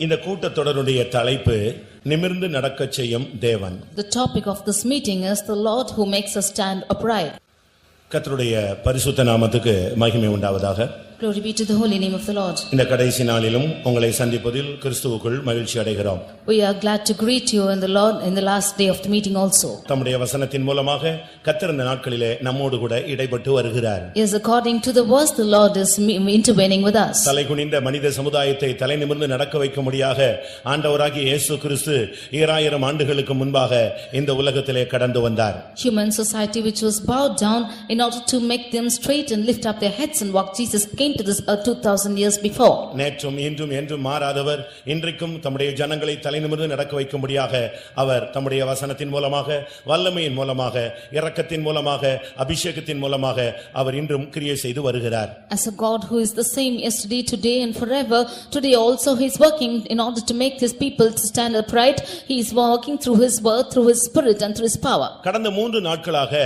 இந்த கூட்டத்தொடருடைய தலைப்பு நிமிர்ந்து நடக்கச் செய்யும் தேவன். The topic of this meeting is the Lord who makes us stand upright. கர்த்தருடைய பரிசுத்த நாமத்துக்கு மகிமை உண்டாவதாக. Glory be to the holy name of the Lord. இந்த கடைசி நாளிலும் உங்களை சந்திப்பதில் கிறிஸ்துவுக்குள் மகிழ்ச்சி அடைகிறோம். We are glad to greet you in the Lord in the last day of the meeting also. தம்முடைய வசனத்தின் மூலமாக கர்த்தர் இந்த நாட்களிலே நம்மோடு கூட இடைப்பட்டு வருகிறார். Yes, according to the verse the Lord is intervening with us. தலைகுனிந்த மனித சமுதாயத்தை தலை நிமிர்ந்து நடக்க வைக்கும்படியாக ஆண்டவராகிய இயேசு கிறிஸ்து 2000 ஆண்டுகளுக்கு முன்பாக இந்த உலகத்திலே கடந்து வந்தார். Human society which was bowed down in order to make them straight and lift up their heads and walk, Jesus came to this earth 2000 years before. நேற்றும் இன்றும் என்றும் மாறாதவர் இன்றைக்கும் தம்முடைய ஜனங்களை தலை நிமிர்ந்து நடக்க வைக்கும்படியாக அவர் தம்முடைய வசனத்தின் மூலமாக வல்லமையின் மூலமாக இரக்கத்தின் மூலமாக அபிஷேகத்தின் மூலமாக அவர் இன்றும் கிரியை செய்து வருகிறார். As a God who is the same yesterday, today and forever, today also he is working in order to make his people to stand upright. He is working through his word, through his spirit and through his power. கடந்த 3 நாட்களாக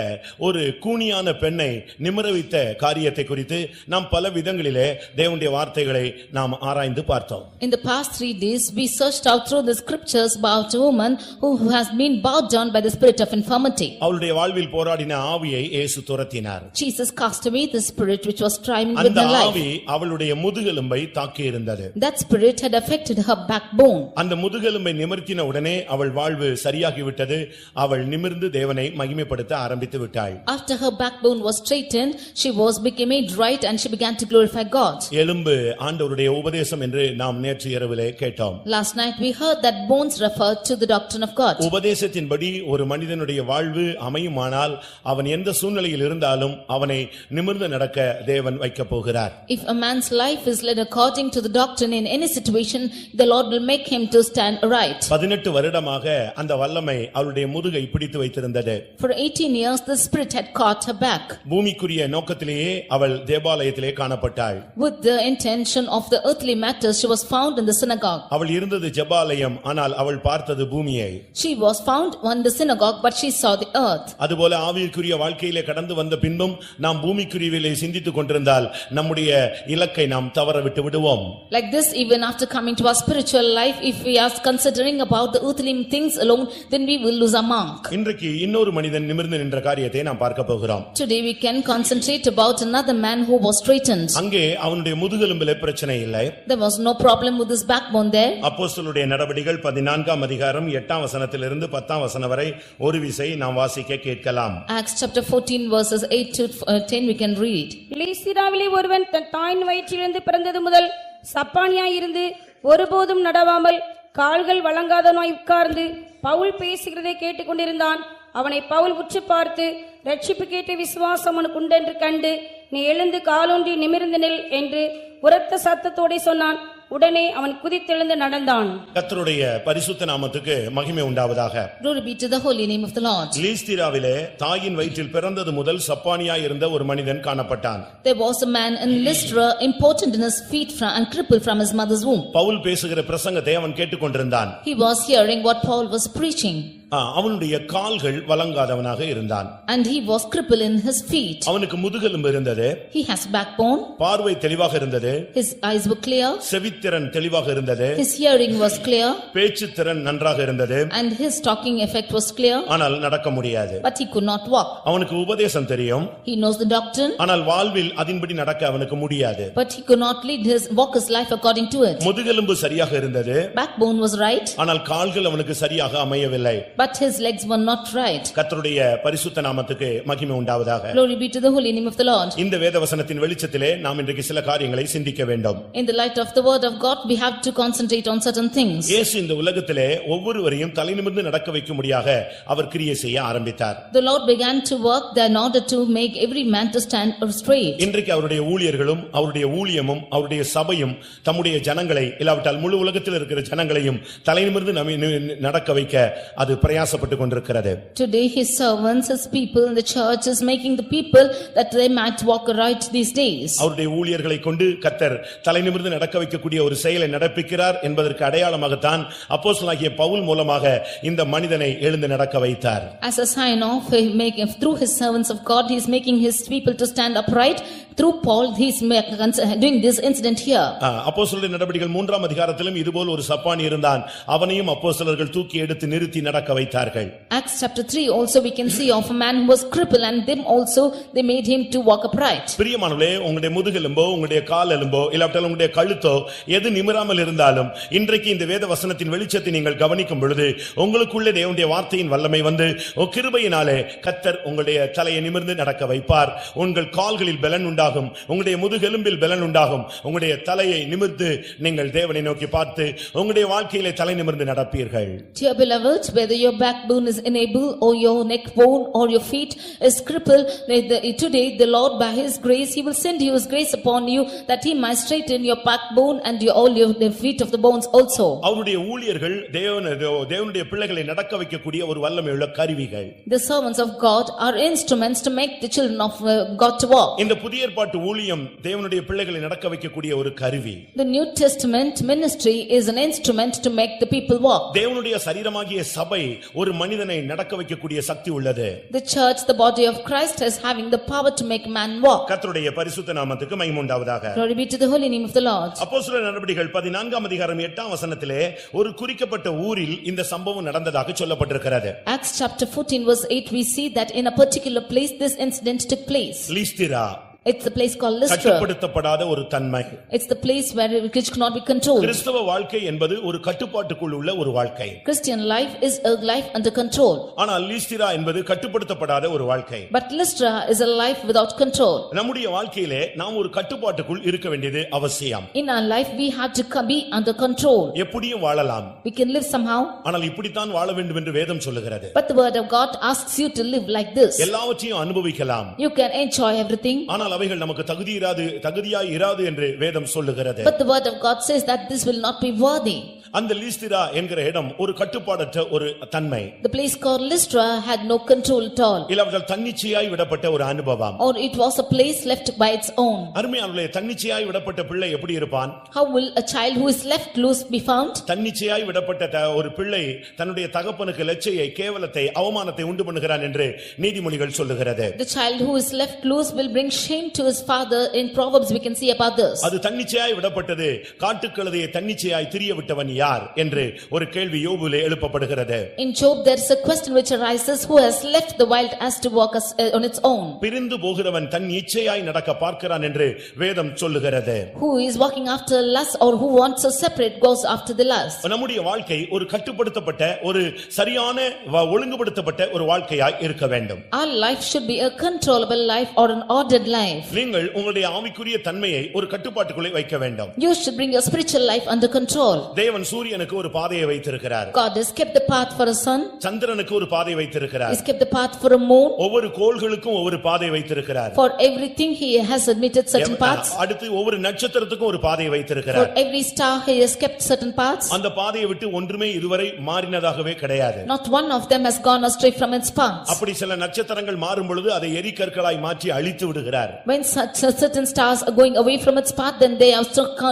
ஒரு கூனியான பெண்ணை நிமிர வைத்த காரியத்தை குறித்து நாம் பல விதங்களிலே தேவனுடைய வார்த்தைகளை நாம் ஆராய்ந்து பார்த்தோம். In the past 3 days we searched out through the scriptures about a woman who has been bowed down by the spirit of infirmity. அவளுடைய வாழ்வில் போராடின ஆவியை இயேசு துரத்தினார். Jesus cast away the spirit which was striving with her life. அந்த ஆவி அவளுடைய முதுகெலும்பை தாக்கி இருந்தது. That spirit had affected her backbone. அந்த முதுகெலும்பை நிமிர்த்தின உடனே அவள் வாழ்வு சரியாகி விட்டது. அவள் நிமிர்ந்து தேவனை மகிமைப்படுத்த ஆரம்பித்து விட்டாள். After her backbone was straightened, she became made right and she began to glorify God. எலும்பு ஆண்டவருடைய உபதேசம் என்று நாம் நேற்று இரவிலே கேட்டோம். Last night we heard that bones referred to the doctrine of God. உபதேசத்தின்படி ஒரு மனிதனுடைய வாழ்வு அமையுமானால் அவன் எந்த சூழ்நிலையில் இருந்தாலும் அவனை நிமிர்ந்து நடக்க தேவன் வைக்கப் போகிறார். If a man's life is led according to the doctrine in any situation, the Lord will make him to stand right. 18 வருடமாக அந்த வல்லமை அவளுடைய முதுகை பிடித்து வைத்திருந்தது. For 18 years the spirit had caught her back. பூமிக்குரிய நோக்கத்திலேயே அவள் தேவாலயத்திலே காணப்பட்டாள். With the intention of the earthly matters, she was found in the synagogue. அவள் இருந்தது ஜெபாலயம், ஆனால் அவள் பார்த்தது பூமியை. She was found in the synagogue, but she saw the earth. அதுபோல ஆவிக்குரிய வாழ்க்கையிலே கடந்து வந்த பின்பும் நாம் பூமிக்குரியவிலே சிந்தித்துக் கொண்டிருந்தால் நம்முடைய இலக்கை நாம் தவற விட்டு விடுவோம். Like this, even after coming to our spiritual life, if we are considering about the earthly things alone, then we will lose our mark. இன்றைக்கு இன்னொரு மனிதன் நிமிர்ந்து நின்ற காரியத்தை நாம் பார்க்க போகிறோம். Today we can concentrate about another man who was straightened. அங்கே அவனுடைய முதுகெலும்பிலே பிரச்சனை இல்லை. There was no problem with his backbone there. அப்போஸ்தலருடைய நடபடிகள் 14ஆம் அதிகாரம் 8ஆம் வசனத்திலிருந்து 10ஆம் வசனம் வரை ஒரு விசை நாம் வாசிக்க கேட்கலாம். Acts chapter 14 verses 8 to 10 we can read. லீஸ்திராவிலே ஒருவன் தன் தாயின் வயிற்றிலிருந்து பிறந்தது முதல் சப்பானியாய் இருந்து ஒருபோதும் நடவாமல் கால்கள் வழங்காதவனாய் உட்கார்ந்து பவுல் பேசுகிறதை கேட்டுக்கொண்டிருந்தான். அவனை பவுல் உற்று பார்த்து, ரட்சிப்பு கேட்ட விசுவாசம் உனக்கு உண்டென்று கண்டு நீ எழுந்து காலூன்றி நிமிர்ந்து நில் என்று உரத்த சத்தத்தோடே சொன்னான். உடனே அவன் குதித்தெழுந்து நடந்தான். கர்த்தருடைய பரிசுத்த நாமத்துக்கு மகிமை உண்டாவதாக. Glory be to the holy name of the Lord. லீஸ்திராவிலே தாயின் வயிற்றில் பிறந்தது முதல் சப்பானியாய் இருந்த ஒரு மனிதன் காணப்பட்டான். There was a man in Lystra, impotent in his feet and crippled from his mother's womb. Pavul பேசுகிற பிரசங்கத்தை அவன் கேட்டுக்கொண்டிருந்தான். He was hearing what Paul was preaching. அவனுடைய கால்கள் வழங்காதவனாக இருந்தான். And he was crippled in his feet. அவனுக்கு முதுகெலும்பு இருந்தது. He has backbone. பார்வை தெளிவாக இருந்தது. His eyes were clear. செவித்திறன் தெளிவாக இருந்தது. His hearing was clear. பேச்சு திறன் நன்றாக இருந்தது. And his talking effect was clear. ஆனால் நடக்க முடியாது. But he could not walk. அவனுக்கு உபதேசம் தெரியும். He knows the doctrine. ஆனால் வாழ்வில் அதின்படி நடக்க அவனுக்கு முடியாது. But he could not walk his life according to it. முதுகெலும்பு சரியாக இருந்தது. Backbone was right. ஆனால் கால்கள் அவனுக்கு சரியாக அமையவில்லை. But his legs were not right. கர்த்தருடைய பரிசுத்த நாமத்துக்கு மகிமை உண்டாவதாக. Glory be to the holy name of the Lord. இந்த வேதவசனத்தின் வெளிச்சத்திலே நாம் இன்றைக்கு சில காரியங்களை சிந்திக்க வேண்டும். In the light of the word of God we have to concentrate on certain things. இயேசு இந்த உலகத்திலே ஒவ்வொருவரையும் தலைநிமிர்ந்து நடக்க வைக்கும்படியாக அவர் கிரியை செய்ய ஆரம்பித்தார். The Lord began to work in order to make every man to stand straight. இன்றைக்கு அவருடைய ஊழியர்களும் அவருடைய ஊழியமும் அவருடைய சபையும் தம்முடைய ஜனங்களை இல்லாவிட்டால் முழு உலகத்தில் இருக்கிற ஜனங்களையும் தலைநிமிர்ந்து நடக்க வைக்க அது பிரயாசப்பட்டு கொண்டிருக்கிறது. Today his servants, his people in the church is making the people that they might walk right these days. அவருடைய ஊழியர்களை கொண்டு கர்த்தர் தலைநிமிர்ந்து நடக்க வைக்கக்கூடிய ஒரு செயலை நடப்பிக்கிறார் என்பதற்கு அடையாளமாகத்தான் அப்போஸ்தலனாகிய பவுல் மூலமாக இந்த மனிதனை எழுந்து நடக்க வைத்தார். As a sign of through his servants of God he is making his people to stand upright. through Paul he is doing this incident here. அப்போஸ்தலர் நடபடிகள் 3ஆம் அதிகாரத்திலும் இதுபோல் ஒரு சப்பானி இருந்தான். அவனையும் அப்போஸ்தலர்கள் தூக்கி எடுத்து நிறுத்தி நடக்க வைத்தார்கள். Acts chapter 3 also we can see of a man who was crippled and them also they made him to walk upright. பிரியமானவர்களே, உங்களுடைய முதுகெலும்போ உங்களுடைய கால் எலும்போ இல்லாவிட்டால் உங்களுடைய கழுத்தோ எது நிமிராமல் இருந்தாலும் இன்றைக்கு இந்த வேத வசனத்தின் வெளிச்சத்தை நீங்கள் கவனிக்கும் பொழுது உங்களுக்குள்ளே தேவனுடைய வார்த்தையின் வல்லமை வந்து கிருபையினாலே கர்த்தர் உங்களுடைய தலையை நிமிர்ந்து நடக்க வைப்பார். உங்கள் கால்களில் பலன் உண்டாகும், உங்களுடைய முதுகெலும்பில் பலன் உண்டாகும். உங்களுடைய தலையை நிமிர்ந்து நீங்கள் தேவனை நோக்கி பார்த்து உங்களுடைய வாழ்க்கையிலே தலை நிமிர்ந்து நடப்பீர்கள். Dear beloved, whether your backbone is unable or your neck bone or your feet is crippled, today the Lord by his grace he will send you his grace upon you that he might straighten your backbone and all your the feet of the bones also. அவருடைய ஊழியர்கள் தேவனுடைய பிள்ளைகளை நடக்க வைக்கக்கூடிய ஒரு வல்லமையுள்ள கருவிகள். The servants of God are instruments to make the children of God to walk. இந்த புதிய ஏற்பாட்டு ஊழியம் தேவனுடைய பிள்ளைகளை நடக்க வைக்கக்கூடிய ஒரு கருவி. The New Testament ministry is an instrument to make the people walk. தேவனுடைய சரீரமாகிய சபை ஒரு மனிதனை நடக்க வைக்கக்கூடிய சக்தி உள்ளது. The church, the body of Christ, is having the power to make man walk. கர்த்தருடைய பரிசுத்த நாமத்துக்கு மகிமை உண்டாவதாக. Glory be to the holy name of the Lord. அப்போஸ்தலர் நடபடிகள் 14ஆம் அதிகாரம் 8ஆம் வசனத்திலே ஒரு குறிக்கப்பட்ட ஊரில் இந்த சம்பவம் நடந்ததாக சொல்லப்பட்டிருக்கிறது. Acts chapter 14 verse 8 we see that in a particular place this incident took place. லீஸ்திரா. It's the place called Lystra. கட்டுப்படுத்தப்படாத ஒரு தன்மை. It's the place where which cannot be controlled. கிறிஸ்தவ வாழ்க்கை என்பது ஒரு கட்டுப்பாட்டுக்குள் உள்ள ஒரு வாழ்க்கை. Christian life is a life under control. ஆனால் லீஸ்திரா என்பது கட்டுப்படுத்தப்படாத ஒரு வாழ்க்கை. But Lystra is a life without control. நம்முடைய வாழ்க்கையிலே நாம் ஒரு கட்டுப்பாட்டுக்குள் இருக்க வேண்டியது அவசியம். In our life we have to be under control. எப்படியும் வாழலாம். We can live somehow. ஆனால் இப்படித்தான் வாழ வேண்டும் என்று வேதம் சொல்லுகிறது. But the word of God asks you to live like this. எல்லாவற்றையும் அனுபவிக்கலாம். You can enjoy everything. ஆனால் அவைகள் நமக்கு தகுதியாய் இராது என்று வேதம் சொல்லுகிறது. But the word of God says that this will not be worthy. அந்த லீஸ்திரா என்கிற இடம் ஒரு கட்டுப்பாடற்ற ஒரு தன்மை. The place called Lystra had no control at all. இல்லாவிட்டால் தன்னிச்சையாய் விடப்பட்ட ஒரு அனுபவம். Or it was a place left by its own. அருமையானவர்களே, தன்னிச்சையாய் விடப்பட்ட பிள்ளை எப்படி இருப்பான்? How will a child who is left loose be found? தன்னிச்சையாய் விடப்பட்ட ஒரு பிள்ளை தன்னுடைய தகப்பனுக்கு லட்சையை, கேவலத்தை, அவமானத்தை உண்டு பண்ணுகிறான் என்று நீதிமொழிகள் சொல்லுகிறது. The child who is left loose will bring shame to his father. In Proverbs we can see about this. அது தன்னிச்சையாய் விடப்பட்டது. காட்டுக்கழுதையை தன்னிச்சையாய் திரிய விட்டவன் யார் என்று ஒரு கேள்வி யோபுவிலே எழுப்பப்படுகிறது. In Job there is a question which arises, who has left the wild ass to walk on its own? பிரிந்து போகிறவன் தன் இச்சையாய் நடக்க பார்க்கிறான் என்று வேதம் சொல்லுகிறது. Who is walking after lust or who wants to separate goes after the lust. நம்முடைய வாழ்க்கை ஒரு கட்டுப்படுத்தப்பட்ட ஒரு சரியான ஒழுங்குபடுத்தப்பட்ட ஒரு வாழ்க்கையாய் இருக்க வேண்டும். Our life should be a controllable life or an ordered life. நீங்கள் உங்களுடைய ஆவிக்குரிய தன்மையை ஒரு கட்டுப்பாட்டுக்குள்ளே வைக்க வேண்டும். You should bring your spiritual life under control. தேவன் சூரியனுக்கு ஒரு பாதையை வைத்திருக்கிறார். God has kept the path for a sun. சந்திரனுக்கு ஒரு பாதை வைத்திருக்கிறார். He has kept the path for a moon. ஒவ்வொரு கோள்களுக்கும் ஒவ்வொரு பாதை வைத்திருக்கிறார். For everything he has admitted certain paths. அடுத்து ஒவ்வொரு நட்சத்திரத்துக்கும் ஒரு பாதையை வைத்திருக்கிறார். For every star he has kept certain paths. அந்த பாதையை விட்டு ஒன்றுமே இதுவரை மாறினதாகவே கிடையாது. Not one of them has gone astray from its path. அப்படி சில நட்சத்திரங்கள் மாறும் பொழுது அதை எரிகற்களாய் மாற்றி அழித்து விடுகிறார். When such certain stars are going away from its path, then they are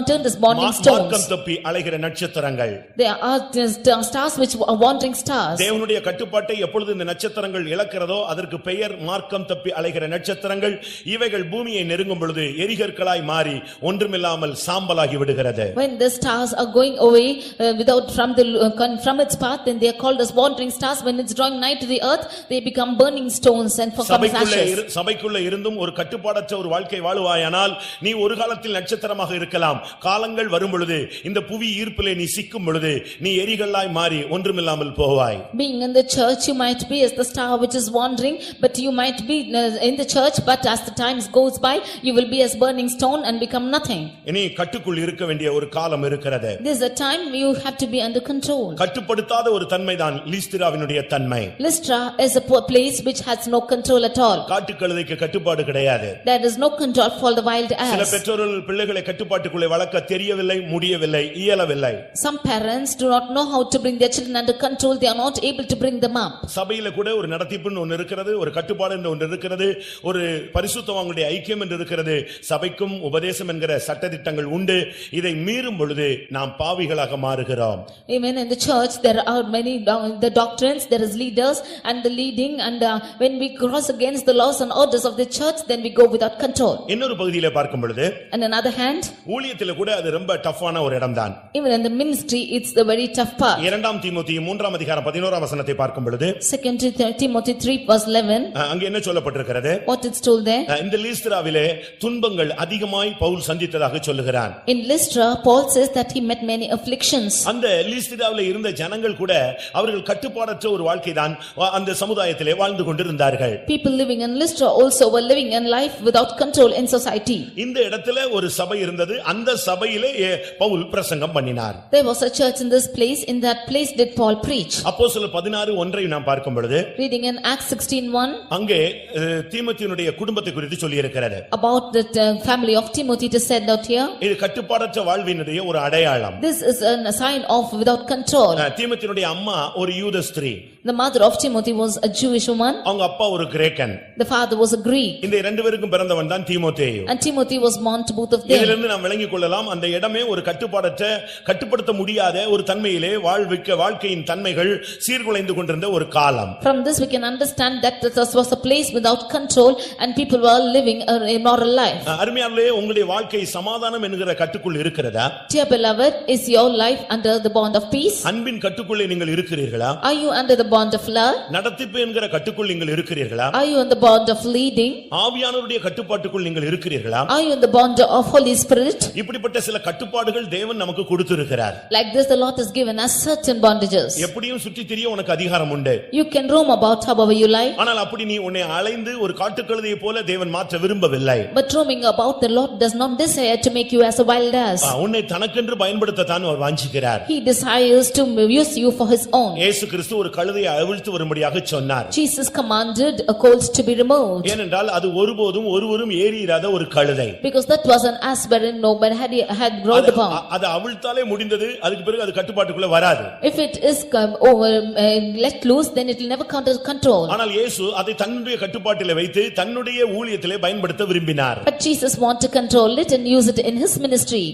turned as burning stones. மார்க்கம் தப்பி அலைகிற நட்சத்திரங்கள். There are stars which are wandering stars. தேவனுடைய கட்டுப்பாட்டை எப்பொழுது இந்த நட்சத்திரங்கள் இழக்கிறதோ அதற்கு பெயர் மார்க்கம் தப்பி அலைகிற நட்சத்திரங்கள். இவைகள் பூமியை நெருங்கும் பொழுது எரிகற்களாய் மாறி ஒன்றுமில்லாமல் சாம்பலாகி விடுகிறது. When the stars are going away without from its path, then they are called as wandering stars. When it's drawing nigh to the earth, they become burning stones and become ashes. சபைக்குள்ள இருந்தும் ஒரு கட்டுப்பாடற்ற ஒரு வாழ்க்கை வாழுவாயானால் நீ ஒரு காலத்தில் நட்சத்திரமாக இருக்கலாம். காலங்கள் வரும் பொழுது இந்த புவி ஈர்ப்பிலே நீ சிக்கும் பொழுது நீ எரிகல்லாய் மாறி ஒன்றுமில்லாமல் போவாய். Being in the church you might be as the star which is wandering, but you might be in the church, but as the times goes by you will be as burning stone and become nothing. நீ கட்டுக்குள் இருக்க வேண்டிய ஒரு காலம் இருக்கிறது. There is a time you have to be under control. கட்டுப்படுத்தாத ஒரு தன்மைதான் லீஸ்திராவினுடைய தன்மை. Lystra is a place which has no control at all. காட்டுக்கழுதைக்கு கட்டுப்பாடு கிடையாது. There is no control for the wild ass. சில பெற்றோர்கள் பிள்ளைகளை கட்டுப்பாட்டுக்குள்ளே வளர்க்க தெரியவில்லை, முடியவில்லை, இயலவில்லை. Some parents do not know how to bring their children under control. They are not able to bring them up. சபையில கூட ஒரு நடத்திப்புன்னு ஒன்று இருக்கிறது, ஒரு கட்டுப்பாடு என்று ஒன்று இருக்கிறது, ஒரு பரிசுத்தவான்களுடைய ஐக்கியம் என்று இருக்கிறது. சபைக்கும் உபதேசம் என்கிற சட்டதிட்டங்கள் உண்டு. இதை மீறும் பொழுது நாம் பாவிகளாக மாறுகிறோம். Even in the church there are many the doctrines, there is leaders and the leading, and when we cross against the laws and orders of the church, then we go without control. இன்னொரு பகுதியிலே பார்க்கும் பொழுது On another hand, ஊழியத்திலே கூட அது ரொம்ப டஃப்பான ஒரு இடம்தான். even in the ministry, it's the very tough part. 2 தீமோத்தேயு 3 அதிகாரம் 11 வசனத்தை பார்க்கும் பொழுது 2 Timothy 3 verse 11, அங்க என்ன சொல்லப்பட்டிருக்கிறது? what it's told there? இந்த லீஸ்திராவிலே துன்பங்கள் அதிகமாய் பவுல் சந்தித்ததாக சொல்லுகிறான். In Lystra, Paul says that he met many afflictions. அந்த லீஸ்திராவிலே இருந்த ஜனங்கள் கூட அவர்கள் கட்டுப்பாடற்ற ஒரு வாழ்க்கைதான் அந்த சமுதாயத்திலே வாழ்ந்து கொண்டிருந்தார்கள். People living in Lystra also were living in life without control in society. இந்த இடத்துல ஒரு சபை இருந்தது. அந்த சபையிலே பவுல் பிரசங்கம் பண்ணினார். There was a church in this place. In that place did Paul preach. அப்போஸ்தலர் 16:1 நாம் பார்க்கும் பொழுது Reading in Acts 16:1, அங்கே தீமோத்தேயுனுடைய குடும்பத்தை குறித்து சொல்லி இருக்கிறது. about the family of Timothy, it is said out here. இது கட்டுப்பாடற்ற வாழ்வினுடைய ஒரு அடையாளம். This is a sign of without control. தீமோத்தேயுனுடைய அம்மா ஒரு யூத ஸ்திரீ. The mother of Timothy was a Jewish woman. அவங்க அப்பா ஒரு கிரேக்கன். The father was a Greek. இந்த இரண்டு பேருக்கும் பிறந்தவன் தான் தீமோத்தேயு. And Timothy was born to both of them. இதிலிருந்து நாம் விளங்கிக் கொள்ளலாம் அந்த இடமே ஒரு கட்டுப்படுத்த முடியாத ஒரு தன்மையிலே வாழ்க்கையின் தன்மைகள் சீர்குலைந்து கொண்டிருந்த ஒரு காலம். From this we can understand that this was a place without control and people were living a immoral life. அருமையானவர்களே, உங்களுடைய வாழ்க்கை சமாதானம் என்கிற கட்டுக்குள் இருக்கிறதா? Dear beloved, is your life under the bond of peace? அன்பின் கட்டுக்குள்ளே நீங்கள் இருக்கிறீர்களா? Are you under the bond of love? நடத்திப்பு என்கிற கட்டுக்குள் நீங்கள் இருக்கிறீர்களா? Are you in the bond of leading? ஆவியானவருடைய கட்டுப்பாட்டுக்குள் நீங்கள் இருக்கிறீர்களா? Are you in the bond of Holy Spirit? இப்படிப்பட்ட சில கட்டுப்பாடுகள் தேவன் நமக்கு கொடுத்திருக்கிறார். Like this the Lord has given us certain bondages. எப்படியும் சுற்றி திரிய உனக்கு அதிகாரம் உண்டு. You can roam about however you like. ஆனால் அப்படி நீ உன்னை அலைந்து ஒரு காட்டுக்கழுதையை போல தேவன் மாற்ற விரும்பவில்லை. But roaming about, the Lord does not desire to make you as a wild ass. உன்னை தனக்கென்று பயன்படுத்தத்தான் அவர் வாஞ்சிக்கிறார். He desires to use you for his own. இயேசு கிறிஸ்து ஒரு கழுதையை அவிழ்த்து வரும்படியாக சொன்னார். Jesus commanded a colt to be removed. ஏனென்றால் அது ஒருபோதும் ஒருவரும் ஏறியிராத ஒரு கழுதை. Because that was an ass wherein nobody had rode upon. அது அவிழ்த்தாலே முடிந்தது. அதுக்கு பிறகு அது கட்டுப்பாட்டுக்குள்ள வராது. If it is let loose, then it will never come under control. ஆனால் இயேசு அதை தன்னுடைய கட்டுப்பாட்டிலே வைத்து தன்னுடைய ஊழியத்திலே பயன்படுத்த விரும்பினார். But Jesus wanted to control it and use it in his ministry.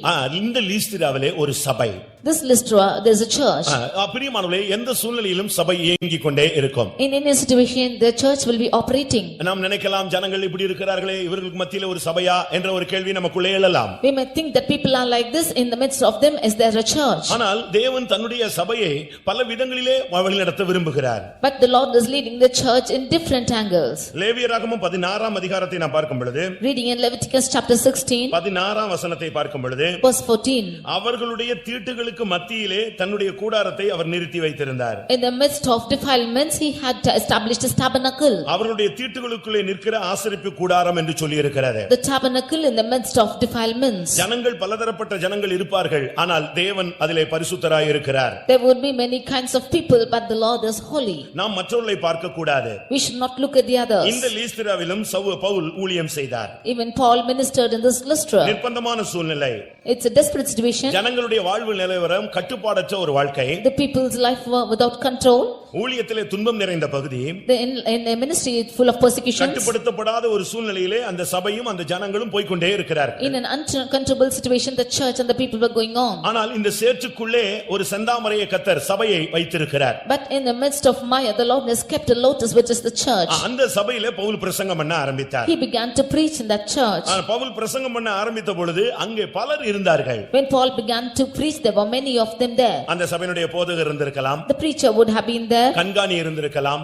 இந்த லீஸ்திராவிலே ஒரு சபை. This Lystra, there is a church. பிரியமானவர்களே, எந்த சூழ்நிலையிலும் சபை இயங்கிக் கொண்டே இருக்கும். In any situation, the church will be operating. நாம் நினைக்கலாம் ஜனங்கள் இப்படி இருக்கிறார்களே, இவர்களுக்கு மத்தியிலே ஒரு சபையா என்ற ஒரு கேள்வி நமக்குள்ளே எழலாம். We may think that people are like this. In the midst of them is there a church? ஆனால் தேவன் தன்னுடைய சபையை பல விதங்களிலே வழிநடத்த விரும்புகிறார். But the Lord is leading the church in different angles. லேவியராகமம் 16 அதிகாரத்தை நாம் பார்க்கும் பொழுது, Reading in Leviticus chapter 16, 16 வசனத்தை பார்க்கும் பொழுது, verse 14. அவர்களுடைய தீட்டுகளுக்கு மத்தியிலே தன்னுடைய கூடாரத்தை அவர் நிறுத்தி வைத்திருந்தார். In the midst of defilements, he had established his tabernacle. அவர்களுடைய தீட்டுகளுக்குள்ளே நிற்கிற ஆசரிப்பு கூடாரம் என்று சொல்லி இருக்கிறது. The tabernacle in the midst of defilements. ஜனங்கள் பலதரப்பட்ட ஜனங்கள் இருப்பார்கள், ஆனால் தேவன் அதிலே பரிசுத்தராய் இருக்கிறார். There would be many kinds of people, but the Lord is holy. நாம் மற்றவர்களை பார்க்க கூடாது. We should not look at the others. இந்த லீஸ்திராவிலும் பவுல் ஊழியம் செய்தார். Even Paul ministered in this Lystra. நிர்பந்தமான சூழ்நிலை. It's a desperate situation. ஜனங்களுடைய வாழ்வு நிலவரம் கட்டுப்பாடற்ற ஒரு வாழ்க்கை. The people's life were without control. ஊழியத்திலே துன்பம் நிறைந்த பகுதி. In a ministry full of persecutions. கட்டுப்படுத்தப்படாத ஒரு சூழ்நிலையிலே அந்த சபையும் அந்த ஜனங்களும் போய் கொண்டே இருக்கிறார்கள். In an uncontrollable situation, the church and the people were going on. ஆனால் இந்த சேற்றுக்குள்ளே ஒரு செந்தாமரையை கர்த்தர் சபையை வைத்திருக்கிறார். But in the midst of Maya, the Lord has kept a lotus, which is the church. அந்த சபையிலே பவுல் பிரசங்கம் பண்ண ஆரம்பித்தார். He began to preach in that church. Pavul பிரசங்கம் பண்ண ஆரம்பித்த பொழுது அங்கே பலர் இருந்தார்கள். When Paul began to preach, there were many of them there. அந்த சபையினுடைய போதகர் இருந்திருக்கலாம். The preacher would have been there. கண்காணி இருந்திருக்கலாம்.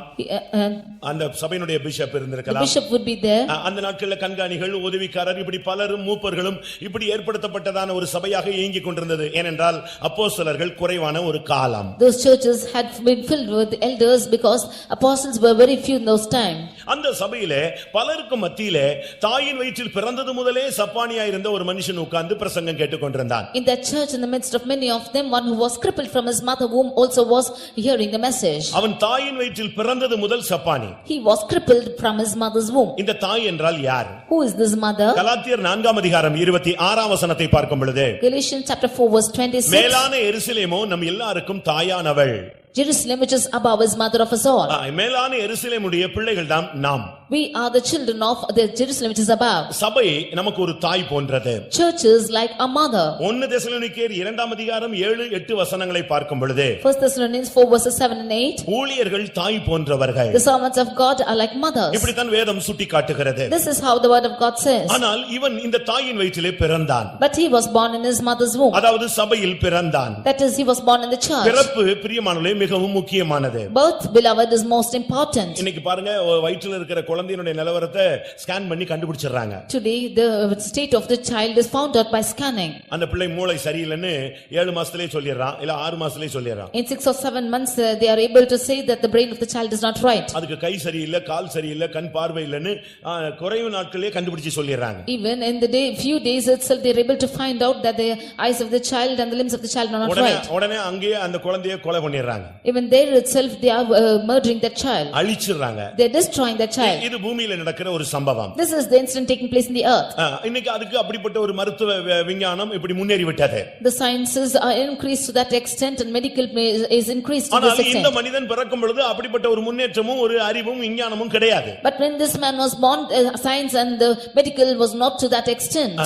அந்த சபையினுடைய பிஷப் The இருந்திருக்கலாம். bishop would be there. அந்த நாட்களில் கண்காணிகள், உதவிக்காரர், இப்படி பலரும் மூப்பர்களும் இப்படி ஏற்படுத்தப்பட்டதான ஒரு சபையாக இயங்கிக் கொண்டிருந்தது. ஏனென்றால் அப்போஸ்தலர்கள் குறைவான ஒரு காலம். Those churches had been filled with elders because apostles were very few in those times. அந்த சபையிலே பலருக்கு மத்தியிலே தாயின் வயிற்றில் பிறந்தது முதலே சப்பானியா இருந்த ஒரு மனுஷன் உட்கார்ந்து பிரசங்கம் கேட்டுக்கொண்டிருந்தான். In that church, in the midst of many of them, one who was crippled from his mother womb also was hearing the message. அவன் தாயின் வயிற்றில் பிறந்தது முதல் சப்பானி. He was crippled from his mother's womb. இந்த தாய் என்றால் யார்? Who is this mother? கலாத்தியர் 4 அதிகாரம் 26 வசனத்தை பார்க்கும் பொழுது, Galatians chapter 4 verse 26. மேலான எருசலேமோ நம் எல்லாருக்கும் தாயானவள். Jerusalem, which is above, is mother of us all. மேலான எருசலேமுடைய பிள்ளைகள் தான் நாம். We are the children of the Jerusalem which is above. சபை நமக்கு ஒரு தாய் போன்றது. Church is like a mother. 1 தெசலோனிக்கேயர் 2 அதிகாரம் 7-8 வசனங்களை பார்க்கும் பொழுது 1 Thessalonians 4 verses 7 and 8. ஊழியர்கள் தாய் போன்றவர்கள். The servants of God are like mothers. இப்படித்தான் வேதம் சுட்டிக்காட்டுகிறது. This is how the word of God says. ஆனால் இவன் இந்த தாயின் வயிற்றிலே பிறந்தான். But he was born in his mother's womb. அதாவது சபையில் பிறந்தான். That is, he was born in the church. பிறப்பு பிரியமானவர்களே மிகவும் முக்கியமானது. Birth, beloved, is most important. இன்னைக்கு பாருங்க வயிற்றில இருக்கிற குழந்தையினுடைய நிலவரத்தை ஸ்கேன் பண்ணி கண்டுபிடிச்சிடுறாங்க. Today, the state of the child is found out by scanning. அந்த பிள்ளை மூளை சரியில்லைன்னு 7 மாசத்திலே சொல்லிடுறான், இல்ல 6 மாசத்திலே சொல்லிடுறான். In 6 or 7 months, they are able to say that the brain of the child is not right. அதுக்கு கை சரியில்லை, கால் சரியில்லை, கண் பார்வை இல்லைன்னு குறைவு நாட்களே கண்டுபிடிச்சு சொல்லிடுறாங்க. Even in the few days itself, they are able to find out that the eyes of the child and the limbs of the child are not right. உடனே அங்கேயே அந்த குழந்தையை கொலை பண்ணிடுறாங்க. Even there itself, they are murdering that child. அழிச்சிடுறாங்க. They are destroying that child. இது பூமியில நடக்கிற ஒரு சம்பவம். This is the incident taking place in the earth. இன்னைக்கு அதுக்கு அப்படிப்பட்ட ஒரு மருத்துவ விஞ்ஞானம் இப்படி முன்னேறி விட்டது. The sciences are increased to that extent and medical is increased to ஆனால் this extent. இந்த மனிதன் பிறக்கும் பொழுது அப்படிப்பட்ட ஒரு முன்னேற்றமும் ஒரு அறிவும் விஞ்ஞானமும் கிடையாது. But when this man was born, science and the medical was not to that extent.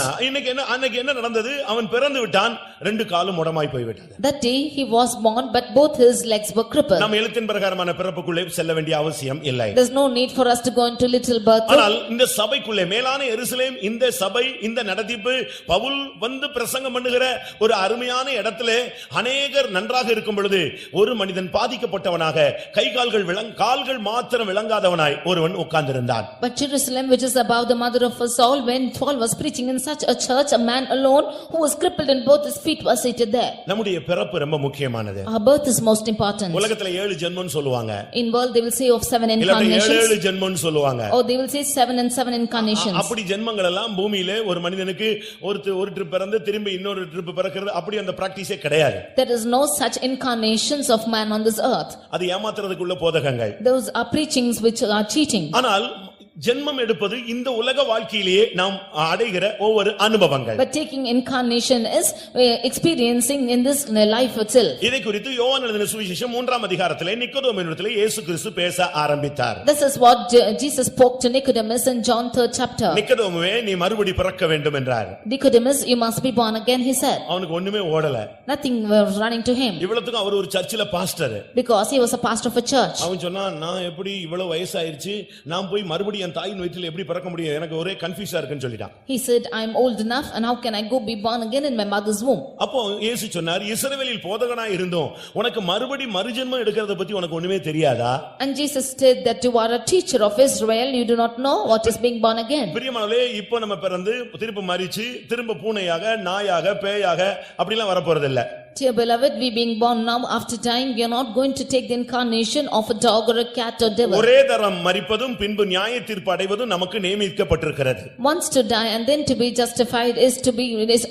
அன்னைக்கு என்ன நடந்தது? அவன் பிறந்து விட்டான், 2 காலும் முடமாய் போய் விட்டது. That day he was born, but both his legs were crippled. நாம் எழுத்தின் பிரகாரமான பிறப்புக்குள்ளே செல்ல வேண்டிய அவசியம் இல்லை. There's no need for us to go into little birth. ஆனால் இந்த சபைக்குள்ளே மேலான எருசலேம், இந்த சபை, இந்த நடத்திப்பு பவுல் வந்து பிரசங்கம் பண்ணுகிற ஒரு அருமையான இடத்திலே அநேகர் நன்றாக இருக்கும் பொழுது ஒரு மனிதன் பாதிக்கப்பட்டவனாக கை கால்கள் மாத்திரம் விளங்காதவனாய் ஒருவன் உட்கார்ந்திருந்தான். But Jerusalem, which is above the mother of us all, when Paul was preaching in such a church, a man alone who was crippled in both his feet was seated there. நம்முடைய பிறப்பு ரொம்ப முக்கியமானது. Our birth is most important. உலகத்துல 7 ஜென்மம்னு சொல்லுவாங்க. In world they will say of 7 இல்ல incarnations. 7 ஜென்மம்னு சொல்லுவாங்க. Or they will say 7 and 7 incarnations. அப்படி ஜென்மங்கள் எல்லாம் பூமியிலே ஒரு மனிதனுக்கு ஒரு ட்ரிப் பிறந்து திரும்பி இன்னொரு ட்ரிப் பிறக்கிறது அப்படி அந்த பிராக்டீஸே கிடையாது. There is no such incarnations of man on this earth. அது ஏமாத்துறதுக்குள்ள போதகங்கள். Those are preachings which are cheating. ஆனால் ஜென்மம் எடுப்பது இந்த உலக வாழ்க்கையிலேயே நாம் அடைகிற ஒவ்வொரு அனுபவங்கள். But taking incarnation is experiencing in this life itself. இதை குறித்து யோவான் எழுதின சுவிசேஷம் 3ஆம் அதிகாரத்திலே நிக்கோதேமுவிடத்திலே இயேசு கிறிஸ்து பேச ஆரம்பித்தார். This is what Jesus spoke to Nicodemus in John 3rd chapter. நிக்கோதேமுவே, நீ மறுபடி பிறக்க வேண்டும் என்றார். Nicodemus, you must be born again, he said. அவனுக்கு ஒண்ணுமே ஓடல. Nothing was running to him. இவ்வளவுக்கு அவர் ஒரு சர்ச்சில pastor. Because he was a pastor of a church. அவன் சொன்னா, நான் எப்படி இவ்வளவு வயசாயிருச்சு, நான் போய் மறுபடி என் தாயின் வயிற்றில் எப்படி பிறக்க முடியும், எனக்கு ஒரே கன்ஃபியூஸா இருக்குன்னு சொல்லிட்டான். He said, I am old enough and how can I go be born again in my mother's womb? அப்போ இயேசு சொன்னார், இஸ்ரவேலில் போதகனாய் இருந்தோம், உனக்கு மறுபடி மறுஜென்மம் எடுக்கிறத பத்தி உனக்கு ஒண்ணுமே தெரியாதா? And Jesus said that you are a teacher of Israel, you do not know what is being born again. பிரியமானவர்களே, இப்போ நம்ம பிறந்து திரும்ப மரிச்சு திரும்ப பூனையாக, நாயாக, பேயாக அப்படிலாம் வர போறது இல்ல. Dear beloved, we being born now, after dying, we are not going to take the incarnation of a dog or a cat or devil. ஒரே தரம் மரிப்பதும் பின்பு நியாய தீர்ப்பு அடைவதும் நமக்கு நியமிக்கப்பட்டிருக்கிறது. Once to die and then to be justified is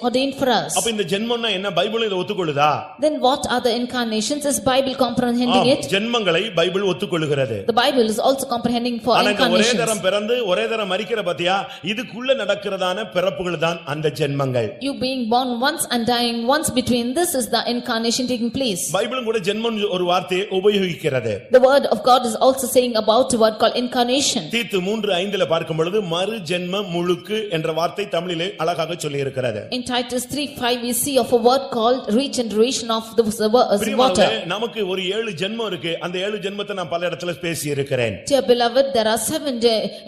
ordained for us. அப்ப இந்த ஜென்மம்னா என்ன, Bible இத ஒத்துக்கொள்ளுதா? Then what are the incarnations? Is Bible comprehending it? ஜென்மங்களை பைபிள் ஒத்துக்கொள்ளுகிறது. The Bible is also comprehending for incarnations. ஒரே தரம் பிறந்து ஒரே தரம் மரிக்கிற பத்தியா, இதுக்குள்ள நடக்கிறதான பிறப்புகள் தான் அந்த ஜென்மங்கள். You being born once and dying once, between this is the incarnation taking place. பைபிளும் கூட ஜென்மம் ஒரு வார்த்தையை உபயோகிக்கிறது. The word of God is also saying about a word called incarnation. தீத்து 3:5 பார்க்கும் பொழுது மறு ஜென்ம முழுக்கு என்ற வார்த்தை தமிழிலே அழகாக சொல்லி இருக்கிறது. In Titus 3:5 we see of a word called regeneration of the water. நமக்கு ஒரு 7 ஜென்மம் இருக்கு. அந்த 7 ஜென்மத்தை நான் பல இடத்துல பேசி இருக்கிறேன். Dear beloved, there are 7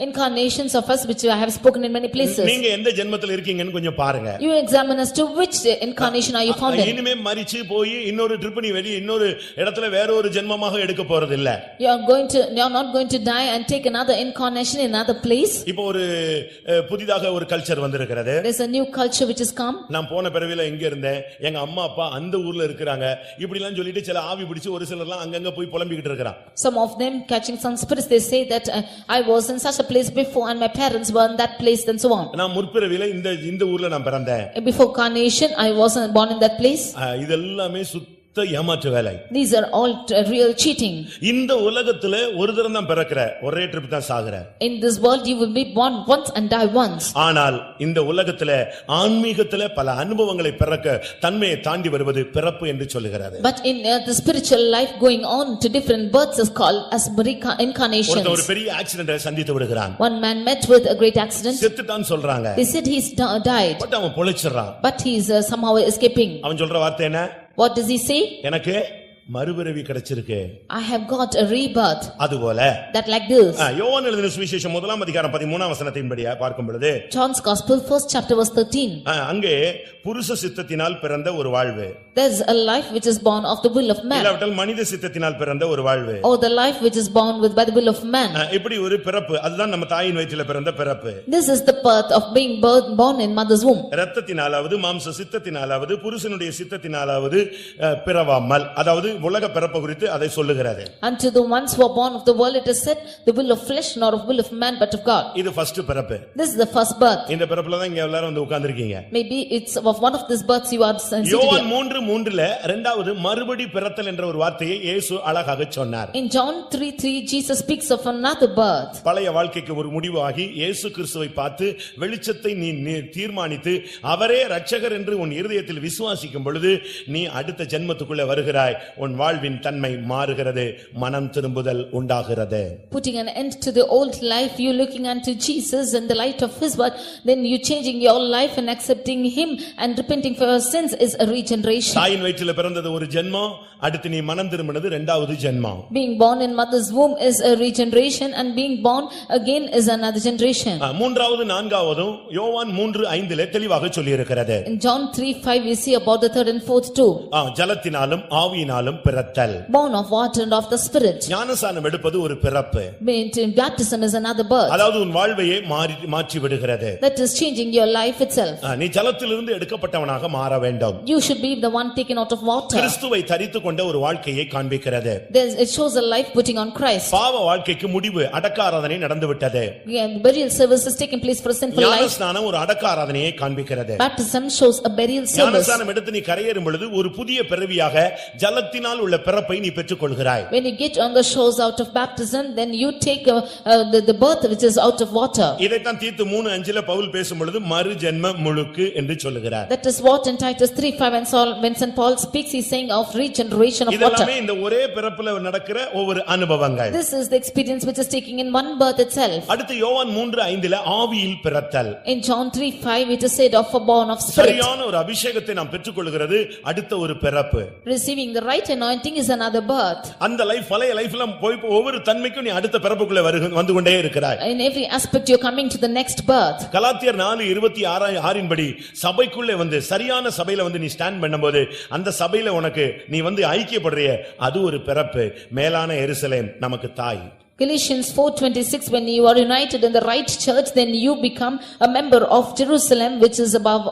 incarnations of us which I have spoken in many places. நீங்க எந்த ஜென்மத்துல இருக்கீங்கன்னு கொஞ்சம் பாருங்க. You examine as to which incarnation are you found in. இனிமே மரிச்சு போய் இன்னொரு ட்ரிப் நீ வெளிய இன்னொரு இடத்துல வேற ஒரு ஜென்மமாக எடுக்க போறது இல்ல. You are not going to die and take another incarnation in another place. இப்போ ஒரு புதிதாக ஒரு கல்ச்சர் வந்திருக்கிறது. There's a new culture which has come. நான் போன பிறவில எங்க இருந்தேன், எங்க அம்மா அப்பா அந்த ஊர்ல இருக்காங்க, இப்படி எல்லாம் சொல்லிட்டு சில ஆவி பிடிச்சு ஒரு சிலர்லாம் அங்கங்க போய் புலம்பிக்கிட்டு இருக்காங்க. Some of them catching some spirits, they say that I was in such a place before and my parents were in that place and so on. நான் முற்பிறவில இந்த ஊர்ல நான் பிறந்தேன். Before carnation I was born in that place. இதெல்லாமே ஏமாற்று வேலை. These are all real cheating. இந்த உலகத்துல ஒரு தரம் தான் பிறக்கிற, ஒரே ட்ரிப் தான் சாகுற. In this world you will be born once and die once. ஆனால் இந்த உலகத்துல ஆன்மீகத்துல பல அனுபவங்களை பிறக்க தன்மையை தாண்டி வருவது பிறப்பு என்று சொல்லுகிறது. But in the spiritual life going on to different births is called as incarnations. ஒரு பெரிய ஆக்சிடென்ட்டை சந்தித்து விடுகிறான். One man met with a great accident. செத்துட்டான்னு சொல்றாங்க. They said he's died. But அவன் பொழைச்சிரான். But he's somehow escaping. அவன் சொல்ற வார்த்தை என்ன? What does he say? எனக்கு மறுபிறவி கிடைச்சிருக்கு. I have got a rebirth. அதுபோல that like this. யோவான் எழுதின சுவிசேஷம் 13 வசனத்தின்படி பார்க்கும் பொழுது John's Gospel 1st chapter verse 13. அங்கே புருஷ சித்தத்தினால் பிறந்த ஒரு வாழ்வு. There is a life which is born of the will of man. இல்லாவிட்டால் மனித சித்தத்தினால் பிறந்த ஒரு வாழ்வு. Or the life which is born with by the will of man. இப்படி ஒரு பிறப்பு, அதுதான் நம்ம தாயின் வயிற்றில பிறந்த பிறப்பு. This is the birth of being born in mother's womb. இரத்தத்தினாலாவது மாம்ச சித்தத்தினாலாவது புருஷனுடைய சித்தத்தினாலாவது பிறவாமல், அதாவது உலக பிறப்பு குறித்து அதை சொல்லுகிறது. Unto the ones who are born of the world it is said the will of flesh nor of will of man but of God. இது first பிறப்பு. This is the first birth. இந்த பிறப்புல தான் இங்க எல்லாரும் வந்து உட்கார்ந்திருக்கீங்க. Maybe it's of one of these births you are sitting here. யோவான் 3:3ல இரண்டாவது மறுபடி பிறத்தல் என்ற ஒரு வார்த்தையை இயேசு அழகாக சொன்னார். In John 3:3 Jesus speaks of another birth. பழைய வாழ்க்கைக்கு ஒரு முடிவாகி இயேசு கிறிஸ்துவை பார்த்து வெளிச்சத்தை நீ தீர்மானித்து அவரே இரட்சகர் என்று உன் இருதயத்தில் விசுவாசிக்கும் பொழுது நீ அடுத்த ஜென்மத்துக்குள்ள வருகிறாய். உன் வாழ்வின் தன்மை மாறுகிறது, மனம் திரும்புதல் உண்டாகிறது. Putting an end to the old life, you looking unto Jesus and the light of his word, then you changing your life and accepting him and repenting for your sins is a regeneration. தாயின் வயிற்றில பிறந்தது ஒரு ஜென்மம், அடுத்து நீ மனம் திரும்பினது இரண்டாவது ஜென்மம். Being born in mother's womb is a regeneration and being born again is another generation. மூன்றாவது நான்காவதும் யோவான் 3:5ல தெளிவாக சொல்லி இருக்கிறது. In John 3:5 we see about the third and fourth too. ஜலத்தினாலும் ஆவியினாலும் பிறத்தல். Born of water and of the spirit. ஞானஸ்நானம் எடுப்பது ஒரு பிறப்பு. Baptism is another birth. அதாவது உன் வாழ்வையே மாற்றி விடுகிறது. That is changing your life itself. நீ ஜலத்திலிருந்து எடுக்கப்பட்டவனாக மாற வேண்டும். You should be the one taken out of water. கிறிஸ்துவை தரித்துக் கொண்ட ஒரு வாழ்க்கையை காண்பிக்கிறது. It shows a life putting on Christ. பாவ வாழ்க்கைக்கு முடிவு அடக்க ஆராதனை நடந்து விட்டது. Burial service is taking place for a sinful life. ஞானஸ்நானம் ஒரு அடக்க ஆராதனையை காண்பிக்கிறது. Baptism shows a burial service. ஞானஸ்நானம் எடுத்து நீ கரையேறும் பொழுது ஒரு புதிய பிறவியாக ஜலத்தினால் உள்ள பிறப்பை நீ பெற்றுக்கொள்கிறாய். When you get on the shores out of baptism, then you take the birth which is out of water. இதைத்தான் தீத்து 3:5ல பவுல் பேசும் பொழுது மறு ஜென்ம முழுக்கு என்று சொல்லுகிறார். That is what in Titus 3:5 and when St. Paul speaks, he is saying of regeneration of water. இதெல்லாமே இந்த ஒரே பிறப்புல நடக்கிற ஒவ்வொரு அனுபவங்கள். This is the experience which is taking in one birth itself. அடுத்து யோவான் 3:5ல ஆவியில் பிறத்தல். In John 3:5 it is said of a born of spirit. சரியான ஒரு அபிஷேகத்தை நாம் பெற்றுக்கொள்கிறது அடுத்த ஒரு பிறப்பு. Receiving the right anointing is another birth. அந்த லைஃப் பழைய லைஃப்ல போய் ஒவ்வொரு தன்மைக்கும் நீ அடுத்த பிறப்புக்குள்ள வந்து கொண்டே இருக்கிறாய். In every aspect you are coming to the next birth. கலாத்தியர் 4:26 படி சபைக்குள்ளே வந்து சரியான சபையில வந்து நீ ஸ்டாண்ட் பண்ணும்போது அந்த சபையில உனக்கு நீ வந்து ஐக்கியப்படுறிய அது ஒரு பிறப்பு. மேலான எருசலேம் நமக்கு தாய். Galatians 4:26 when you are united in the right church then you become a member of Jerusalem which is above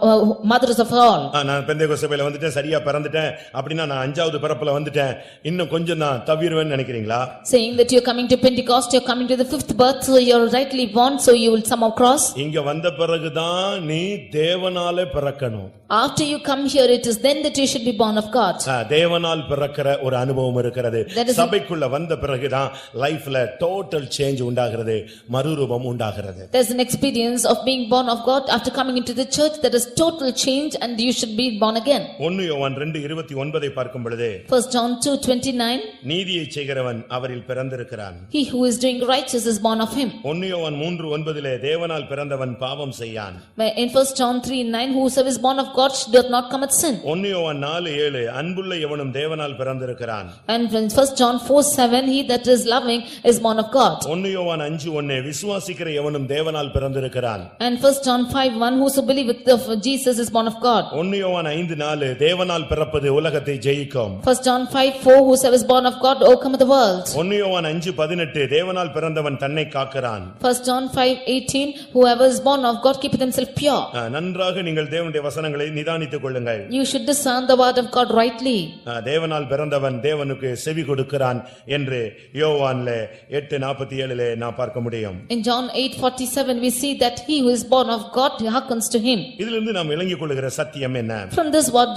mothers of all. நான் பெந்தேகோஸ்தே சபையில வந்துட்டேன், சரியா பிறந்துட்டேன் அப்படினா நான் அஞ்சாவது பிறப்புல வந்துட்டேன், இன்னும் கொஞ்சம் நான் தவிர்வேன்னு நினைக்கிறீங்களா? Saying that you are coming to Pentecost, you are coming to the fifth birth, so you are rightly born, so you will somehow cross. இங்க வந்த பிறகுதான் நீ தேவனாலே பிறக்கணும். After you come here it is then that you should be born of God. தேவனால் பிறக்கிற ஒரு அனுபவம் இருக்கிறது. சபைக்குள்ள வந்த பிறகுதான் லைஃப்ல total change உண்டாகிறது, மறுரூபம் உண்டாகிறது. There's an experience of being born of God after coming into the church, that is total change and you should be born again. 1 யோவான் 2:29 பார்க்கும் பொழுது 1 John 2:29 நீதியை செய்கிறவன் அவரில் பிறந்திருக்கிறான். He who is doing righteous is born of him. 1 யோவான் 3:9 தேவனால் பிறந்தவன் பாவம் செய்யான். In 1 John 3:9 whosoever is born of God doth not commit sin. 1 யோவான் 4:7 அன்புள்ள எவனும் தேவனால் பிறந்திருக்கிறான். And in 1 John 4:7 he that is loving is born of God. 1 யோவான் 5:1 விசுவாசிக்கிற எவனும் தேவனால் பிறந்திருக்கிறான். And 1 John 5:1 whoso believeth of Jesus is born of God. 1 யோவான் 5:4 தேவனால் பிறப்பது உலகத்தை ஜெயிக்கும். 1 John 5:4 whosoever is born of God overcometh the world. 1 யோவான் 5:18 தேவனால் பிறந்தவன் தன்னை காக்கிறான். 1 John 5:18 whoever is born of God keepeth himself pure. நன்றாக நீங்கள் தேவனுடைய வசனங்களை நிதானித்துக் கொள்ளுங்கள். You should discern the word of God rightly. தேவனால் பிறந்தவன் தேவனுக்கு செவி கொடுக்கிறான் என்று யோவான்ல 8:47 நாம் பார்க்க முடியும். In John 8:47 we see that he who is born of God hearkens to him. இதிலிருந்து நாம் விளங்கிக் கொள்ளுகிற சத்தியம் என்ன? From this what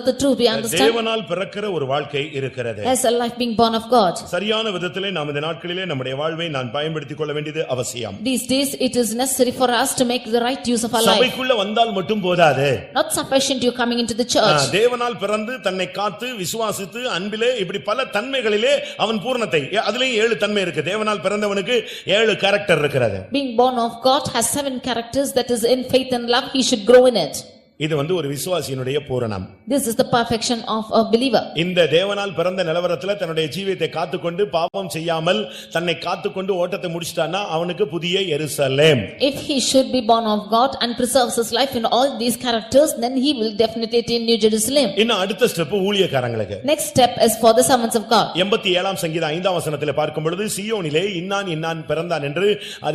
the truth we understand? தேவனால் பிறக்கிற ஒரு வாழ்க்கை இருக்கிறது. As a life being born of God. சரியான விதத்திலே நாம் இந்த நாட்களிலே நம்முடைய வாழ்வை நான் பயன்படுத்திக் கொள்ள வேண்டியது அவசியம். These days it is necessary for us to make the right use of our life. சபைக்குள்ள வந்தால் மட்டும் போதாது. Not sufficient you coming into the church. தேவனால் பிறந்து தன்னை காத்து விசுவாசித்து அன்பிலே இப்படி பல தன்மைகளிலே அவன் பூரணத்தை அதிலேயும் 7 தன்மை இருக்கு. தேவனால் பிறந்தவனுக்கு 7 கேரக்டர் இருக்கிறது. Being born of God has 7 characters that is in faith and love he should grow in it. இது ஒரு விசுவாசியினுடைய பூரணம். This is the perfection of a believer. இந்த தேவனால் பிறந்த நிலவரத்துல தன்னுடைய ஜீவியத்தை காத்துக்கொண்டு பாவம் செய்யாமல் தன்னை காத்துக்கொண்டு ஓட்டத்தை முடிச்சிட்டானா அவனுக்கு புதிய எருசலேம். If he should be born of God and preserves his life in all these characters, then he will definitely attain New Jerusalem. இன்னும் அடுத்த ஸ்டெப் ஊழியக்காரங்களுக்கு. Next step is for the servants of God. 87ஆம் சங்கீதம் 5ஆம் வசனத்திலே பார்க்கும் பொழுது சீயோனிலே இன்னான் பிறந்தான் என்று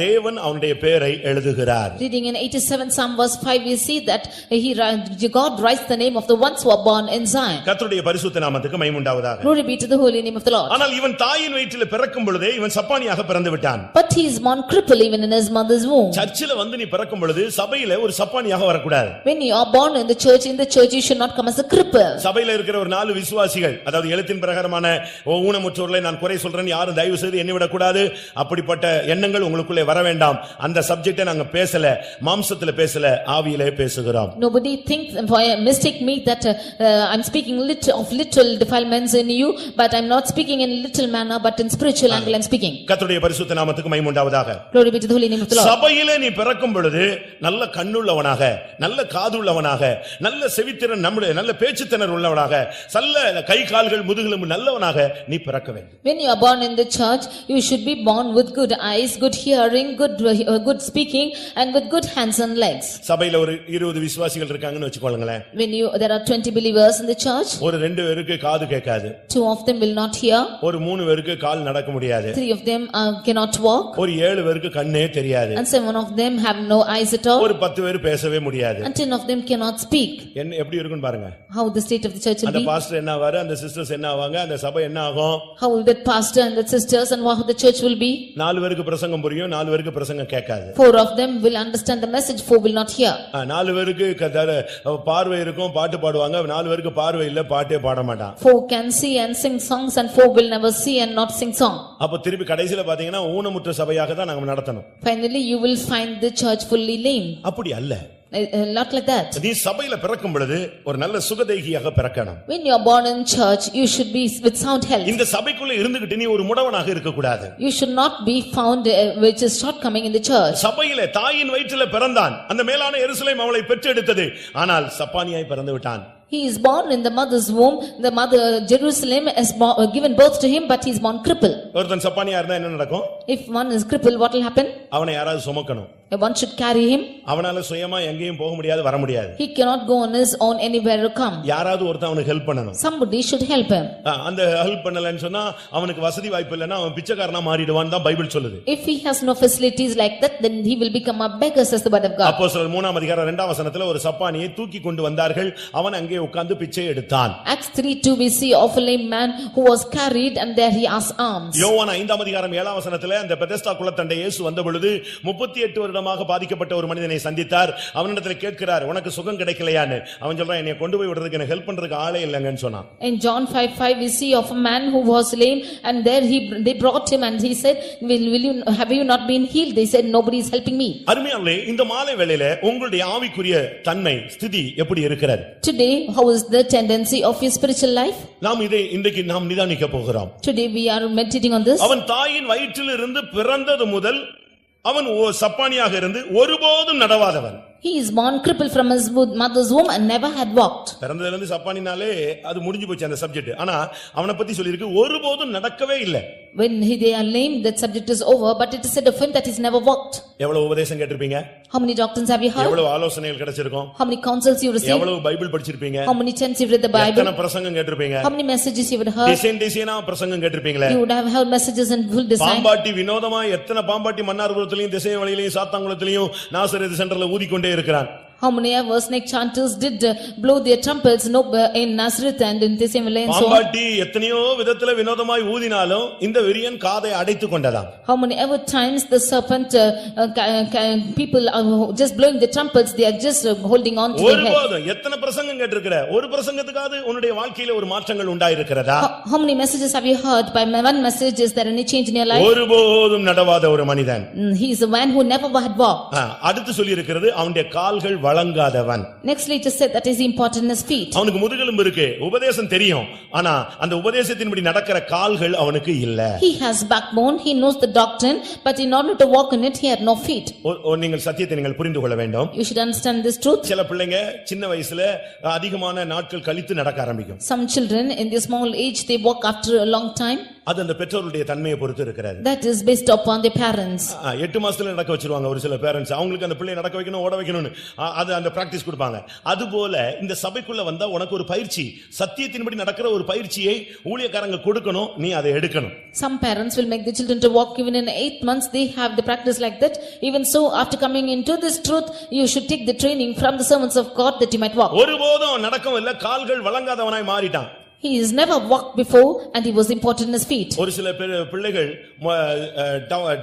தேவன் அவனுடைய பெயரை எழுதுகிறார். Reading in 87 Psalm verse 5 we see that God writes the name of the ones who are born in Zion. கர்த்தருடைய பரிசுத்த நாமத்துக்கு மகிமை உண்டாவதாக. Glory be to the holy name of the Lord. ஆனால் இவன் தாயின் வயிற்றிலே பிறக்கும் பொழுதே இவன் சப்பானியாக பிறந்து விட்டான். But he is born crippled even in his mother's womb. சர்ச்சில நீ பிறக்கும் பொழுது சபையில ஒரு சப்பானியாக வரக்கூடாது. When you are born in the church you should not come as a cripple. சபையில இருக்கிற ஒரு 4 விசுவாசிகள் அதாவது எழுத்தின் பிரகாரமான ஊனமுற்றோர்களை நான் குறை சொல்றேன் யாரும் தயவு செய்து எண்ணி விட கூடாது. அப்படிப்பட்ட எண்ணங்கள் உங்களுக்குள்ளே வர வேண்டாம். அந்த சப்ஜெக்ட்டை நாங்க பேசல, மாம்சத்திலே பேசல, ஆவியிலே பேசுகிறோம். Nobody think mistake me that I'm speaking of little defilements in you, but I'm not speaking in little manner but in spiritual angle I'm speaking. கர்த்தருடைய பரிசுத்த நாமத்துக்கு மகிமை உண்டாவதாக. Glory be to the holy name of the Lord. சபையிலே நீ பிறக்கும் பொழுது நல்ல கண்ணுள்ளவனாக, நல்ல காதுள்ளவனாக, நல்ல செவித்திறன் நம்முடைய நல்ல பேச்சுத்திறன் உள்ளவனாக, நல்ல கை கால்கள் முதுகெலும்பு நல்லவனாக நீ பிறக்க வேண்டும். When you are born in the church you should be born with good eyes, good hearing, good speaking and with good hands and legs. சபையில ஒரு 20 விசுவாசிகள் இருக்காங்கன்னு வெச்சுக்கொள்ளுங்களேன். When there are 20 believers in the church, ஒரு 2 பேருக்கு காது கேட்காது. 2 of them will not hear. ஒரு 3 பேருக்கு கால் நடக்க முடியாது. 3 of them cannot walk. ஒரு 7 பேருக்கு கண்ணே தெரியாது. And 7 of them have no eyes at all. ஒரு 10 பேர் பேசவே முடியாது. And 10 of them cannot speak. என்ன எப்படி இருக்குன்னு பாருங்க. How the state of the church will அந்த be. பாஸ்டர் என்ன ஆவாரு, அந்த சிஸ்டர்ஸ் என்ன ஆவாங்க, அந்த சபை என்ன ஆகும்? How will that pastor and the sisters and how the church will be? 4 பேருக்கு பிரசங்கம் புரியும், 4 பேருக்கு பிரசங்கம் கேட்காது. 4 of them will understand the message, 4 will not hear. 4 பேருக்கு பார்வை இருக்கும், பாட்டு பாடுவாங்க. 4 பேருக்கு பார்வை இல்ல, பாட்டே பாட மாட்டான். 4 can see and sing songs and 4 will never see and not sing song. அப்ப திருப்பி கடைசில பாத்தீங்கன்னா ஊனமுற்ற சபையாக தான் நாம நடத்தணும். Finally you will find the church fully lame. அப்படி அல்ல. Not like that. நீ சபையில பிறக்கும் பொழுது ஒரு நல்ல சுகதேகியாக பிறக்கணும். When you are born in church you should be with sound health. இந்த சபைக்குள்ள இருந்துகிட்டு நீ ஒரு முடவனாக இருக்க கூடாது. You should not be found which is shortcoming in the church. சபையிலே தாயின் வயிற்றிலே பிறந்தான். அந்த மேலான எருசலேம் அவளை பெற்றெடுத்தது. ஆனால் சப்பானியாய் பிறந்து விட்டான். He is born in the mother's womb. The mother Jerusalem has given birth to him, but he is born crippled. ஒருத்தன் சப்பானியா இருந்தா என்ன நடக்கும்? If one is crippled, what will happen? அவனை யாராவது சுமக்கணும். One should carry him. அவனால சுயமா எங்கேயும் போக முடியாது, வர முடியாது. He cannot go on his own anywhere to come. யாராவது ஒருத்தன் அவனுக்கு ஹெல்ப் பண்ணணும். Somebody should help him. அந்த ஹெல்ப் பண்ணலன்னு சொன்னா அவனுக்கு வசதி வாய்ப்பு இல்லனா அவன் பிச்சைக்காரனா மாறிடுவான்னு தான் பைபிள் சொல்லுது. If he has no facilities like that, then he will become a beggar, says the word of God. அப்போஸ்தலர் 3ஆம் அதிகாரம் 2ஆம் வசனத்துல ஒரு சப்பானியை தூக்கி கொண்டு வந்தார்கள். அவன் அங்கே உட்கார்ந்து பிச்சை எடுத்தான். Acts 3:2 we see of a lame man who was carried and there he asked alms. யோவான் 5ஆம் அதிகாரம் 7ஆம் வசனத்துல அந்த பெதெஸ்தா குளத்தண்டை இயேசு வந்த பொழுது 38 வருடமாக பாதிக்கப்பட்ட ஒரு மனிதனை சந்தித்தார். அவனிடத்தில் கேட்கிறார், உனக்கு சுகம் கிடைக்கலையான்னு. அவன் சொல்றான், என்னை கொண்டு போய் விடுறதுக்கு எனக்கு ஹெல்ப் பண்றதுக்கு ஆளே இல்லங்கன்னு சொன்னான். In John 5:5 we see of a man who was lame and there they brought him and he said, have you not been healed? They said, nobody is helping me. அருமையானவர்களே, இந்த மாலை வேளையிலே உங்களுடைய ஆவிக்குரிய தன்மை ஸ்திதி எப்படி இருக்கிறது? Today how is the tendency of your spiritual life? நாம் இதை இன்றைக்கு நாம் நிதானிக்க போகிறோம். Today we are meditating on this. அவன் தாயின் வயிற்றிலிருந்து பிறந்தது முதல் அவன் சப்பானியாக இருந்து ஒருபோதும் நடவாதவன். He is born crippled from his mother's womb and never had walked. பிறந்ததிலிருந்து இருந்து சப்பானினாலே அது முடிஞ்சு போச்சு அந்த சப்ஜெக்ட். ஆனா அவனை பத்தி சொல்லிருக்கு ஒருபோதும் நடக்கவே இல்லை. When they are lame, that subject is over, but it is said of him that he's never walked. எவ்வளவு உபதேசம் கேட்டிருப்பீங்க? How many doctrines have you heard? எவ்வளவு ஆலோசனைகள் கிடைச்சிருக்கும்? How many counsels you received? எவ்வளவு பைபிள் படிச்சிருப்பீங்க? How many times you read the Bible? எத்தனை பிரசங்கம் கேட்டிருப்பீங்க? How many messages you would heard? டிசைனா பிரசங்கம் கேட்டிருப்பீங்களே? You would have heard messages in full design. பாம்பாட்டி வினோதமா எத்தனை பாம்பாட்டி மன்னார்புரத்திலயும் திசையன் வழியிலயும் சாத்தாங்குளத்திலயும் நாசரேத் சென்டர்ல ஊதிக்கொண்டே இருக்கிறான். How many ever snake chanters did blow their trumpets in Nazareth and in the same way and so on. பாம்பாட்டி எத்தனையோ விதத்துல வினோதமாய் ஊதினாலும் இந்த விரியன் காதை அடைத்துக் கொண்டதாம். How many ever times the serpent people are just blowing the trumpets, they are just holding on to their head. ஒருபோதும் எத்தனை பிரசங்கம் கேட்டிருக்கிற ஒரு பிரசங்கத்துக்காவது உன்னுடைய வாழ்க்கையில ஒரு மாற்றங்கள் உண்டாயிருக்கிறதா? How many messages have you heard? By one message is there any change in your life? ஒருபோதும் நடவாத ஒரு மனிதன். He is a man who never had walked. அடுத்து சொல்லி இருக்கிறது அவனுடைய கால்கள் வழங்காதவன். Nextly it is said that is important in his feet. அவனுக்கு முதுகெலும்பு இருக்கு, உபதேசம் தெரியும், ஆனா அந்த உபதேசத்தின்படி நடக்கிற கால்கள் அவனுக்கு இல்ல. He has backbone, he knows the doctrine, but in order to walk in it he had no feet. நீங்கள் சத்தியத்தை நீங்கள் புரிந்து கொள்ள வேண்டும். You should understand this truth. சில பிள்ளைங்க சின்ன வயசுல அதிகமான நாட்கள் கழித்து நடக்க ஆரம்பிக்கும். Some children in their small age they walk after a long time. அது அந்த பெற்றோருடைய தன்மையை பொறுத்து இருக்கிறது. That is based upon their parents. 8 மாசத்துல நடக்க வச்சிருவாங்க ஒரு சில பேரண்ட்ஸ். அவங்களுக்கு அந்த பிள்ளை நடக்க வைக்கணும், ஓட வைக்கணும்னு அது அந்த பிராக்டீஸ் கொடுப்பாங்க. அதுபோல இந்த சபைக்குள்ள வந்தா உனக்கு ஒரு பயிற்சி, சத்தியத்தின்படி நடக்கிற ஒரு பயிற்சியை ஊழியக்காரங்க கொடுக்கணும், நீ அதை எடுக்கணும். Some parents will make the children to walk even in 8 months they have the practice like that. Even so after coming into this truth you should take the training from the servants of God that you might walk. ஒருபோதும் நடக்கவும் இல்ல, கால்கள் வழங்காதவனாய் மாறிட்டான். He has never walked before and he was important in his feet. ஒரு சில பிள்ளைகள்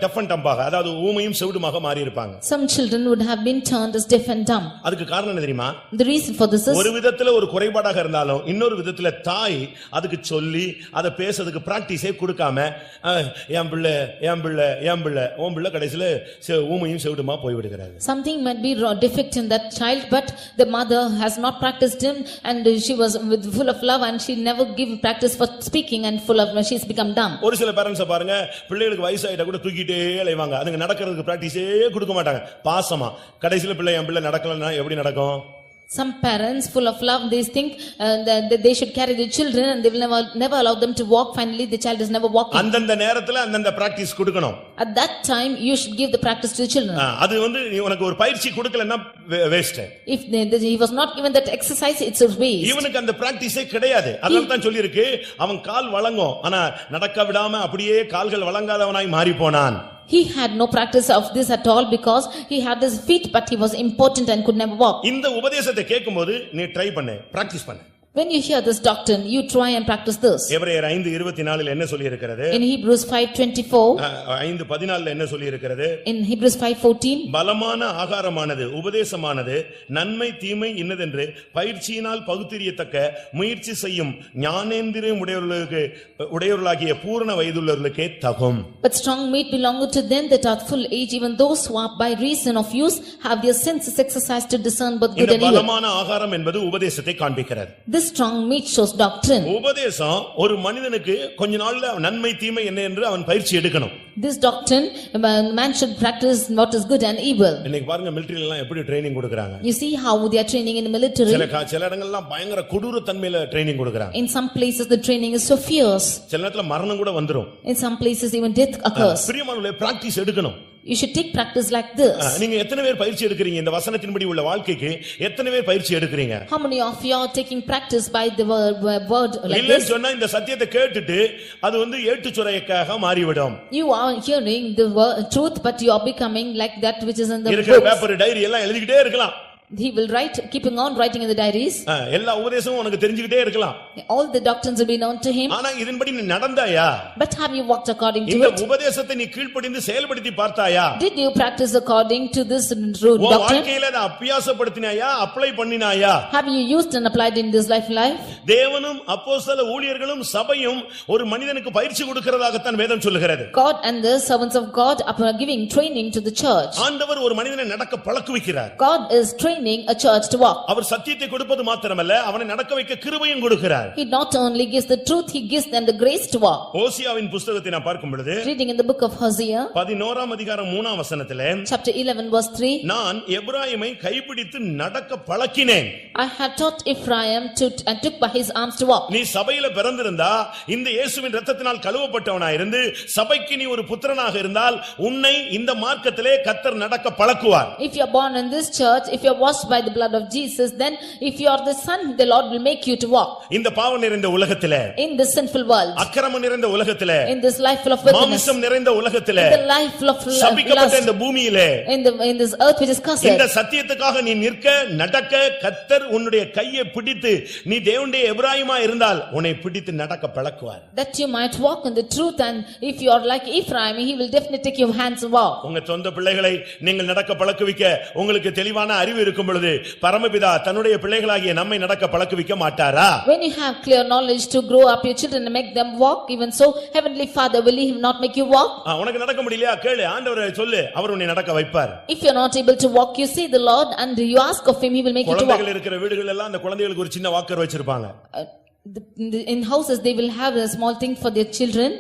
deaf and dumb ஆக, அதாவது ஊமையும் செவிடுமாக மாறி இருப்பாங்க. Some children would have been turned as deaf and dumb. அதுக்கு காரணம் என்ன தெரியுமா? The reason for this is ஒரு விதத்துல ஒரு குறைபாடாக இருந்தாலும் இன்னொரு விதத்துல தாய் அதுக்கு சொல்லி அதை பேசுறதுக்கு பிராக்டிஸே கொடுக்காம என் பிள்ளை என் பிள்ளை என் பிள்ளை உன் பிள்ளை கடைசியில ஊமையும் செவிடுமா போய்விடுகிறாரு. Something might be defect in that child, but the mother has not practiced him and she was full of love and she never give practice for speaking and full of she's become dumb. ஒரு சில parents பாருங்க, பிள்ளைகளுக்கு வயசாயிட்டா கூட தூக்கிட்டே அலைவாங்க, அதுங்க நடக்கிறதுக்கு பிராக்டிஸே கொடுக்க மாட்டாங்க பாசமா. கடைசியில பிள்ளை என் பிள்ளை நடக்கலன்னா எப்படி நடக்கும்? Some parents full of love they think that they should carry the children and they will never allow them to walk. Finally the child is never walking. அந்தந்த நேரத்துல அந்தந்த பிராக்டீஸ் கொடுக்கணும். At that time you should give the practice to the children. அது வந்து உனக்கு ஒரு பயிற்சி கொடுக்கலன்னா waste. If he was not given that exercise it's a waste. இவனுக்கு அந்த பிராக்டீஸே கிடையாது. அதனால தான் சொல்லி இருக்கு அவன் கால் வழங்கும், ஆனா நடக்க விடாம அப்படியே கால்கள் வழங்காதவனாய் மாறி போனான். He had no practice of this at all because he had his feet but he was impotent and could never walk. இந்த உபதேசத்தை கேட்கும்போது நீ ட்ரை பண்ணு, பிராக்டீஸ் பண்ணு. When you hear this doctrine you try and practice this. எபிரேயர் 5:24 என்ன சொல்லி இருக்கிறது? In Hebrews 5:24 5:14 என்ன சொல்லி இருக்கிறது? In Hebrews 5:14 பலமான ஆகாரமானது உபதேசமானது நன்மை தீமை இன்னதென்று பயிற்சியினால் பகுத்தறியத்தக்க முயற்சி செய்யும் ஞானேந்திரியம் உடையவர்களாகிய பூரண வயதுள்ளவர்களுக்கே தகும். But strong meat belongeth to them that are full age, even those who are by reason of use have their senses exercised to discern both good இந்த and evil. பலமான ஆகாரம் என்பது உபதேசத்தை காண்பிக்கிறது. This strong meat shows doctrine. உபதேசம் ஒரு மனிதனுக்கு கொஞ்ச நாள்ல நன்மை தீமை என்ன என்று அவன் பயிற்சி எடுக்கணும். This doctrine man should practice what is good and evil. இன்னைக்கு பாருங்க மிலிட்டரியில எல்லாம் எப்படி ட்ரெய்னிங் கொடுக்கறாங்க. You see how they are training in the military. சில இடங்கள்ல பயங்கர கொடூர தன்மையில ட்ரெய்னிங் கொடுக்கறாங்க. In some places the training is so fierce. சில நேரத்துல மரணம் கூட வந்துரும். In some places even death occurs. பிரியமானவர்களே, பிராக்டீஸ் எடுக்கணும். You should take practice like this. நீங்க எத்தனை பேர் பயிற்சி எடுக்கறீங்க? இந்த வசனத்தின்படி உள்ள வாழ்க்கைக்கு எத்தனை பேர் பயிற்சி எடுக்கறீங்க? How many of you are taking practice by the word like இல்ல this? சொன்னா இந்த சத்தியத்தை கேட்டுட்டு அது வந்து ஏட்டுச்சுரைக்காக மாறிவிடும். You are hearing the truth but you are becoming like that which is in the இருக்கிற books. பேப்பர் டைரி எல்லாம் எழுதிக்கிட்டே இருக்கலாம். He will write, keeping on writing in the diaries. எல்லா உபதேசமும் உனக்கு தெரிஞ்சிட்டே இருக்கலாம். All the doctrines will be known to him. ஆனா இதன்படி நீ நடந்தாயா? But have you walked according to இந்த it? உபதேசத்தை நீ கீழ்ப்படிந்து செயல்படுத்தி பார்த்தாயா? Did you practice according to this true உன் doctrine? வாழ்க்கையில அதை அபியாசப்படுத்தினாயா? Apply பண்ணினாயா? Have you used and applied in this life? தேவனும் அப்போஸ்தல ஊழியர்களும் சபையும் ஒரு மனிதனுக்கு பயிற்சி கொடுக்கிறதாகத்தான் வேதம் சொல்லுகிறது. God and the servants of God are giving training to the church. ஆண்டவர் ஒரு மனிதனை நடக்க பழக்குவிக்கிறார். God is training a church to walk. அவர் சத்தியத்தை கொடுப்பது மாத்திரமல்ல, அவனை நடக்க வைக்க கிருபையும் கொடுக்கிறார். He not only gives the truth, he gives them the grace to walk. ஓசியாவின் புத்தகத்தை நான் பார்க்கும் பொழுது, Reading in the book of Hosea 11ஆம் அதிகாரம் 3ஆம் வசனத்திலே, chapter 11 verse 3, நான் எப்பிராயீமை கைப்பிடித்து நடக்க பழக்கினேன். I had taught Ephraim and took by his arms to walk. நீ சபையில பிறந்திருந்தா, இந்த இயேசுவின் இரத்தத்தினால் கழுவப்பட்டவனாய் இருந்து சபைக்கு நீ ஒரு புத்திரனாக இருந்தால் உன்னை இந்த மார்க்கத்திலே கர்த்தர் நடக்க பழக்குவார். If you are born in this church, if you are washed by the blood of Jesus, then if you are the son, the Lord will make you to walk. இந்த பாவம் நிறைந்த உலகத்திலே, In this sinful world, அக்கிரமம் நிறைந்த உலகத்திலே, in this life full of wickedness, மாம்சம் நிறைந்த உலகத்திலே, in the life full of சபிக்கப்பட்ட lust, இந்த பூமியிலே, in this earth which is cursed, இந்த சத்தியத்துக்காக நீ நிற்க நடக்க கர்த்தர் உன்னுடைய கையை பிடித்து நீ தேவனுடைய எபிராயமா இருந்தால் உன்னை பிடித்து நடக்க பழக்குவார். that you might walk in the truth, and if you are like Ephraim, he will definitely take your hands and walk. உங்க சொந்த பிள்ளைகளை நீங்கள் நடக்க பழக்குவிக்க உங்களுக்கு தெளிவான அறிவு இருக்கும் பொழுது பரமபிதா தன்னுடைய பிள்ளைகளாகிய நம்மை நடக்க பழக்குவிக்க மாட்டாரா? When you have clear knowledge to grow up your children and make them walk, even so heavenly Father will he not make you walk? உனக்கு நடக்க முடியலையா கேளு, ஆண்டவரை சொல்லு, அவர் உன்னை நடக்க வைப்பார். If you are not able to walk, you see the Lord and you ask of him, he will make you to walk. குழந்தைகள் இருக்கிற வீடுகள் எல்லாம் அந்த குழந்தைகளுக்கு ஒரு சின்ன வாக்கர் வச்சிருப்பாங்க. In houses they will have a small thing for their children.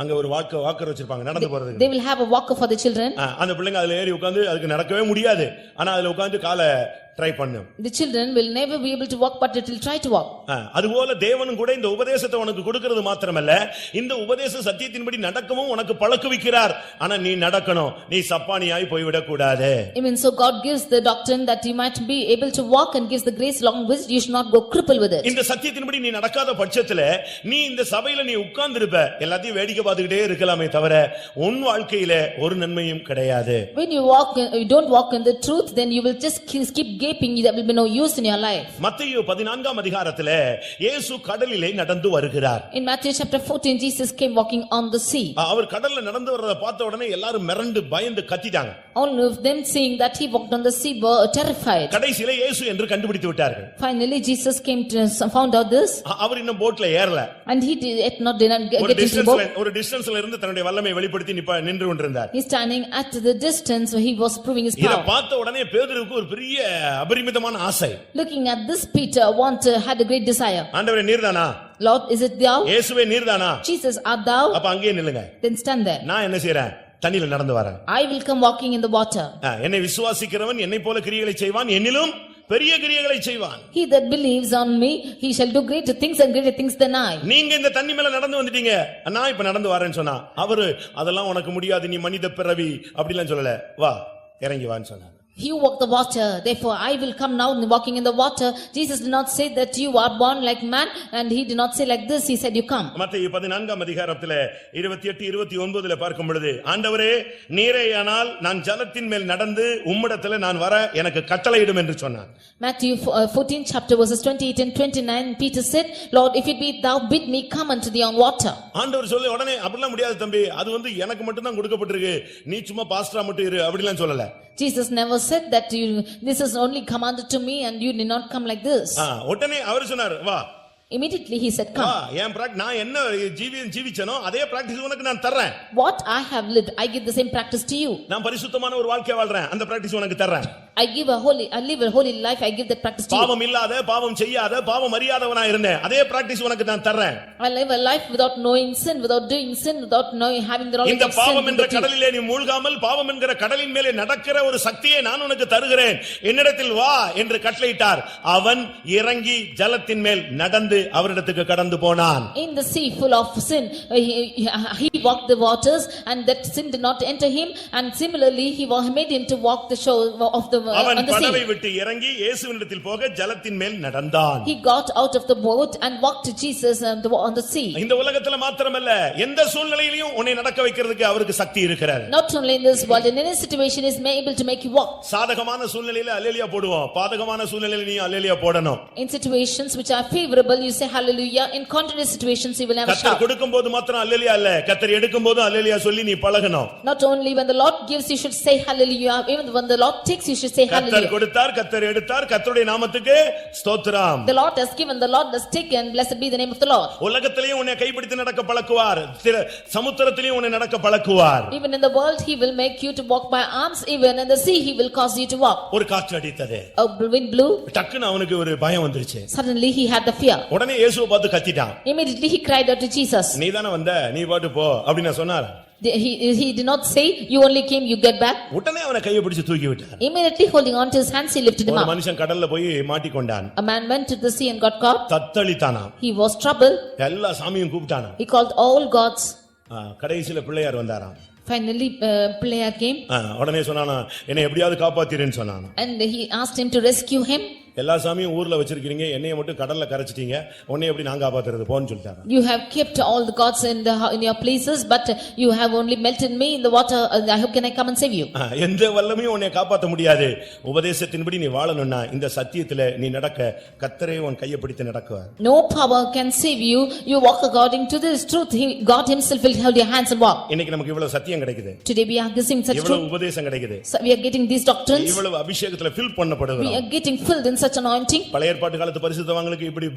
அங்க ஒரு வாக்கர் வச்சிருப்பாங்க நடந்து போறதுக்கு. They will have a walker for the children. அந்த பிள்ளைங்க அதுல ஏறி உட்கார்ந்து அதுக்கு நடக்கவே முடியாது, ஆனா அதுல உட்கார்ந்து காலை ட்ரை பண்ணும். The children will never be able to walk, but it will try to walk. அதுபோல தேவனும் கூட இந்த உபதேசத்தை உனக்கு கொடுக்கிறது மாத்திரமல்ல, இந்த உபதேச சத்தியத்தின்படி நடக்கவும் உனக்கு பழக்குவிக்கிறார். ஆனா நீ நடக்கணும், நீ சப்பானியாய் போய்விடக் கூடாது. Even so God gives the doctrine that you might be able to walk and gives the grace along with you should not go crippled with it. இந்த சத்தியத்தின்படி நீ நடக்காத பட்சத்துல நீ இந்த சபையில நீ உட்கார்ந்திருப்ப, எல்லாத்தையும் வேடிக்கை பார்த்துக்கிட்டே இருக்கலாமே தவிர உன் வாழ்க்கையில ஒரு நன்மையும் கிடையாது. When you don't walk in the truth, then you will just keep gaping, there will be no use in your life. மத்தேயு 14ஆம் அதிகாரத்திலே இயேசு கடலிலே நடந்து வருகிறார். In Matthew chapter 14 Jesus came walking on the sea. அவர் கடல்ல நடந்து வரத பார்த்த உடனே எல்லாரும் மிரண்டு பயந்து கத்திட்டாங்க. All of them seeing that he walked on the sea were terrified. கடைசியிலே இயேசு என்று கண்டுபிடித்து விட்டார்கள். Finally Jesus came to found out this. அவர் இன்னும் போட்ல ஏறல. And he did not get into the boat. ஒரு டிஸ்டன்ஸ்ல இருந்து தன்னுடைய வல்லமையை வெளிப்படுத்தி நின்று கொண்டிருந்தார். He standing at the distance where he was proving his இத power. பார்த்த உடனே பேதுருவுக்கு ஒரு பெரிய அபரிமிதமான ஆசை. Looking at this Peter had a great desire. ஆண்டவரே நீர்தானா? Lord, is it thou? இயேசுவே நீர்தானா? Jesus, art thou? அப்ப அங்கேயே நில்லுங்க. Then stand there. நான் என்ன செய்றேன்? தண்ணில நடந்து வரேன். I will come walking in the water. என்னை விசுவாசிக்கிறவன் என்னை போல கிரியைகளை செய்வான், என்னிலும் பெரிய கிரியைகளை செய்வான். He that believes on me, he shall do greater things and greater things than I. நீங்க இந்த தண்ணி மேல நடந்து வந்துட்டீங்க, நான் இப்ப நடந்து வரேன்னு சொன்னா அவரு அதெல்லாம் உனக்கு முடியாது, நீ மனித பிறவி அப்படிலாம் சொல்லல, வா இறங்கி வான்னு சொன்னார். You walk the water, therefore I will come now walking in the water. Jesus did not say that you are born like man, and he did not say like this, he said you come. மத்தேயு 14ஆம் அதிகாரத்திலே 28 29ல பார்க்கும் பொழுது ஆண்டவரே நீரேயானால் நான் ஜலத்தின் மேல் நடந்து உம்மிடத்திலே நான் வர எனக்கு கட்டளையிடும் என்று சொன்னார். Matthew 14 chapter verses 28 and 29, Peter said, Lord, if it be thou bid me come unto thee on water. ஆண்டவர் சொல்லி உடனே அப்படிலாம் முடியாது தம்பி, அது எனக்கு மட்டும் தான் கொடுக்கப்பட்டிருக்கு, நீ சும்மா பாஸ்டரா மட்டும் இரு அப்படிலாம் சொல்லல. Jesus never said that this is only commanded to me and you did not come like this. உடனே அவர் சொன்னார் வா. Immediately he said come. நான் என்ன ஜீவிச்சனோ அதே பிராக்டீஸ் உனக்கு நான் தர்றேன். What I have lived, I give the same practice to you. நான் பரிசுத்தமான ஒரு வாழ்க்கை வாழ்றேன், அந்த பிராக்டீஸ் உனக்கு தர்றேன். I live a holy life, I give that practice to you. பாவம் இல்லாத, பாவம் செய்யாத, பாவம் அறியாதவனா இருந்தேன், அதே பிராக்டீஸ் உனக்கு நான் தர்றேன். I live a life without knowing sin, without doing sin, without knowing having the knowledge இந்த of sin. பாவம் என்ற கடலிலே நீ மூழ்காமல் பாவம் என்கிற கடலின் மேலே நடக்கிற ஒரு சக்தியை நான் உனக்கு தருகிறேன், என்னிடத்தில் வா என்று கட்டளையிட்டார். அவன் இறங்கி ஜலத்தின் மேல் நடந்து அவரிடத்துக்கு கடந்து போனான். In the sea full of sin, he walked the waters and that sin did not enter him, and similarly he was made him to walk the shore of the அவன் on the படவை sea. விட்டு இறங்கி இயேசுவினிடத்தில் போக ஜலத்தின் மேல் நடந்தான். He got out of the boat and walked to Jesus on the sea. இந்த உலகத்துல மாத்திரமல்ல, எந்த சூழ்நிலையிலும் உன்னை நடக்க வைக்கிறதுக்கு அவருக்கு சக்தி இருக்கிறது. Not only in this world, in any situation is able to make you walk. சாதகமான சூழ்நிலையில அல்லேலூயா போடுவோம், பாதகமான சூழ்நிலையில நீ அல்லேலூயா போடணும். In situations which are favorable you say hallelujah, in contrary situations you will never கர்த்தர் shout. கொடுக்கும்போது மாத்திரம் அல்லேலூயா இல்ல, கர்த்தர் எடுக்கும்போது அல்லேலூயா சொல்லி நீ பழகணும். Not only when the Lord gives you should say hallelujah, even when the Lord takes you should say கர்த்தர் hallelujah. கொடுத்தார், கர்த்தர் எடுத்தார், கர்த்தருடைய நாமத்துக்கு ஸ்தோத்திரம். The Lord has given, the Lord has taken, blessed be the name of the Lord. உலகத்திலேயும் உன்னை கைப்பிடித்து நடக்க பழக்குவார், சமுத்திரத்திலேயும் உன்னை நடக்க பழக்குவார். Even in the world he will make you to walk by arms, even in the sea he will cause you to walk. ஒரு காற்று அடித்தது, A wind blew, டக்குன்னு அவனுக்கு ஒரு பயம் வந்துருச்சு. suddenly he had the fear. உடனே இயேசுவை பார்த்து கத்திட்டான். Immediately he cried out to Jesus. நீதானே வந்த, நீ பாட்டு போ அப்படின்னு சொன்னார். He did not say you only came, you get back. உடனே அவனை கையை பிடிச்சு தூக்கி விட்டார். Immediately holding on to his hands he lifted him ஒரு up. மனுஷன் கடல்ல போய் மாட்டிக்கொண்டான். A man went to the sea and got caught. தத்தளித்தானாம். He was troubled. எல்லா சாமியும் கூப்பிட்டானாம். He called all gods. கடைசில பிள்ளையார் வந்தாராம். Finally, player came உடனே சொன்னானா என்னை எப்படியாவது காப்பாத்திரேன்னு சொன்னானா. and he asked him to rescue him. எல்லா சாமியும் ஊர்ல வச்சிருக்கீங்க, என்னைய மட்டும் கடல்ல கரைச்சிட்டீங்க, உன்னை எப்படி நான் காப்பாத்துறது போன்னு சொல்லிட்டாங்க. You have kept all the gods in your places, but you have only melted me in the water. How can I come and save you? எந்த வல்லமையும் உன்னை காப்பாத்த முடியாது. உபதேசத்தின்படி நீ வாழணும்னா இந்த சத்தியத்திலே நீ நடக்க கர்த்தரே உன் கையை பிடித்து நடக்குவார். No power can save you. You walk according to this truth. God himself will hold your hands and walk. இன்னைக்கு நமக்கு இவ்வளவு சத்தியம் கிடைக்குது. Today we are receiving such இவ்வளவு truth. உபதேசம் கிடைக்குது. So we are getting these doctrines. இவ்வளவு அபிஷேகத்துல ஃபில் We பண்ணப்படுகிறோம். are getting filled in such anointing. பழைய ஏற்பாட்டு காலத்து பரிசுத்தவான்களுக்கு இப்படி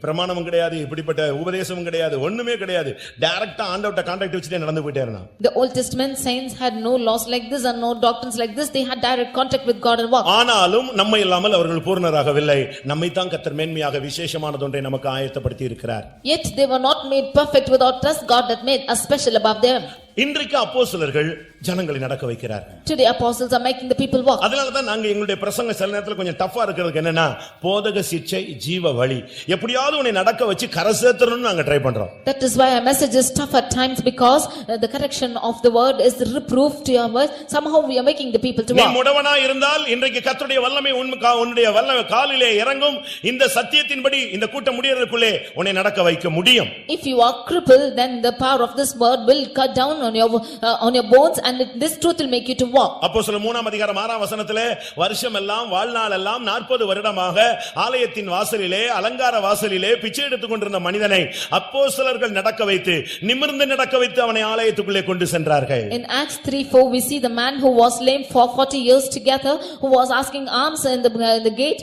பிரமாணமும் கிடையாது, இப்படிப்பட்ட உபதேசமும் கிடையாது, ஒண்ணுமே கிடையாது. டைரக்டா ஆண்டவர்ட்ட கான்டாக்ட் வச்சுட்டே நடந்து போயிட்டே இருந்தான். The Old Testament saints had no laws like this and no doctrines like this. They had direct contact with God and walk. ஆனாலும் நம்மை இல்லாமல் அவர்கள் பூர்ணராகவில்லை. நம்மை தான் கர்த்தர் மேன்மையாக விசேஷமானதொன்றை நமக்கு ஆயத்தப்படுத்தி இருக்கிறார். Yet they were not made perfect without us. God had made us special above them. இன்றைக்கு அப்போஸ்தலர்கள் ஜனங்களை நடக்க வைக்கிறார்கள். Today apostles are making the people walk. அதனால தான் நாங்க எங்களுடைய பிரசங்க சில நேரத்துல கொஞ்சம் டஃபா இருக்கிறதுக்கு என்னன்னா போதக சிட்சை ஜீவ வழி எப்படியாவது உன்னை நடக்க வச்சு கரை சேர்த்தறணும்னு நாங்க ட்ரை பண்றோம். That is why our message is tough at times because the correction of the word is the reproof to your word. Somehow we are making the people to நீ walk. முடவனா இருந்தால் இன்றைக்கு கர்த்தருடைய வல்லமை உன்னுடைய வல்லமை காலிலே இறங்கும். இந்த சத்தியத்தின்படி இந்த கூட்டம் முடியறதுக்குள்ளே உன்னை நடக்க வைக்க முடியும். If you are crippled, then the power of this word will cut down on your bones and this truth will make you to walk. அப்போஸ்தலர் 3 அதிகாரம் 6 வசனத்திலே வருஷமெல்லாம் வாழ்நாள் எல்லாம் 40 வருடமாக ஆலயத்தின் வாசலிலே அலங்கார வாசலிலே பிச்சை எடுத்துக் கொண்டிருந்த மனிதனை அப்போஸ்தலர்கள் நடக்க வைத்து நிமிர்ந்து நடக்க வைத்து அவனை ஆலயத்துக்குள்ளே கொண்டு சென்றார்கள். In Acts 3:4 we see the man who was lame for 40 years together, who was asking alms in the gate.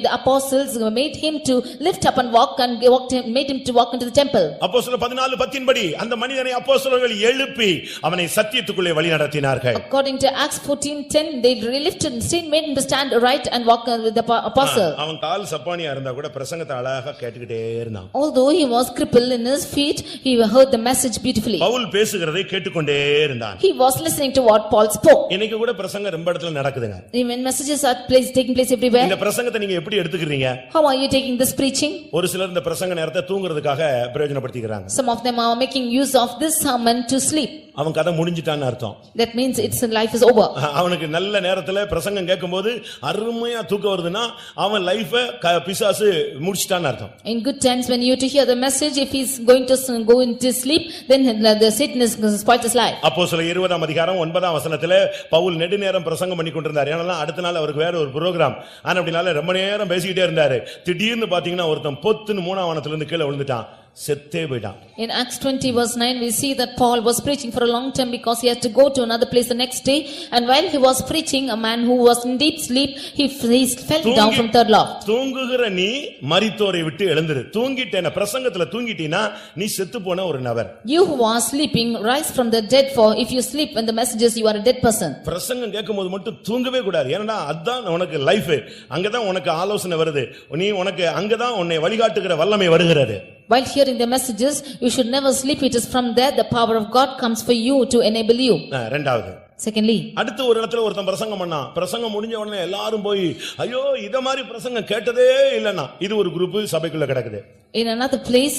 The apostles made him to lift up and walk and made him to walk into the temple. அப்போஸ்தலர் 14:10 படி அந்த மனிதனை அப்போஸ்தலர்கள் எழுப்பி அவனை சத்தியத்துக்குள்ளே வழி நடத்தினார்கள். According to Acts 14:10 they lifted and made him to stand right and walk with the apostle. அவன் கால் சப்பானியா இருந்தா கூட பிரசங்கத்தை அழகா கேட்டுக்கிட்டே இருந்தான். Although he was crippled in his feet, he heard the message beautifully. Pavul பேசுகிறதை கேட்டுக்கொண்டே இருந்தான். He was listening to what Paul spoke. இன்னைக்கு கூட பிரசங்கம் ரொம்ப இடத்துல நடக்குதுங்க. Even messages are taking place everywhere. இந்த பிரசங்கத்தை நீங்க எப்படி எடுத்துக்கிறீங்க? How are you taking this preaching? ஒரு சிலர் இந்த பிரசங்க நேரத்தை தூங்குறதுக்காக பிரயோஜனப்படுத்திக்கிறாங்க. Some of them are making use of this sermon to sleep. அவன் கதை முடிஞ்சிட்டான்னு அர்த்தம். That means its life is over. அவனுக்கு நல்ல நேரத்துல பிரசங்கம் கேட்கும்போது அருமையா தூக்கம் வருதுன்னா அவன் லைஃப பிசாசு முடிச்சிட்டான்னு அர்த்தம். In good times when you to hear the message, if he is going to go into sleep, then the Satan is spoiled his life. அப்போஸ்தலர் 20 அதிகாரம் 9 வசனத்திலே பவுல் நெடுநேரம் பிரசங்கம் பண்ணி கொண்டிருந்தார். ஏன்னா அடுத்த நாள் அவருக்கு வேற ஒரு ப்ரோகிராம். ஆனா அப்படினால ரொம்ப நேரம் பேசிக்கிட்டே இருந்தாரு. திடீர்னு பாத்தீங்கன்னா ஒருத்தன் பொத்துன்னு 3ஆம் வானத்துல இருந்து கீழே விழுந்துட்டான். செத்தே போயிட்டான். In Acts 20 verse 9 we see that Paul was preaching for a long time because he had to go to another place the next day, and while he was preaching, a man who was in deep sleep, he fell down from third loft. தூங்குகிற நீ மரித்தோரை விட்டு எழுந்திரு. தூங்கிட்டேன பிரசங்கத்துல தூங்கிட்டீனா நீ செத்து போன ஒரு நபர். You who are sleeping, rise from the dead, for if you sleep when the message is you are a dead person. பிரசங்கம் கேட்கும்போது மட்டும் தூங்கவே கூடாது. ஏன்னா அதான் உனக்கு லைஃப். அங்கதான் உனக்கு ஆலோசனை வருது. நீ உனக்கு அங்கதான் உன்னை வழிகாட்டுகிற வல்லமை வருகிறது. While hearing the messages, you should never sleep. It is from there the power of God comes for you to enable you. இரண்டாவது. Secondly, அடுத்து ஒரு இடத்துல ஒருத்தன் பிரசங்கம் பண்ணான். பிரசங்கம் முடிஞ்ச உடனே எல்லாரும் போய் ஐயோ இத மாதிரி பிரசங்கம் கேட்டதே இல்லன்னா இது ஒரு குரூப் சபைக்குள்ள கிடக்குது. in another place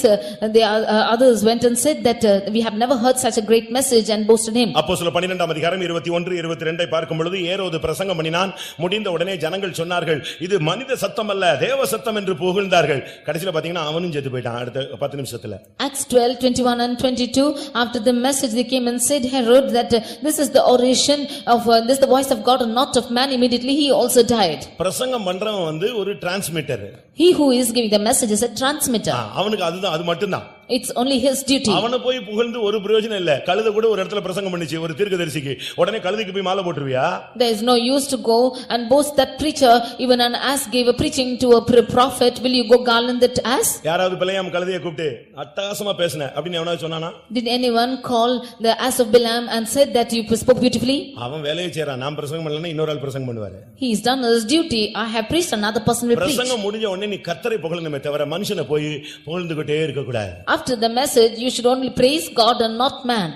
others went and said that we have never heard such a great message and boasted him. அப்போஸ்தலர் 12 அதிகாரம் 21 22 பார்க்கும் பொழுது ஏரோது பிரசங்கம் பண்ணினான். முடிந்த உடனே ஜனங்கள் சொன்னார்கள் இது மனித சத்தம் அல்ல தேவ சத்தம் என்று புகழ்ந்தார்கள். கடைசில பாத்தீங்கன்னா அவனும் செத்து போயிட்டான் அடுத்த 10 நிமிஷத்துல. Acts 12:21 and 22 after the message they came and said Herod that this is the oration of this the voice of God and not of man. Immediately he also died. பிரசங்கம் பண்றவன் வந்து ஒரு transmitter. He who is giving the message is a transmitter. அவனுக்கு அதுதான் அது மட்டும்தான். It's only his duty. அவனை போய் புகழ்ந்து ஒரு பிரயோஜனம் இல்ல. கழுதை கூட ஒரு இடத்துல பிரசங்கம் பண்ணிச்சு ஒரு தீர்க்கதரிசிக்கு. உடனே கழுதைக்கு போய் மாலை போட்டுருவியா? There is no use to go and boast that preacher. Even an ass gave a preaching to a prophet. Will you go garland that ass? யாராவது பிள்ளையாம் கழுதையை கூப்பிட்டு அட்டகாசமா பேசுன அப்படின்னு எவனாவது சொன்னானா? Did anyone call the ass of Balaam and said that you spoke beautifully? அவன் வேலையை செய்றான். நான் பிரசங்கம் பண்ணலன்னா இன்னொரு ஆள் பிரசங்கம் பண்ணுவாரு. He is done his duty. I have preached, another person will preach. பிரசங்கம் முடிஞ்ச உடனே நீ கர்த்தரை புகழணுமே தவிர மனுஷனை போய் புகழ்ந்துகிட்டே இருக்க கூடாது. After the message you should only praise God and not man.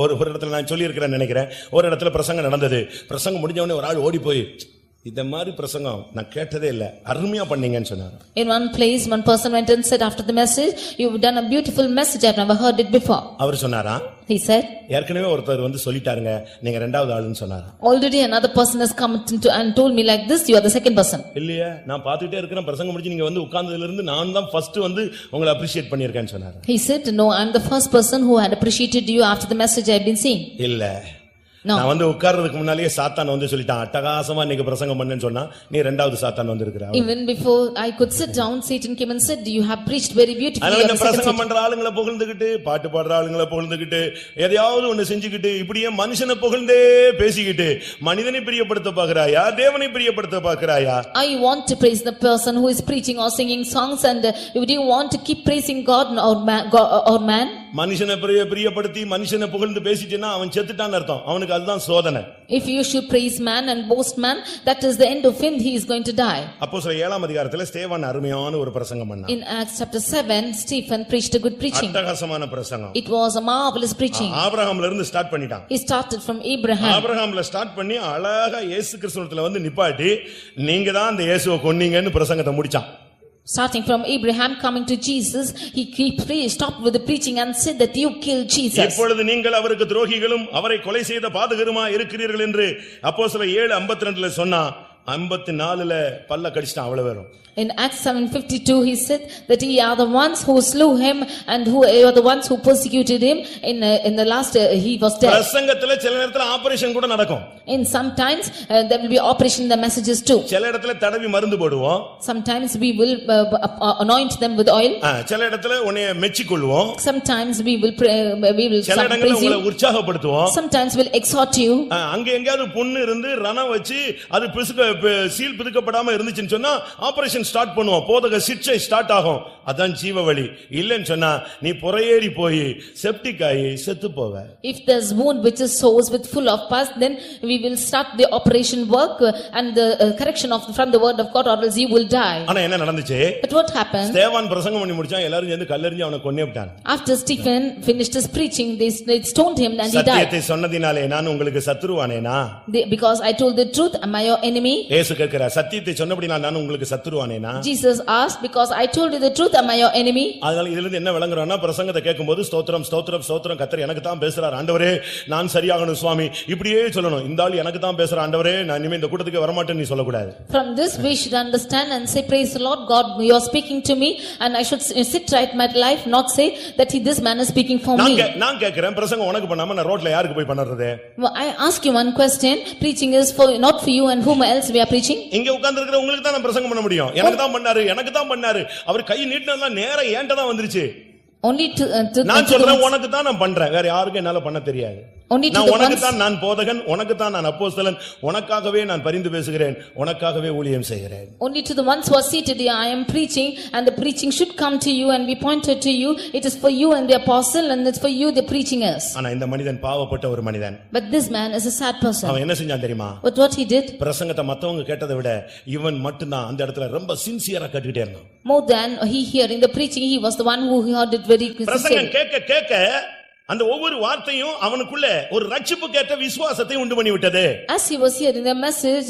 ஒரு இடத்துல நான் சொல்லி இருக்கிறேன்னு நினைக்கிறேன். ஒரு இடத்துல பிரசங்கம் நடந்தது. பிரசங்கம் முடிஞ்ச உடனே ஒரு ஆள் ஓடி போய் இந்த மாதிரி பிரசங்கம் நான் கேட்டதே இல்ல, அருமையா பண்ணீங்கன்னு சொன்னாரு. In one place, one person went and said after the message, "You've done a beautiful message. I've never heard it before." அவர் சொன்னாரா, He said, ஏற்கனவே ஒருத்தர் வந்து சொல்லிட்டாருங்க, நீங்க இரண்டாவது ஆளுன்னு சொன்னாரு. "Already another person has come to and told me like this, you are the second person." இல்லையே, நான் பார்த்துட்டே இருக்கிறேன், பிரசங்கம் முடிச்சு நீங்க வந்து உட்கார்ந்ததுல இருந்து நான் தான் ஃபர்ஸ்ட் வந்து உங்களை அப்ரிஷியேட் பண்ணியிருக்கேன்னு சொன்னாரு. He said, "No, I'm the first person who had appreciated you after the message I've been seeing." இல்ல, No. நான் வந்து உட்கார்றதுக்கு முன்னாலேயே சாத்தான் வந்து சொல்லிட்டான், அட்டகாசமா நீங்க பிரசங்கம் பண்ணேன்னு சொன்னா நீ இரண்டாவது சாத்தான் வந்திருக்கிற. Even before I could sit down, Satan came and said, "You have preached very beautifully." அதனால இந்த பிரசங்கம் பண்ற ஆளுங்களை புகழ்ந்துகிட்டு, பாட்டு பாடுற ஆளுங்களை புகழ்ந்துகிட்டு, எதையாவது ஒண்ணு செஞ்சுக்கிட்டு, இப்படியே மனுஷனை புகழ்ந்தே பேசிக்கிட்டு, மனிதனை பிரியப்படுத்த பாக்குறாயா, தேவனை பிரியப்படுத்த பாக்குறாயா? I want to praise the person who is preaching or singing songs, and do you want to keep praising God or man? மனுஷனை பிரியப்படுத்தி மனுஷனை புகழ்ந்து பேசிட்டேன்னா அவன் செத்துட்டான்னு அர்த்தம். அவனுக்கு அதுதான் சோதனை. If you should praise man and boast man, that is the end of him, he is going to die. அப்போஸ்தலர் 7ஆம் அதிகாரத்துல ஸ்தேவான் அருமையான ஒரு பிரசங்கம் பண்ணான். In Acts chapter 7, Stephen preached a good preaching. அட்டகாசமான பிரசங்கம். It was a marvelous preaching. ஆபிரகாம்ல இருந்து ஸ்டார்ட் பண்ணிட்டான். He started from Abraham. ஆபிரகாம்ல ஸ்டார்ட் பண்ணி அழகா இயேசு கிறிஸ்துவிடத்துல வந்து நிப்பாட்டி, நீங்க தான் அந்த இயேசுவை கொன்னீங்கன்னு பிரசங்கத்தை முடிச்சான். Starting from Abraham coming to Jesus, he stopped with the preaching and said that you killed Jesus. இப்பொழுது நீங்கள் அவருக்கு துரோகிகளும் அவரை கொலை செய்த பாதகருமா இருக்கிறீர்கள் என்று அப்போஸ்தலர் 7:52ல சொன்னா, 54ல பல்ல கடிச்சிட்டான் அவ்வளவு பேரும். In Acts 7:52 he said that ye are the ones who slew him and who are the ones who persecuted him. In the last he was dead. பிரசங்கத்துல சில நேரத்துல ஆபரேஷன் கூட நடக்கும். In sometimes there will be operation in the messages too. சில இடத்துல தடவி மருந்து போடுவோம். Sometimes we will anoint them with oil. சில இடத்துல உன்னை மெச்சிக்கொள்வோம். Sometimes we will சில இடங்கள்ல உங்களை உற்சாகப்படுத்துவோம். Sometimes we'll exhort you. அங்க எங்கயாவது புண்ணு இருந்து ரணம் வச்சு அது சீல் பிதுக்கப்படாம இருந்துச்சுன்னு சொன்னா ஆபரேஷன் ஸ்டார்ட் பண்ணுவோம். போதக சிக்ஷை ஸ்டார்ட் ஆகும். அதான் ஜீவ வழி. இல்லன்னு சொன்னா நீ புறையேறி போய் செப்டிக் ஆகி செத்து போவ. If there's wound which is sores with full of pus, then we will start the operation work and the correction from the word of God, or else you will die. ஆனா என்ன நடந்துச்சு? But what happened? ஸ்தேவான் பிரசங்கம் பண்ணி முடிச்சான், எல்லாரும் சேர்ந்து கல்லெறிஞ்சு அவனை கொன்னேட்டாங்க. After Stephen finished his preaching, they stoned him and he died. சத்தியத்தை சொன்னதினாலே நான் உங்களுக்கு சத்துருவானேனா? Because I told the truth, am I your enemy? இயேசு கேக்குறார், சத்தியத்தை சொன்னபடினால் நான் உங்களுக்கு சத்துருவானேனா? Jesus asked, because I told you the truth, am I your enemy? அதனால இதில இருந்து என்ன விளங்குறோம்னா, பிரசங்கத்தை கேட்கும்போது ஸ்தோத்திரம் ஸ்தோத்திரம் ஸ்தோத்திரம், கர்த்தர் எனக்கு தான் பேசுறார் ஆண்டவரே, நான் சரியாகணும் சுவாமி, இப்படியே சொல்லணும். இந்த ஆள் எனக்கு தான் பேசுற ஆண்டவரே, நான் இனிமே இந்த கூட்டத்துக்கு வர மாட்டேன்னு நீ சொல்லக்கூடாது. From this we should understand and say, praise the Lord God, you are speaking to me and I should sit right my life, not say that this man is speaking for me. நான் கேக்குறேன், பிரசங்கம் உனக்கு பண்ணாம நான் ரோட்ல யாருக்கு போய் பண்றது? I ask you one question, preaching is for not for you and whom else we are preaching? இங்க உட்கார்ந்து இருக்கிற உங்களுக்கு தான் நான் பிரசங்கம் பண்ண முடியும். எனக்கு தான் பண்ணாரு, அவர் கை நீட்டினதெல்லாம் நேரா ஏன்ட்ட தான் வந்துருச்சு. Only to நான் சொல்றேன், உனக்கு தான் நான் பண்றேன், வேற யாருக்கும் என்னால பண்ண தெரியாது. நான் உனக்கு தான் நான் போதகன், உனக்கு தான் நான் அப்போஸ்தலன், உனக்காகவே நான் பரிந்து பேசுகிறேன், உனக்காகவே ஊழியம் செய்கிறேன். Only to the ones who are seated here I am preaching, and the preaching should come to you and be pointed to you. It is for you and the apostle, and it's for you the preaching is. ஆனா இந்த மனிதன் பாவப்பட்ட ஒரு மனிதன். But this man is a sad person. அவன் என்ன செஞ்சான் தெரியுமா? But what he did? பிரசங்கத்தை மத்தவங்க கேட்டதை விட இவன் மட்டும் தான் அந்த இடத்துல ரொம்ப சின்சியரா கேட்டுட்டே இருந்தான். More than he hearing the preaching, he was the one who heard it very sincerely. பிரசங்கம் கேட்க அந்த ஒவ்வொரு வார்த்தையும் அவனுக்குள்ள ஒரு ரட்சிப்புக்கேற்ற விசுவாசத்தை உண்டு பண்ணி விட்டது. As he was hearing the message,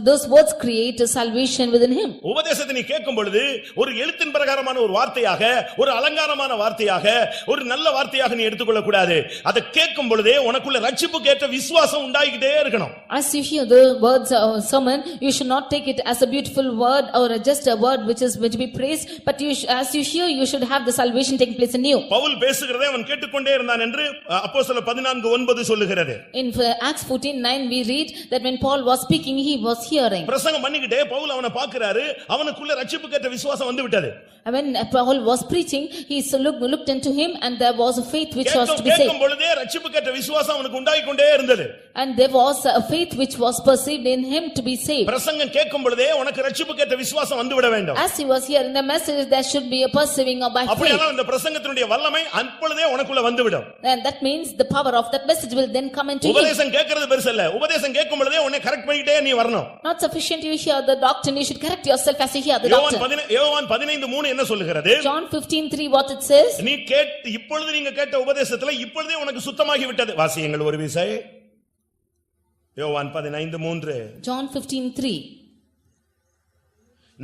those words create a salvation within him. உபதேசத்தை நீ கேட்கும் பொழுது ஒரு எழுத்தின் பிரகாரமான ஒரு வார்த்தையாக, ஒரு அலங்காரமான வார்த்தையாக, ஒரு நல்ல வார்த்தையாக நீ எடுத்துக்கொள்ள கூடாது. அதை கேட்கும் பொழுதே உனக்குள்ள ரட்சிப்புக்கேற்ற விசுவாசம் உண்டாகிட்டே இருக்கணும். As you hear the words of sermon, you should not take it as a beautiful word or just a word which is to be praised, but as you hear, you should have the salvation taking place in you. Pavul பேசுகிறதை அவன் கேட்டுக்கொண்டே இருந்தான் என்று அப்போஸ்தலர் 14:9 சொல்லுகிறது. In Acts 14:9 we read that when Paul was speaking, he was hearing. பிரசங்கம் பண்ணிக்கிட்டே பவுல் அவனை பார்க்கிறாரு, அவனுக்குள்ள ரட்சிப்புக்கேற்ற விசுவாசம் வந்து விட்டது. When Paul was preaching, he looked into him and there was a faith which was to be saved. கேட்கும் பொழுதே ரட்சிப்புக்கேற்ற விசுவாசம் அவனுக்கு உண்டாகிக்கொண்டே இருந்தது. And there was a faith which was perceived in him to be saved. பிரசங்கம் கேட்கும் பொழுதே உனக்கு ரட்சிப்புக்கேற்ற விசுவாசம் வந்து விட வேண்டும். As he was hearing the message, there should be a perceiving of by faith. அப்படியே அந்த பிரசங்கத்தினுடைய வல்லமை அப்பொழுதே உனக்குள்ள வந்துவிடும். And that means the power of that message will then come into you. உபதேசம் கேட்கிறது பெருசல்ல, உபதேசம் கேட்கும் பொழுதே உன்னை கரெக்ட் பண்ணிட்டே நீ வரணும். Not sufficient you hear the doctrine, you should correct yourself as you hear the doctrine. யோவான் 15:3 என்ன சொல்லுகிறது? John 15:3 what it says? நீ இப்பொழுது நீங்க கேட்ட உபதேசத்துல இப்பொழுதே உனக்கு சுத்தமாகி விட்டது. வாசியுங்கள் ஒரு விசை. யோவான் 15:3. John 15:3.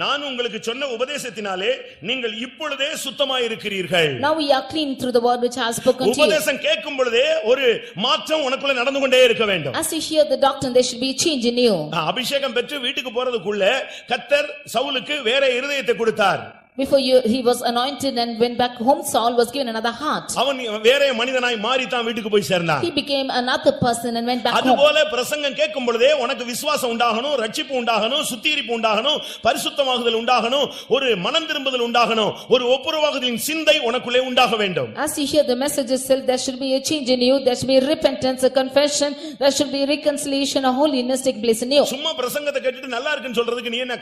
நான் உங்களுக்கு சொன்ன உபதேசத்தினாலே நீங்கள் இப்பொழுதே சுத்தமாயிருக்கிறீர்கள். Now we are clean through the word which I have spoken to you. உபதேசம் கேட்கும் பொழுதே ஒரு மாற்றம் உனக்குள்ள நடந்து கொண்டே இருக்க வேண்டும். As you hear the doctrine, there should be a change in you. அபிஷேகம் பெற்று வீட்டுக்கு போறதுக்குள்ள கர்த்தர் சவுலுக்கு வேற இருதயத்தை கொடுத்தார். Before he was anointed and went back home, Saul was given another heart. அவன் வேற மனிதனாய் மாறி தான் வீட்டுக்கு போய் சேர்ந்தான். He became another person and went back home. அதுபோல பிரசங்கம் கேட்கும் பொழுதே உனக்கு விசுவாசம் உண்டாகணும், ரட்சிப்பு உண்டாகணும், சுத்திகரிப்பு உண்டாகணும், பரிசுத்தமாகுதல் உண்டாகணும், ஒரு மனம் திரும்புதல் உண்டாகணும், ஒரு ஒப்புரவாகுதலின் சிந்தை உனக்குள்ளே உண்டாக வேண்டும். As you hear the message itself, there should be a change in you, there should be repentance, a confession, there should be reconciliation, a holiness take place in you. சும்மா பிரசங்கத்தை கேட்டுட்டு நல்லா இருக்குன்னு சொல்றதுக்கு நீ என்ன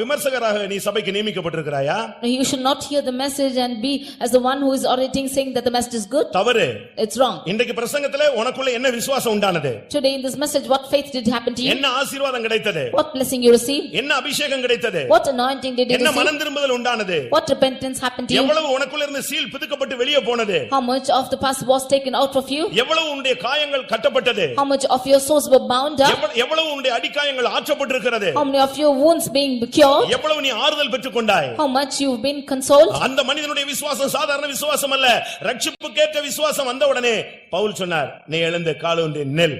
விமர்சகராக நீ சபைக்கு நியமிக்கப்பட்டிருக்கிறாயா? You should not hear the message and be as the one who is orating saying that the message is good. தவறு. It's wrong. இன்றைக்கு பிரசங்கத்திலே உனக்குள்ள என்ன விசுவாசம் உண்டானது? Today in this message, what faith did happen to you? என்ன ஆசீர்வாதம் கிடைத்தது? What blessing you received? என்ன அபிஷேகம் கிடைத்தது? What anointing did you என்ன receive? மனம் திரும்புதல் உண்டானது? What repentance happened to you? எவ்வளவு உனக்குள்ள இருந்து சீல் பிதுக்கப்பட்டு வெளியே போனது? How much of the past was taken out of you? எவ்வளவு உன்னுடைய காயங்கள் கட்டப்பட்டது? How much of your sores were bound up? எவ்வளவு உன்னுடைய அடிக்காயங்கள் ஆற்றப்பட்டிருக்கிறது? How many of your wounds being cured? எவ்வளவு நீ ஆறுதல் பெற்றுக்கொண்டாய்? How much you've been consoled? அந்த மனிதனுடைய விசுவாசம் சாதாரண விசுவாசம் அல்ல, ரட்சிப்புக்கேற்ற விசுவாசம் வந்த உடனே பவுல் சொன்னார், நீ எழுந்து காலூன்றி நில்.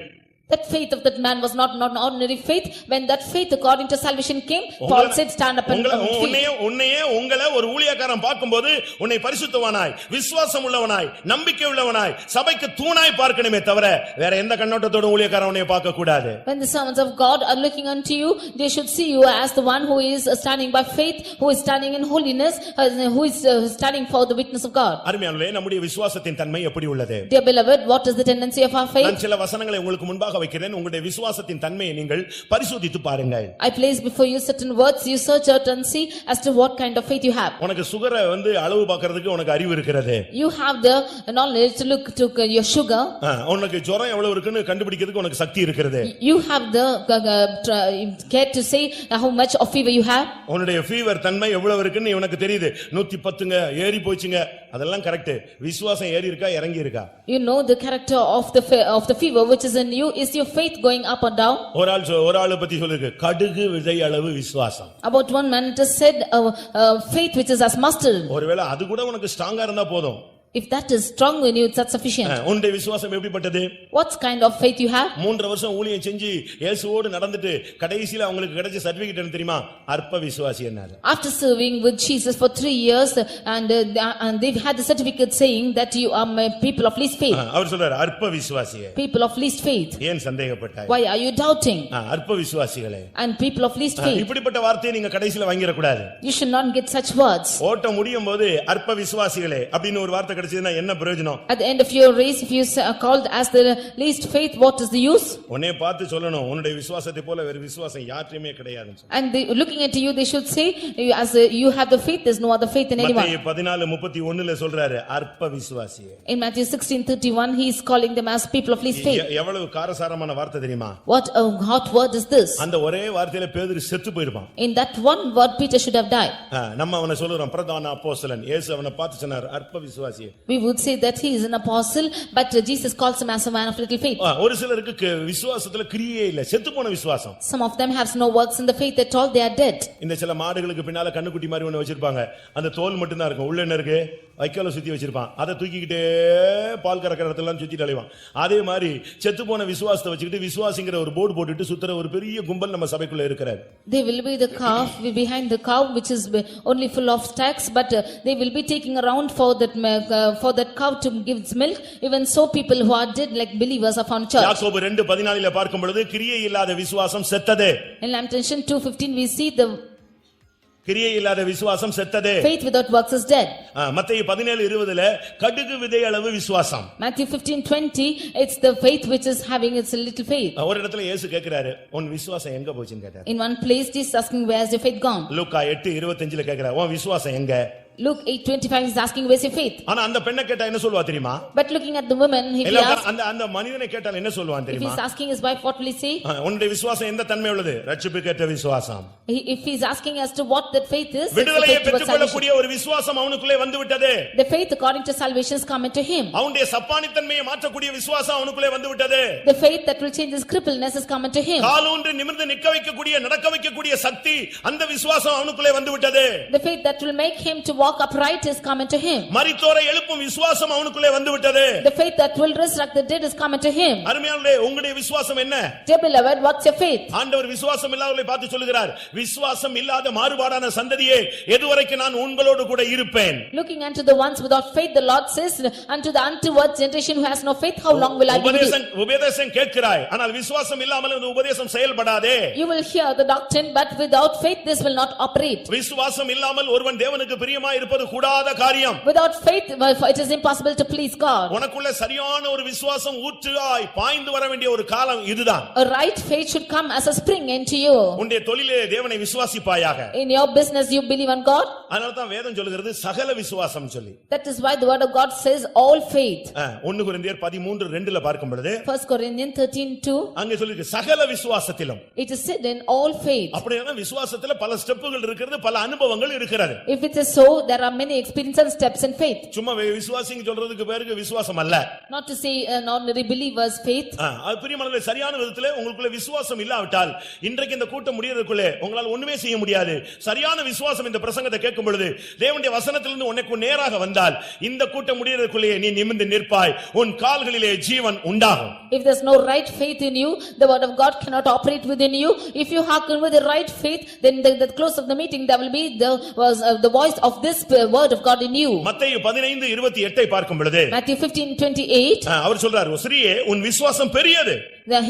That faith of that man was not an ordinary faith. When that faith according to salvation came, Paul said, stand up and உன்னையே உங்களை ஒரு ஊழியக்காரன் பார்க்கும்போது உன்னை பரிசுத்தவானாய், விசுவாசம் உள்ளவனாய், நம்பிக்கை உள்ளவனாய், சபைக்கு தூணாய் பார்க்கணுமே தவிர வேற எந்த கண்ணோட்டத்தோட ஊழியக்காரன் உன்னை பார்க்க கூடாது. When the servants of God are looking unto you, they should see you as the one who is standing by faith, who is standing in holiness, who is standing for the witness of God. அருமையானவர்களே, நம்முடைய விசுவாசத்தின் தன்மை எப்படி உள்ளது? Dear beloved, what is the tendency of our faith? நான் சில வசனங்களை உங்களுக்கு முன்பாக வைக்கிறேன். உங்களுடைய விசுவாசத்தின் தன்மையை நீங்கள் பரிசோதித்து பாருங்கள். I place before you certain words, you search out and see as to what kind of faith you have. உனக்கு சுகரை அளவு பார்க்கிறதுக்கு உனக்கு அறிவு இருக்கிறது. You have the knowledge to look to your sugar. உனக்கு ஜுரம் எவ்வளவு இருக்குன்னு கண்டுபிடிக்கிறதுக்கு உனக்கு சக்தி இருக்கிறது. You have the care to say how much of fever you have. உன்னுடைய ஃபீவர் தன்மை எவ்வளவு இருக்குன்னு உனக்கு தெரியுது. 110ங்க ஏறி போச்சுங்க, அதெல்லாம் கரெக்ட். விசுவாசம் ஏறி இருக்கா இறங்கி இருக்கா? You know the character of the fever which is in you. Is your faith going up or down? ஒரு ஆளு பத்தி சொல்லிருக்கு, கடுகு விதை அளவு விசுவாசம். About one man it is said faith which is as mustard. ஒருவேளை அது கூட உனக்கு ஸ்ட்ராங்கா இருந்தா போதும். If that is strong in you, that's sufficient. உன்னுடைய விசுவாசம் எப்படிப்பட்டது? What kind of faith you have? 3 வருஷம் ஊழியம் செஞ்சு இயேசுவோடு நடந்துட்டு கடைசில அவங்களுக்கு கிடைச்ச சர்டிபிகேட் என்ன தெரியுமா? அற்ப விசுவாசி என்னாது. After serving with Jesus for 3 years and they've had the certificate saying that you are people of least faith. அவர் சொல்றாரு அற்ப விசுவாசியே. People of least faith. ஏன் சந்தேகப்பட்டாய்? Why are you doubting? அற்ப விசுவாசிகளே. And people of least faith. இப்படிப்பட்ட வார்த்தையை நீங்க கடைசில வாங்கிர கூடாது. You should not get such words. ஓட்ட முடியும்போது அற்ப விசுவாசிகளே அப்படின ஒரு வார்த்தை கிடைச்சதுனா என்ன பிரயோஜனம்? At the end of your race, if you are called as the least faith, what is the use? உன்னை பார்த்து சொல்லணும், உன்னுடைய விசுவாசத்தை போல வேற விசுவாசம் யார்ட்டயுமே கிடையாதுன்னு சொல்லு. And they, looking at you, they should say, as you have the faith, there's no other faith in anyone. மத்தேயு 14:31ல சொல்றாரு அற்ப விசுவாசியே. In Matthew 16:31, he is calling them as people of least faith. எவ்வளவு காரசாரமான வார்த்தை தெரியுமா? What a hot word is this? அந்த ஒரே வார்த்தையில பேதுரு செத்து போயிருப்பான். In that one word, Peter should have died. நம்ம அவனை சொல்றோம் பிரதான அப்போஸ்தலன். இயேசு அவனை பார்த்து சொன்னார் அற்ப விசுவாசியே. We would say that he is an apostle, but Jesus calls him as a man of little faith. ஒரு சிலருக்கு விசுவாசத்துல கிரியே இல்ல, செத்து போன விசுவாசம். Some of them have no works in the faith at all, they are dead. இந்த சில மாடுகளுக்கு பின்னால கண்ணுக்குட்டி மாதிரி ஒன்னு வச்சிருப்பாங்க, அந்த தோல் மட்டும் தான் இருக்கும், உள்ள என்ன இருக்கு? வைக்கோல சுத்தி வச்சிருப்பான், அதை தூக்கிக்கிட்டே பால் கறக்கிற இடத்துல சுத்திட்டு அலைவான். அதே மாதிரி செத்து போன விசுவாசத்தை வச்சுக்கிட்டு விசுவாசிங்கிற ஒரு போர்டு போட்டுட்டு சுத்துற ஒரு பெரிய கும்பல் நம்ம சபைக்குள்ள இருக்கிறார். They will be the calf behind the cow which is only full of stacks, but they will be taking around for that cow to give its milk. Even so people who are dead like believers are found church. யாக்கோபு 2:14ல பார்க்கும் பொழுது கிரியை இல்லாத விசுவாசம் செத்ததே. In Lamentation 2:15 we see the கிரியை இல்லாத விசுவாசம் செத்ததே. Faith without works is dead. மத்தேயு 17:20ல கடுகு விதை அளவு விசுவாசம். Matthew 15:20 it's the faith which is having its little faith. ஒரு இடத்துல இயேசு கேக்குறாரு, உன் விசுவாசம் எங்க போச்சுன்னு கேட்டார். In one place Jesus asking, where is your faith gone? லூக்கா 8:25ல கேக்குறாரு, உன் விசுவாசம் எங்க? Luke 8:25 is asking, where's your faith? ஆனா அந்த பெண்ணை கேட்டா என்ன சொல்வா தெரியுமா? But looking at the woman, if he இல்ல asks, அந்த மனிதனை கேட்டால் என்ன சொல்வான் if தெரியுமா? he's asking his wife, what will he say? உன்னுடைய விசுவாசம் எந்த தன்மை உள்ளது? ரட்சிப்புக்கேற்ற விசுவாசம். If he's asking as to what that faith is, it's the விடுதலையை faith towards salvation. பெற்றுக்கொள்ளக்கூடிய ஒரு விசுவாசம் அவனுக்குள்ளே வந்து விட்டது. The faith according to salvation is coming to him. அவனுடைய சப்பானித்தன்மையை மாற்றக்கூடிய விசுவாசம் அவனுக்குள்ளே வந்து விட்டது. The faith that will change his crippleness is coming to him. காலூன்றி நிமிர்ந்து நிற்க வைக்கக்கூடிய நடக்க வைக்கக்கூடிய சக்தி அந்த விசுவாசம் அவனுக்குள்ளே வந்து விட்டது. The faith that will make him to walk upright is coming to him. மரித்தோரை எழுப்பும் விசுவாசம் அவனுக்குள்ளே வந்து விட்டது. The faith that will resurrect the dead is coming to him. அருமையானவர்களே, உங்களுடைய விசுவாசம் என்ன? Dear beloved, what's your faith? ஆண்டவர் விசுவாசம் இல்லாதவர்களை பார்த்து சொல்கிறார், விசுவாசம் இல்லாத மாறுபாடான சந்ததியே, எதுவரைக்கும் நான் உங்களோடு கூட இருப்பேன். Looking unto the ones without faith, the Lord says, unto the untoward generation who has no faith, how long will I be with you? உபதேசம் கேட்கிறாய், ஆனால் விசுவாசம் இல்லாமல் இந்த உபதேசம் செயல்படாதே. You will hear the doctrine, but without faith this will not operate. விசுவாசம் இல்லாமல் ஒருவன் தேவனுக்கு பிரியமாய் இருப்பது கூடாத காரியம். Without faith it is impossible to please God. உனக்குள்ள சரியான ஒரு விசுவாசம் ஊற்றாய் பாய்ந்து வர வேண்டிய ஒரு காலம் இதுதான். A right faith should come as a spring into you. உன்னுடைய தொழிலே தேவனை விசுவாசிப்பாயாக. In your business you believe on God. அதனால தான் வேதம் சொல்கிறது சகல விசுவாசம் சொல்லி. That is why the word of God says all faith. 1 கொரிந்தியர் 13:2ல பார்க்கும் பொழுது 1 Corinthians 13:2 அங்க சொல்லிருக்கு சகல விசுவாசத்திலும். it is said in all faith. அப்படினா விசுவாசத்துல பல ஸ்டெப்புகள் இருக்குது, பல அனுபவங்கள் இருக்கிறது. If it is so, there are many experiences and steps in faith. சும்மா விசுவாசிங்க சொல்றதுக்கு பேருக்கு விசுவாசம் அல்ல. Not to say an ordinary believer's faith. அது பிரியமானவர்களே, சரியான விதத்திலே உங்களுக்குள்ள விசுவாசம் இல்லாவிட்டால் இன்றைக்கு இந்த கூட்டம் முடியறதுக்குள்ளே உங்களால் ஒண்ணுமே செய்ய முடியாது. சரியான விசுவாசம் இந்த பிரசங்கத்தை கேட்கும் பொழுது தேவனுடைய வசனத்திலிருந்து உனக்கு நேராக வந்தால் இந்த கூட்டம் முடியறதுக்குள்ளே நீ நிமிர்ந்து நிற்பாய், உன் கால்களிலே ஜீவன் உண்டாகும். If there's no right faith in you, the word of God cannot operate within you. If you hearken with the right faith, then the close of the meeting there will be the voice of this word of God in you. மத்தேயு 15:28 பார்க்கும் பொழுது Matthew 15:28 அவர் சொல்றார், ஸ்ரீயே உன் விசுவாசம் பெரியது.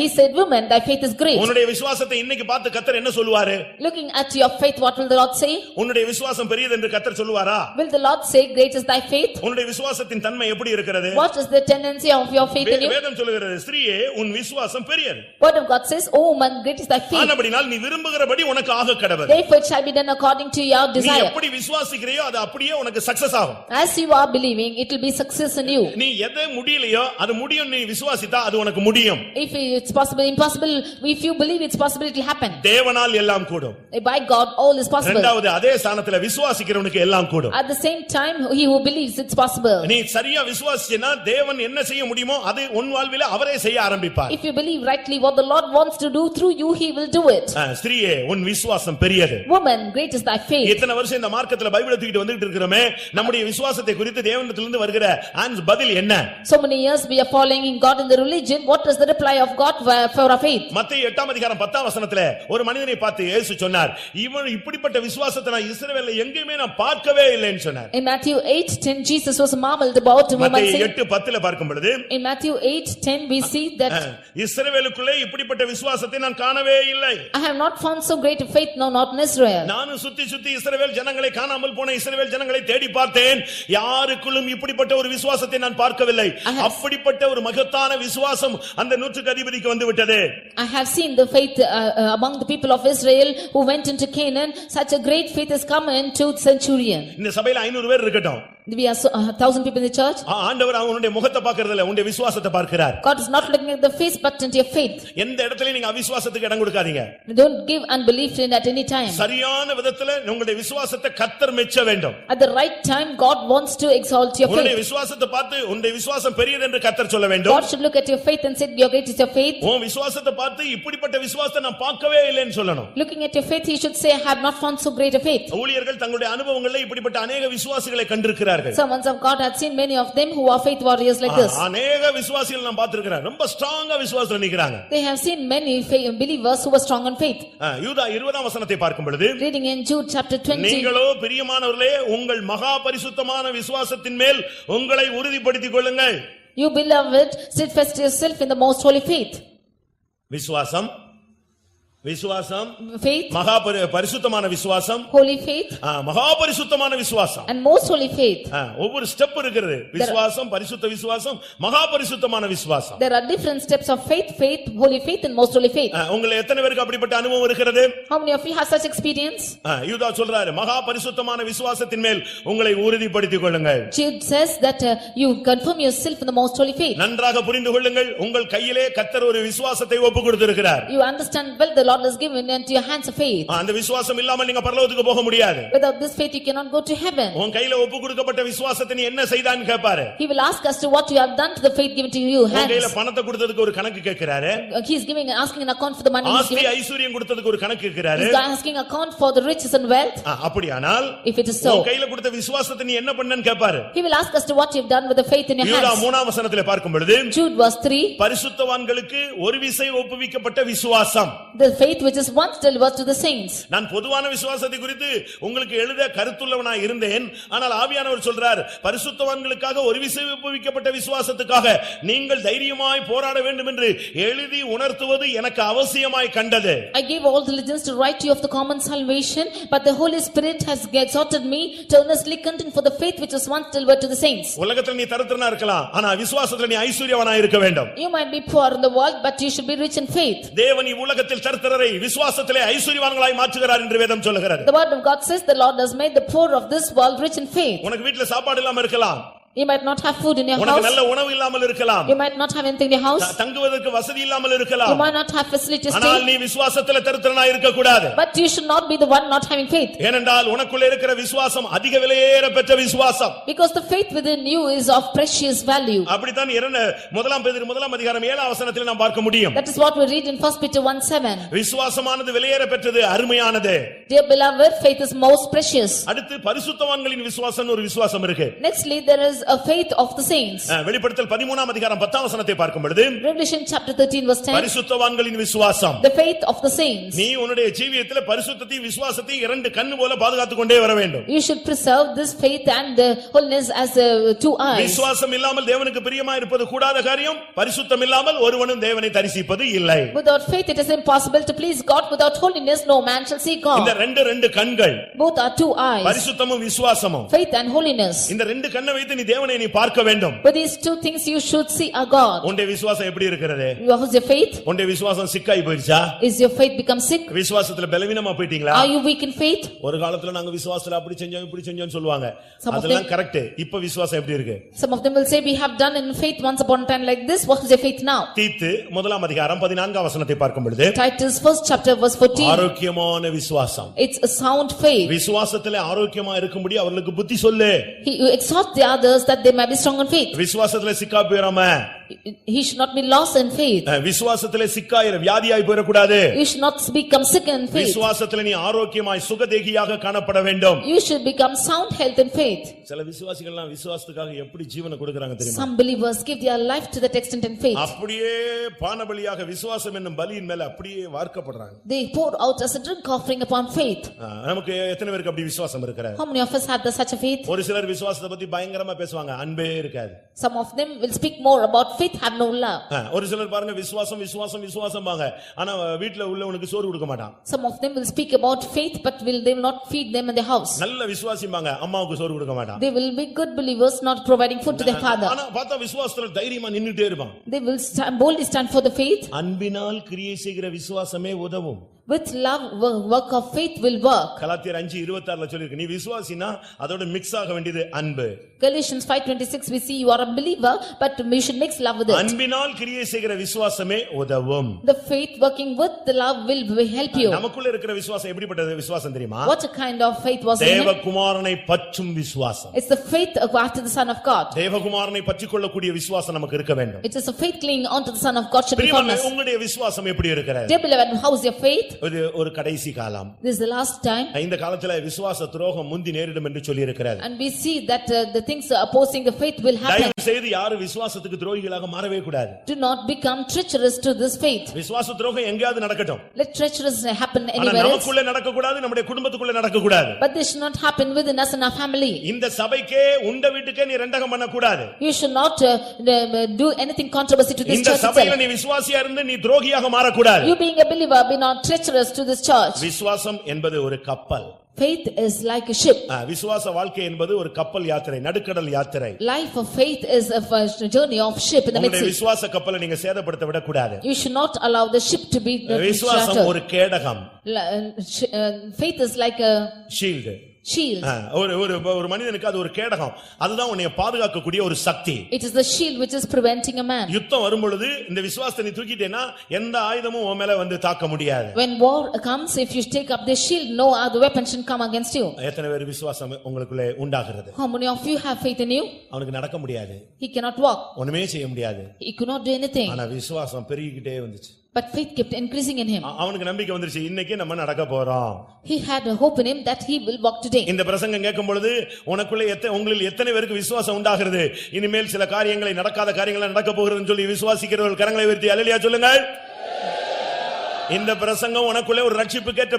he said, woman, thy faith is great. உன்னுடைய விசுவாசத்தை இன்னைக்கு பார்த்து கர்த்தர் என்ன சொல்வாரு? Looking at your faith, what will the Lord say? உன்னுடைய விசுவாசம் பெரியது என்று கர்த்தர் சொல்வாரா? Will the Lord say, great is thy faith? உன்னுடைய விசுவாசத்தின் தன்மை எப்படி இருக்கிறது? What is the tendency of your faith in you? வேதம் சொல்கிறது, ஸ்ரீயே உன் விசுவாசம் பெரியது. Word of God says, oh woman, great is thy faith. ஆனபடியால் நீ விரும்புகிறபடி உனக்கு ஆக கடவது. Therefore it shall be done according to your நீ desire. எப்படி விசுவாசிக்கிறியோ அது அப்படியே உனக்கு சக்சஸ் ஆகும். As you are believing, it will be success in you. நீ எதை முடியலையோ அது முடியும், நீ விசுவாசித்தா அது உனக்கு முடியும். If it's possible, impossible, if you believe it's possible, it will happen. தேவனால் எல்லாம் கூடும். By God all is possible. இரண்டாவது அதே ஸ்தானத்துல விசுவாசிக்கிறவனுக்கு எல்லாம் கூடும். At the same time, he who believes it's possible. நீ சரியா விசுவாசிச்சேனா தேவன் என்ன செய்ய முடியுமோ அது உன் வாழ்விலே அவரே செய்ய ஆரம்பிப்பார். If you believe rightly what the Lord wants to do through you, he will do it. ஸ்திரீயே உன் விசுவாசம் பெரியது. Woman, great is thy faith. இத்தனை வருஷம் இந்த மார்க்கத்துல பைபிளை தூக்கிட்டு வந்துட்டு இருக்கிறோமே, நம்முடைய விசுவாசத்தை குறித்து தேவனிடத்திலிருந்து வருகிற பதில் என்ன? So many years we are following in God in the religion. What is the reply of God for our faith? மத்தேயு 8:10 ஒரு மனிதனை பார்த்து இயேசு சொன்னார், இவன் இப்படிப்பட்ட விசுவாசத்தை நான் இஸ்ரவேல்ல எங்கேயுமே நான் பார்க்கவே இல்லைன்னு சொன்னார். In Matthew 8:10 Jesus was marveled about a woman saying. மத்தேயு 8:10 பார்க்கும் பொழுது In Matthew 8:10 we see that இஸ்ரவேலுக்குள்ளே இப்படிப்பட்ட விசுவாசத்தை நான் காணவே இல்லை. I have not found so great a faith, no, not in Israel. நானும் சுத்தி சுத்தி இஸ்ரவேல் ஜனங்களை காணாமல் போன இஸ்ரவேல் ஜனங்களை தேடி பார்த்தேன், யாருக்குள்ளும் இப்படிப்பட்ட ஒரு விசுவாசத்தை நான் பார்க்கவில்லை. அப்படிப்பட்ட ஒரு மகத்தான விசுவாசம் அந்த நூற்றுக்கு அதிபதிக்கு வந்து விட்டது. I have seen the faith among the people of Israel who went into Canaan. Such a great faith has come into centurion. இந்த சபையில 500 பேர் இருக்கட்டும். We are 1,000 people in the church. ஆண்டவர் அவனுடைய முகத்தை பார்க்கிறது இல்ல, உன்னுடைய விசுவாசத்தை பார்க்கிறார். God is not looking at the face but into your faith. எந்த இடத்துல நீங்க அவிசுவாசத்துக்கு இடம் கொடுக்காதீங்க. Don't give unbelief in at any time. சரியான விதத்துல உங்களுடைய விசுவாசத்தை கர்த்தர் மெச்ச வேண்டும். At the right time God wants to exalt your உன்னுடைய faith. விசுவாசத்தை பார்த்து உன்னுடைய விசுவாசம் பெரியது என்று கர்த்தர் சொல்ல வேண்டும். God should look at your faith and say your great is your faith. உன் விசுவாசத்தை பார்த்து இப்படிப்பட்ட விசுவாசத்தை நான் பார்க்கவே இல்லைன்னு சொல்லணும். Looking at your faith he should say I have not found so great a faith. ஊழியர்கள் தங்களுடைய அனுபவங்களில் இப்படிப்பட்ட अनेक விசுவாசிகளை கண்டிருக்கிறார்கள். Servants of God had seen many of them who are faith warriors like this. अनेक விசுவாசிகள் நான் பார்த்திருக்கிறேன், ரொம்ப ஸ்ட்ராங்கா விசுவாசத்துல நிக்கறாங்க. They have seen many believers who were strong in faith. யூதா 20ஆம் வசனத்தை பார்க்கும் பொழுது Reading in Jude chapter 20. நீங்களோ பிரியமானவர்களே உங்கள் மகா பரிசுத்தமான விசுவாசத்தின் மேல் உங்களை உறுதிப்படுத்திக் கொள்ளுங்கள். You beloved, steadfast yourself in the most holy faith. விசுவாசம் விசுவாசம், faith, பரிசுத்தமான விசுவாசம், holy faith, மகா பரிசுத்தமான விசுவாசம். and most holy faith. ஒவ்வொரு ஸ்டெப் இருக்கிறது. விசுவாசம், பரிசுத்த விசுவாசம், மகா பரிசுத்தமான விசுவாசம். There are different steps of faith, holy faith and most holy faith. உங்களை எத்தனை பேருக்கு அப்படிப்பட்ட அனுபவம் இருக்கிறது? How many of you have such experience? யூதா சொல்றாரு, மகா பரிசுத்தமான விசுவாசத்தின் மேல் உங்களை உறுதிப்படுத்திக் கொள்ளுங்கள். Jude says that you confirm yourself in the most holy faith. நன்றாக புரிந்து கொள்ளுங்கள், உங்கள் கையிலே கர்த்தர் ஒரு விசுவாசத்தை ஒப்பு கொடுத்திருக்கிறார். You understand well the Lord has given into your hands of faith. அந்த விசுவாசம் இல்லாமல் நீங்க பரலோகத்துக்கு போக முடியாது. Without this faith you cannot go to heaven. உன் கையில ஒப்பு கொடுக்கப்பட்ட விசுவாசத்தை நீ என்ன செய்தான்னு கேட்பாரு. He will ask us to what you have done to the faith given to you உன் hands. கையில பணத்தை கொடுத்ததுக்கு ஒரு கணக்கு கேட்கிறாரு. He is asking an account for the money he is ஆஸ்தி given. ஐஸ்வரியம் கொடுத்ததுக்கு ஒரு கணக்கு கேட்கிறாரு. He is asking account for the riches and wealth. அப்படியானால் If it is so, உன் கையில கொடுத்த விசுவாசத்தை நீ என்ன பண்ணன்னு கேட்பாரு. he will ask us to what you have done with the faith in your யூதா hands. 3ஆம் வசனத்திலே பார்க்கும் பொழுது Jude verse 3, பரிசுத்தவான்களுக்கு ஒரு விசை ஒப்புவிக்கப்பட்ட விசுவாசம். the faith which is once delivered to the saints. நான் பொதுவான விசுவாசத்தை குறித்து உங்களுக்கு எழுத கருத்துள்ளவனாய் இருந்தேன். ஆனால் ஆவியானவர் சொல்றார், பரிசுத்தவான்களுக்காக ஒரு விசை ஒப்புவிக்கப்பட்ட விசுவாசத்துக்காக நீங்கள் தைரியமாய் போராட வேண்டும் என்று எழுதி உணர்த்துவது எனக்கு அவசியமாய் கண்டது. I gave all diligence to write to you of the common salvation, but the Holy Spirit has exhorted me to earnestly contend for the faith which was once delivered to the saints. உலகத்துல நீ தரித்திரனா இருக்கலாம், ஆனா விசுவாசத்துல நீ ஐஸ்வரியவானாய் இருக்க வேண்டும். You might be poor in the world, but you should be rich in faith. தேவன் இவ்வுலகத்தில் தரித்திரரை விசுவாசத்திலே ஐஸ்வரியவான்களாய் மாற்றுகிறார் என்று வேதம் சொல்லுகிறது. The word of God says the Lord has made the poor of this world rich in faith. உனக்கு வீட்ல சாப்பாடு இல்லாம இருக்கலாம். You might not have food in your உனக்கு house. நல்ல உணவு இல்லாமல் இருக்கலாம். You might not have anything in your house. தங்குவதற்கு வசதி இல்லாமல் இருக்கலாம். You might not have facilities to ஆனால் stay. நீ விசுவாசத்திலே தரித்திரனாய் இருக்க கூடாது. But you should not be the one not having faith. ஏனென்றால் உனக்குள்ள இருக்கிற விசுவாசம் அதிக விலையேற பெற்ற விசுவாசம். Because the faith within you is of precious value. அப்படித்தான் 1 பேதுரு 1ஆம் அதிகாரம் 7ஆம் வசனத்தில் நாம் பார்க்க முடியும். That is what we read in 1 Peter 1:7. விசுவாசமானது விலையேற பெற்றது, அருமையானது. Dear beloved, faith is most precious. அடுத்து பரிசுத்தவான்களின் விசுவாசம் ஒரு விசுவாசம் இருக்கு. Nextly, there is a faith of the saints. வெளிப்படுத்தல் 13ஆம் அதிகாரம் 10ஆம் வசனத்தை பார்க்கும் பொழுது Revelation chapter 13 verse 10. பரிசுத்தவான்களின் விசுவாசம். The faith of the saints. நீ உன்னுடைய ஜீவியத்திலே பரிசுத்தத்தையும் விசுவாசத்தையும் இரண்டு கண்ணு போல பாதுகாத்துக் கொண்டே வர வேண்டும். You should preserve this faith and holiness as two eyes. விசுவாசம் இல்லாமல் தேவனுக்கு பிரியமாய் இருப்பது கூடாத காரியம். பரிசுத்தம் இல்லாமல் ஒருவனும் தேவனை தரிசிப்பது இல்லை. Without faith it is impossible to please God. Without holiness no man shall see God. இந்த ரெண்டு கண்கள், Both are two eyes. பரிசுத்தமும் விசுவாசமும். Faith and holiness. இந்த ரெண்டு கண்ணை வைத்து நீ தேவனை நீ பார்க்க வேண்டும். With these two things you should see a God. உன்னுடைய விசுவாசம் எப்படி இருக்கிறது? How is your faith? உன்னுடைய விசுவாசம் சிக்காய் போயிடுச்சா? Is your faith become sick? விசுவாசத்துல பலவீனமா போயிட்டீங்களா? Are you weak in faith? ஒரு காலத்துல நாங்க விசுவாசத்துல அப்படி செஞ்சோம் இப்படி செஞ்சோம்னு சொல்லுவாங்க. Some of அதெல்லாம் them- கரெக்ட். இப்ப விசுவாசம் எப்படி இருக்கு? Some of them will say we have done in faith once upon a time like this. What is your faith now? தீத்து 1ஆம் அதிகாரம் 14ஆம் வசனத்தை பார்க்கும் பொழுது Titus 1st chapter verse 14. ஆரோக்கியமான விசுவாசம். It's a sound faith. விசுவாசத்திலே ஆரோக்கியமா இருக்கும்படி அவர்களுக்கு புத்தி சொல்லு. You exhort the others that they may be strong in faith. விசுவாசத்திலே சிக்கா போயிராம, He should not be lost in faith. விசுவாசத்திலே சிக்காயிர வியாதியாய் போயிடக் கூடாது. You should not become sick in faith. விசுவாசத்திலே நீ ஆரோக்கியமாய் சுகதேகியாக காணப்பட வேண்டும். You should become sound health in faith. சில விசுவாசிகள் எல்லாம் விசுவாசத்துக்காக எப்படி ஜீவனை கொடுக்கறாங்க தெரியுமா? Some believers give their life to that extent in faith. அப்படியே பானபலியாக விசுவாசம் என்னும் பலியின் மேல அப்படியே வார்க்கப்படுறாங்க. They pour out as a drink offering upon faith. நமக்கு எத்தனை பேருக்கு அப்படி விசுவாசம் இருக்கிறது? How many of us have such a faith? ஒரு சிலர் விசுவாசத்தை பத்தி பயங்கரமா பேசுவாங்க, அன்பே இருக்காது. Some of them will speak more about faith, have no love. ஒரு சிலர் பாருங்க விசுவாசம் விசுவாசம் விசுவாசம்பாங்க, ஆனா வீட்ல உள்ளவனுக்கு சோறு கொடுக்க மாட்டான். Some of them will speak about faith, but they will not feed them in their house. நல்ல விசுவாசிம்பாங்க, அம்மாவுக்கு சோறு கொடுக்க மாட்டான். They will be good believers, not providing food to their father. ஆனா பார்த்தா விசுவாசத்துல தைரியமா நின்னுட்டே இருப்பான். They will boldly stand for the faith. அன்பினால் கிரியை செய்கிற விசுவாசமே உதவும். With love, work of faith will work. கலாத்தியர் 5:26 சொல்லிருக்கு, நீ விசுவாசினா அதோட மிக்ஸ் ஆக வேண்டியது அன்பு. Galatians 5:26 we see you are a believer, but you should mix love with it. அன்பினால் கிரியை செய்கிற விசுவாசமே உதவும். The faith working with the love will help you. நமக்குள்ள இருக்கிற விசுவாசம் எப்படிப்பட்ட விசுவாசம் தெரியுமா? What a kind of faith was in him? தேவகுமாரனை பற்றும் விசுவாசம். It's the faith after the Son of God. தேவகுமாரனை பற்றிக்கொள்ளக்கூடிய விசுவாசம் நமக்கு இருக்க வேண்டும். It is a faith clinging onto the Son of God should be firm. உங்களுடைய விசுவாசம் எப்படி இருக்கிறது? Dear beloved, how is your faith? ஒரு கடைசி காலம். This is the last time. இந்த காலத்துல விசுவாச துரோகம் முந்தி நேரிடும் என்று சொல்லி இருக்கிறார். And we see that the things opposing the faith will happen. தயவு செய்து யாரும் விசுவாசத்துக்கு துரோகிகளாக மாறவே கூடாது. Do not become treacherous to this faith. விசுவாச துரோகம் எங்கயாவது நடக்கட்டும். Let treacherous happen ஆனா anywhere else. நமக்குள்ள நடக்க கூடாது, நம்முடைய குடும்பத்துக்குள்ள நடக்க கூடாது. But this should not happen within us and our family. இந்த சபைக்கே உண்ட வீட்டுக்கே நீ ரெண்டகம் பண்ண கூடாது. You should not do anything controversy to this இந்த church சபையில itself. நீ விசுவாசியா இருந்து நீ துரோகியாக மாற கூடாது. You being a believer be not treacherous enter us to this church. விசுவாசம் என்பது ஒரு கப்பல். Faith is like a ship. விசுவாச வாழ்க்கை என்பது ஒரு கப்பல் யாத்திரை, நடுக்கடல் யாத்திரை. Life of faith is a journey of ship in the உங்களுடைய mid-sea. விசுவாச கப்பலை நீங்க சேதப்படுத்த விடக்கூடாது. You should not allow the ship to be விசுவாசம் ஒரு கேடகம். Faith is like a shield. shield. ஒரு மனிதனுக்கு அது ஒரு கேடகம். அதுதான் உன்னை பாதுகாக்கக்கூடிய ஒரு சக்தி. It is the shield which is preventing a man. யுத்தம் வரும் பொழுது இந்த விசுவாசத்தை நீ தூக்கிட்டேனா எந்த ஆயுதமும் உன் மேல வந்து தாக்க முடியாது. When war comes, if you take up this shield, no other weapon can come against you. எத்தனை பேர் விசுவாசம் உங்களுக்குள்ளே உண்டாகிறது? How many of you have faith in you? அவனுக்கு நடக்க முடியாது. He cannot walk. ஒண்ணுமே செய்ய முடியாது. He could not do anything. ஆனா விசுவாசம் பெருகிட்டே வந்துச்சு. But faith kept increasing in him. அவனுக்கு நம்பிக்கை வந்துருச்சு, இன்னைக்கு நம்ம நடக்க போறோம். He had a hope in him that he will walk today. இந்த பிரசங்கம் கேட்கும் பொழுது உனக்குள்ள உங்களில் எத்தனை பேருக்கு விசுவாசம் உண்டாகிறது? இனிமேல் சில காரியங்களை, நடக்காத காரியங்களை நடக்க போகிறதுன்னு சொல்லி விசுவாசிக்கிறவர்கள் கரங்களை உயர்த்தி அல்லேலூயா சொல்லுங்கள். இந்த பிரசங்கம் உனக்குள்ளே ஒரு ரட்சிப்புக்கேற்ற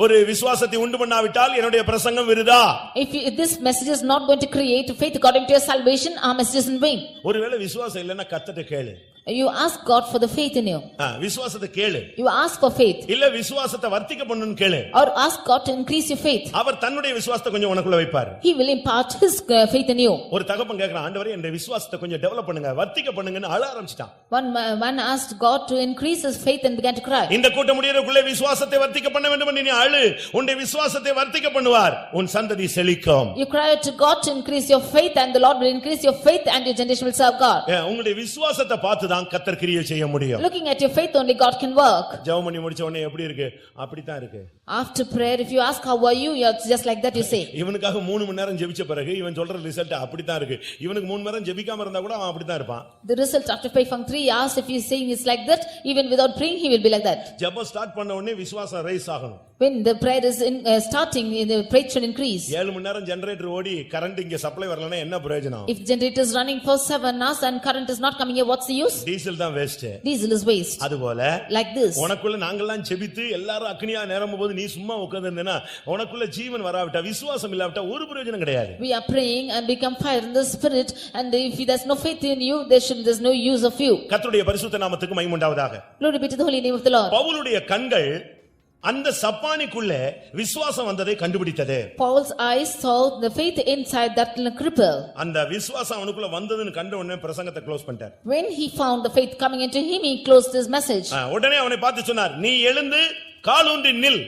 ஒரு விசுவாசத்தை உண்டு பண்ணாவிட்டால் என்னுடைய பிரசங்கம் விருதா. If this message is not going to create faith according to your salvation, our message is in vain. ஒருவேளை விசுவாசம் இல்லைன்னா கர்த்தர்ட்ட கேளு. You ask God for the faith in you. விசுவாசத்தை கேளு. You ask for faith. இல்ல விசுவாசத்தை வர்த்திக்க பண்ணுன்னு கேளு. Or ask God to increase your faith. அவர் தன்னுடைய விசுவாசத்தை கொஞ்சம் உனக்குள்ள வைப்பார். He will impart his faith in you. ஒரு தகப்பன் கேக்குறான், ஆண்டவரே என்னுடைய விசுவாசத்தை கொஞ்சம் டெவலப் பண்ணுங்க, வர்த்திக்க பண்ணுங்கன்னு அழ ஆரம்பிச்சிட்டான். One man asked God to increase his faith and began to cry. இந்த கூட்டம் முடியறதுக்குள்ள விசுவாசத்தை வர்த்திக்க பண்ண வேண்டும் என்று நீ அழு. உன்னுடைய விசுவாசத்தை வர்த்திக்க பண்ணுவார். உன் சந்ததி செழிக்கும். You cry out to God to increase your faith and the Lord will increase your faith and your generation will serve God. உங்களுடைய விசுவாசத்தை பார்த்து தான் கர்த்தர் கிரியை செய்ய முடியும். Looking at your faith only God can work. ஜெபம் பண்ணி முடிச்ச உடனே எப்படி இருக்கு? அப்படிதான் இருக்கு. After prayer, if you ask how are you, you're just like that you say. இவனுக்காக 3 மணி நேரம் ஜெபிச்ச பிறகு இவன் சொல்ற ரிசல்ட் அப்படிதான் இருக்கு. இவனுக்கு 3 மணி நேரம் ஜெபிக்காம இருந்தா கூட அவன் அப்படிதான் இருப்பான். The result after praying for 3 hours, if he is saying it's like that, even without praying he will be like that. ஜெபம் ஸ்டார்ட் பண்ண உடனே விசுவாசம் ரைஸ் ஆகணும். When the prayer is starting, the faith should increase. 7 மணி நேரம் generator ஓடி current இங்க supply வரலனா என்ன பிரயோஜனம்? If generator is running for 7 hours and current is not coming here, what's the use? Diesel தான் வேஸ்ட். Diesel is waste. அதுபோல like this. உனக்குள்ள நாங்கெல்லாம் ஜெபித்து எல்லாரும் அக்னியா நிரம்பும்போது நீ சும்மா உட்கார்ந்திருந்தேனா உனக்குள்ள ஜீவன் வராவிட்டா, விசுவாசம் இல்லாவிட்டா ஒரு பிரயோஜனம் கிடையாது. We are praying and become fire in the spirit, and if there's no faith in you, there's no use of you. கர்த்தருடைய பரிசுத்த நாமத்துக்கு மகிமை உண்டாவதாக. Glory be to the holy name of the Lord. பவுலுடைய கண்கள் அந்த சப்பானிக்குள்ள விசுவாசம் வந்ததை கண்டுபிடித்தது. Paul's eyes saw the faith inside that cripple. அந்த விசுவாசம் அவனுக்குள்ள வந்ததுன்னு கண்ட உடனே பிரசங்கத்தை க்ளோஸ் பண்ணிட்டார். When he found the faith coming into him, he closed his message. உடனே அவனை பார்த்து சொன்னார், நீ எழுந்து காலூன்றி நில்.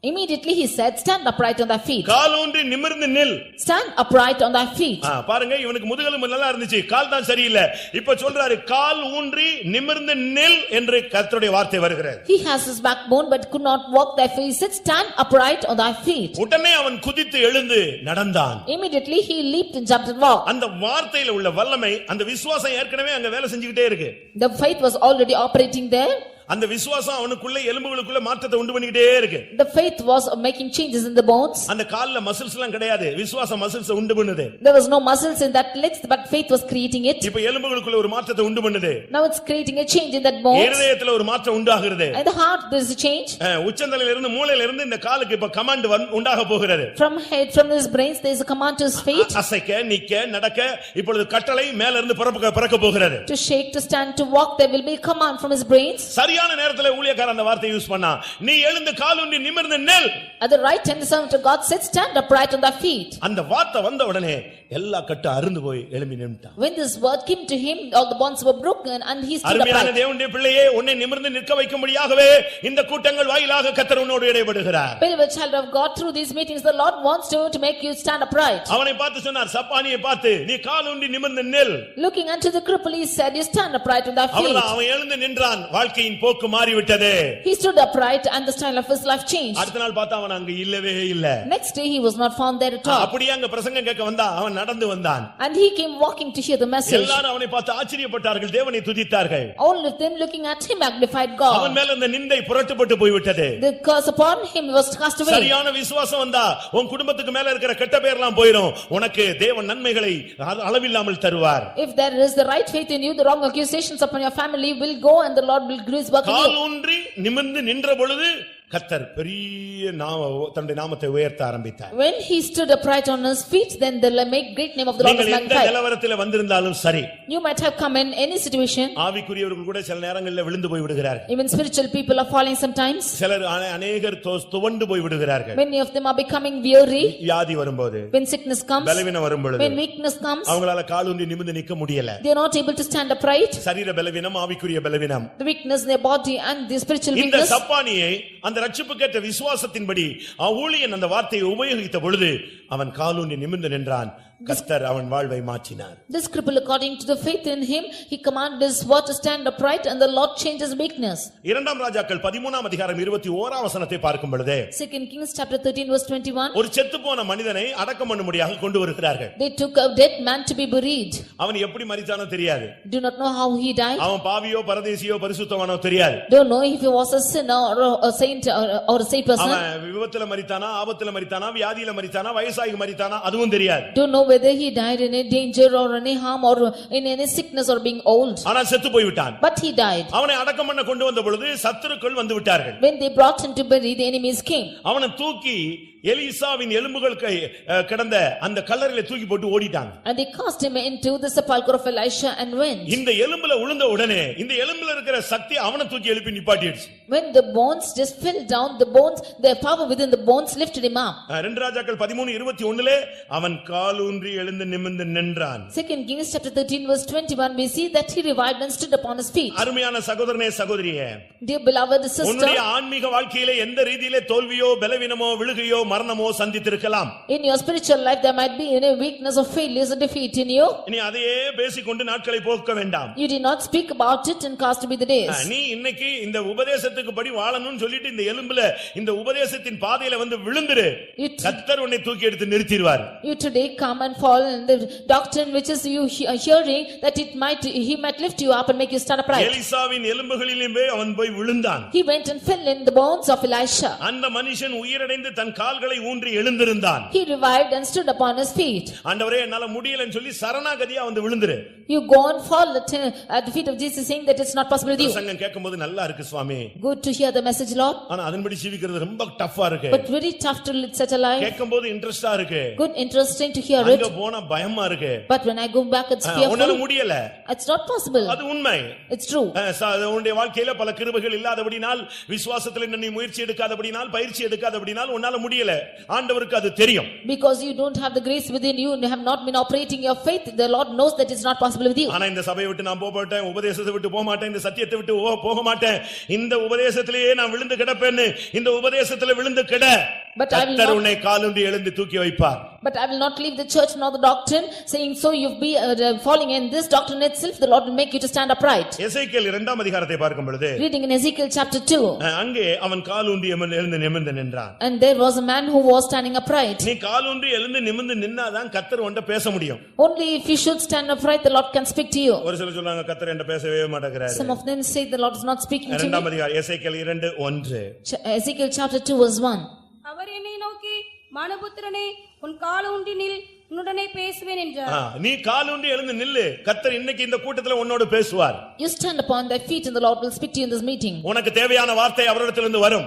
Immediately he said, stand upright on thy feet. காலூன்றி நிமிர்ந்து நில். Stand upright on thy feet. பாருங்க, இவனுக்கு முதுகெலும்பு நல்லா இருந்துச்சு, கால் தான் சரியில்லை. இப்ப சொல்றாரு கால் ஊன்றி நிமிர்ந்து நில் என்று கர்த்தருடைய வார்த்தை வருகிறது. He has his backbone but could not walk, therefore he said, stand upright on thy feet. உடனே அவன் குதித்து எழுந்து நடந்தான். Immediately he leaped and jumped and walked. அந்த வார்த்தையில உள்ள வல்லமை, அந்த விசுவாசம் ஏற்கனவே அங்க வேலை செஞ்சுக்கிட்டே இருக்கு. The faith was already operating there. அந்த விசுவாசம் அவனுக்குள்ள எலும்புகளுக்குள்ள மாற்றத்தை உண்டு பண்ணிக்கிட்டே இருக்கு. The faith was making changes in the bones. அந்த கால்ல மசில்ஸ் எல்லாம் கிடையாது, விசுவாசம் மசில்ஸ் உண்டு பண்ணுது. There was no muscles in that legs, but faith was creating it. இப்ப எலும்புகளுக்குள்ள ஒரு மாற்றத்தை உண்டு பண்ணுது. Now it's creating a change in that bones. இதயத்துல ஒரு மாற்றம் உண்டாகிறது. In the heart there is a change. உச்சந்தலையில இருந்து மூளையில இருந்து இந்த காலுக்கு இப்ப கமாண்ட் உண்டாக போகிறது. From head, from his brains there is a command to his feet. அசைக்க, நிக்க, நடக்க இப்பொழுது கட்டளை மேல இருந்து பறக்க போகிறது. To shake, to stand, to walk, there will be a command from his brains. சரியான நேரத்துல ஊழியக்காரன் அந்த வார்த்தை யூஸ் பண்ணா, நீ எழுந்து காலூன்றி நிமிர்ந்து நில். At the right time the servant of God said, stand upright on thy feet. அந்த வார்த்தை வந்த உடனே எல்லா கட்டு அறுந்து போய் எழும்பி நின்னுட்டான். When this word came to him, all the bonds were broken and he stood அருமையான upright. தேவனுடைய பிள்ளையே, உன்னை நிமிர்ந்து நிற்க வைக்கும்படியாகவே இந்த கூட்டங்கள் வாயிலாக கர்த்தர் உன்னோடு இடைபடுகிறார். Beloved child of God, through these meetings the Lord wants to make you stand upright. அவனை பார்த்து சொன்னார், சப்பானியை பார்த்து நீ காலூன்றி நிமிர்ந்து நில். Looking unto the cripple he said, you stand upright on thy feet. அவன் எழுந்து நின்றான், வாழ்க்கையின் போக்கு மாறிவிட்டது. He stood upright and the style of his life changed. அடுத்த நாள் பார்த்தா அவன் அங்க இல்லவே இல்ல. Next day he was not found there at all. அப்படியே அங்க பிரசங்கம் கேட்க வந்தா அவன் நடந்து வந்தான். And he came walking to hear the message. எல்லாரும் அவனை பார்த்து ஆச்சரியப்பட்டார்கள், தேவனை துதித்தார்கள். All of them looking at him magnified God. அவன் மேல இந்த நிந்தை புரட்டப்பட்டு போய்விட்டது. The curse upon him was cast away. சரியான விசுவாசம் வந்தா உன் குடும்பத்துக்கு மேல இருக்கிற கெட்ட பேர்லாம் போயிடும். உனக்கு தேவன் நன்மைகளை அளவில்லாமல் தருவார். If there is the right faith in you, the wrong accusations upon your family will go and the Lord will do his work in you. காலூன்றி நிமிர்ந்து நின்ற பொழுது கர்த்தர் பெரிய தன்னுடைய நாமத்தை உயர்த்த ஆரம்பித்தார். When he stood upright on his feet, then the make great name of the Lord was நீங்கள் எந்த magnified. நிலவரத்தில் வந்திருந்தாலும் சரி, You might have come in any situation. ஆவிக்குரியவர்கள் கூட சில நேரங்களில் விழுந்து போய் விடுகிறார்கள். Even spiritual people are falling sometimes. சிலர் அநேகர் துவண்டு போய் விடுகிறார்கள். Many of them are becoming weary. வியாதி வரும்போது, When sickness comes, பலவீனம் வரும்பொழுது, when weakness comes, அவங்களால காலூன்றி நிமிர்ந்து நிற்க முடியல. they are not able to stand upright. சரீர பலவீனம், ஆவிக்குரிய பலவீனம். The weakness in their body and the spiritual இந்த weakness. சப்பானியை அந்த ரட்சிப்புக்கேற்ற விசுவாசத்தின்படி ஊழியன் அந்த வார்த்தையை உபயோகித்த பொழுது அவன் காலூன்றி நிமிர்ந்து நின்றான். கர்த்தர் அவன் வாழ்வை மாற்றினார். This cripple, according to the faith in him, he commanded his word to stand upright, and the Lord changed his weakness. இரண்டாம் ராஜாக்கள் 13ஆம் அதிகாரம் 21ஆம் வசனத்தை பார்க்கும் பொழுது, 2 Kings chapter 13 verse 21. ஒரு செத்துப்போன மனிதனை அடக்கம் பண்ணும்படியாக கொண்டு வருகிறார்கள். They took a dead man to be buried. அவன் எப்படி மரித்தானோ தெரியாது. Do not know how he died. அவன் பாவியோ பரதேசியோ பரிசுத்தவானோ தெரியாது. Don't know if he was a sinner or a saint or a saint person. அவன் விபத்துல மரித்தானா, ஆபத்துல மரித்தானா, வியாதியில மரித்தானா, வயசாகி மரித்தானா, அதுவும் தெரியாது. Don't know whether he died in a danger or any harm or in any sickness or being old. ஆனா செத்து போய் விட்டான். But he died. அவனை அடக்கம் பண்ண கொண்டு வந்த பொழுது சத்துருக்கள் வந்து விட்டார்கள். When they brought him to bury, the enemies came. அவனை தூக்கி எலிசாவின் எலும்புகள் கிடந்த அந்த கல்லறையில தூக்கி போட்டு ஓடிட்டாங்க. And they cast him into the sepulchre of Elisha and went. இந்த எலும்புல விழுந்த உடனே இந்த எலும்புல இருக்கிற சக்தி அவனை தூக்கி எழுப்பி நிப்பாட்டிடுச்சு. When the bones just fell down, the bones, the power within the bones lifted him up. 2 ராஜாக்கள் 13:21 அவன் காலூன்றி எழுந்து நிமிர்ந்து நின்றான். 2 Kings chapter 13 verse 21, we see that he revived and stood upon his feet. அருமையான சகோதரனே சகோதரியே, Dear beloved sister, உன்னுடைய ஆன்மீக வாழ்க்கையிலே எந்த ரீதியிலே தோல்வியோ பலவீனமோ விழுகையோ மரணமோ சந்தித்திருக்கலாம். in your spiritual life there might be any weakness or failures or defeat in you. நீ அதையே பேசிக்கொண்டு நாட்களை போக்க வேண்டாம். You did not speak about it and cast to be the days. நீ இன்னைக்கு இந்த உபதேசத்துக்கு படி வாழணும்னு சொல்லிட்டு இந்த எலும்புல இந்த உபதேசத்தின் பாதையில வந்து விழுந்துரு. கர்த்தர் உன்னை தூக்கி எடுத்து நிறுத்திடுவார். You today come and fall in the doctrine which is you hearing that he might lift you up and make you stand upright. எலிசாவின் எலும்புகளிலே அவன் போய் விழுந்தான். He went and fell in the bones of Elisha. அந்த மனுஷன் உயிரடைந்து தன் கால்களை ஊன்றி எழுந்திருந்தான். He revived and stood upon his feet. ஆண்டவரே என்னால முடியலன்னு சொல்லி சரணாகதியா வந்து விழுந்துரு. You go and fall at the feet of Jesus saying that it's not possible with you. சங்கம் கேட்கும்போது நல்லா இருக்கு சுவாமி. Good to hear the message, Lord. ஆனா அதன்படி ஜீவிக்கிறது ரொம்ப டஃப்பா இருக்கு. But very tough to live such a life. கேட்கும்போது இன்ட்ரஸ்டா இருக்கு. Good, interesting to hear it. அங்க போனா பயமா இருக்கு. But when I go back it's fearful. உன்னால முடியல. It's not possible. அது உண்மை. It's true. உன்னுடைய வாழ்க்கையில பல கிருபைகள் இல்லாதபடினால், விசுவாசத்தில் நீ முயற்சி எடுக்காதபடினால், பயிற்சி எடுக்காதபடினால் உன்னால முடியல. ஆண்டவருக்கு அது தெரியும். Because you don't have the grace within you and have not been operating your faith, the Lord knows that it's not possible with you. ஆனா இந்த சபையை விட்டு நான் போக மாட்டேன், உபதேசத்தை விட்டு போக மாட்டேன், இந்த சத்தியத்தை விட்டு போக மாட்டேன், இந்த உபதேசத்திலேயே நான் விழுந்து கிடப்பேன்னு இந்த உபதேசத்துல விழுந்து கிட. கர்த்தர் உன்னை காலூன்றி எழுந்து தூக்கி வைப்பார். But I will not leave the church nor the doctrine, saying so you'll be falling in this doctrine itself, the Lord will make you to stand upright. எசேக்கியேல் 2ஆம் அதிகாரத்தை பார்க்கும் பொழுது, Reading in Ezekiel chapter 2, அங்கே அவன் காலூன்றி எழுந்து நிமிர்ந்து நின்றான். and there was a man who was standing upright. நீ காலூன்றி எழுந்து நிமிர்ந்து நின்னாதான் கர்த்தர் உன்கிட்ட பேச முடியும். Only if you should stand upright, the Lord can speak to you. ஒரு சிலர் சொல்றாங்க கர்த்தர் என்கிட்ட பேசவே மாட்டேங்கிறாரு. Some of them say the Lord is not speaking to me. 2ஆம் அதிகாரம் எசேக்கியேல் 2:1. Ezekiel chapter 2 verse 1. அவர் என்னை நோக்கி, மனுபுத்திரனே, உன் காலூன்றி நில், உன்னுடனே பேசுவேன் என்றார். நீ காலூன்றி எழுந்து நில்லு. கர்த்தர் இன்னைக்கு இந்த கூட்டத்துல உன்னோடு பேசுவார். You stand upon thy feet and the Lord will speak to you in this meeting. உனக்கு தேவையான வார்த்தை அவரிடத்திலிருந்து வரும்.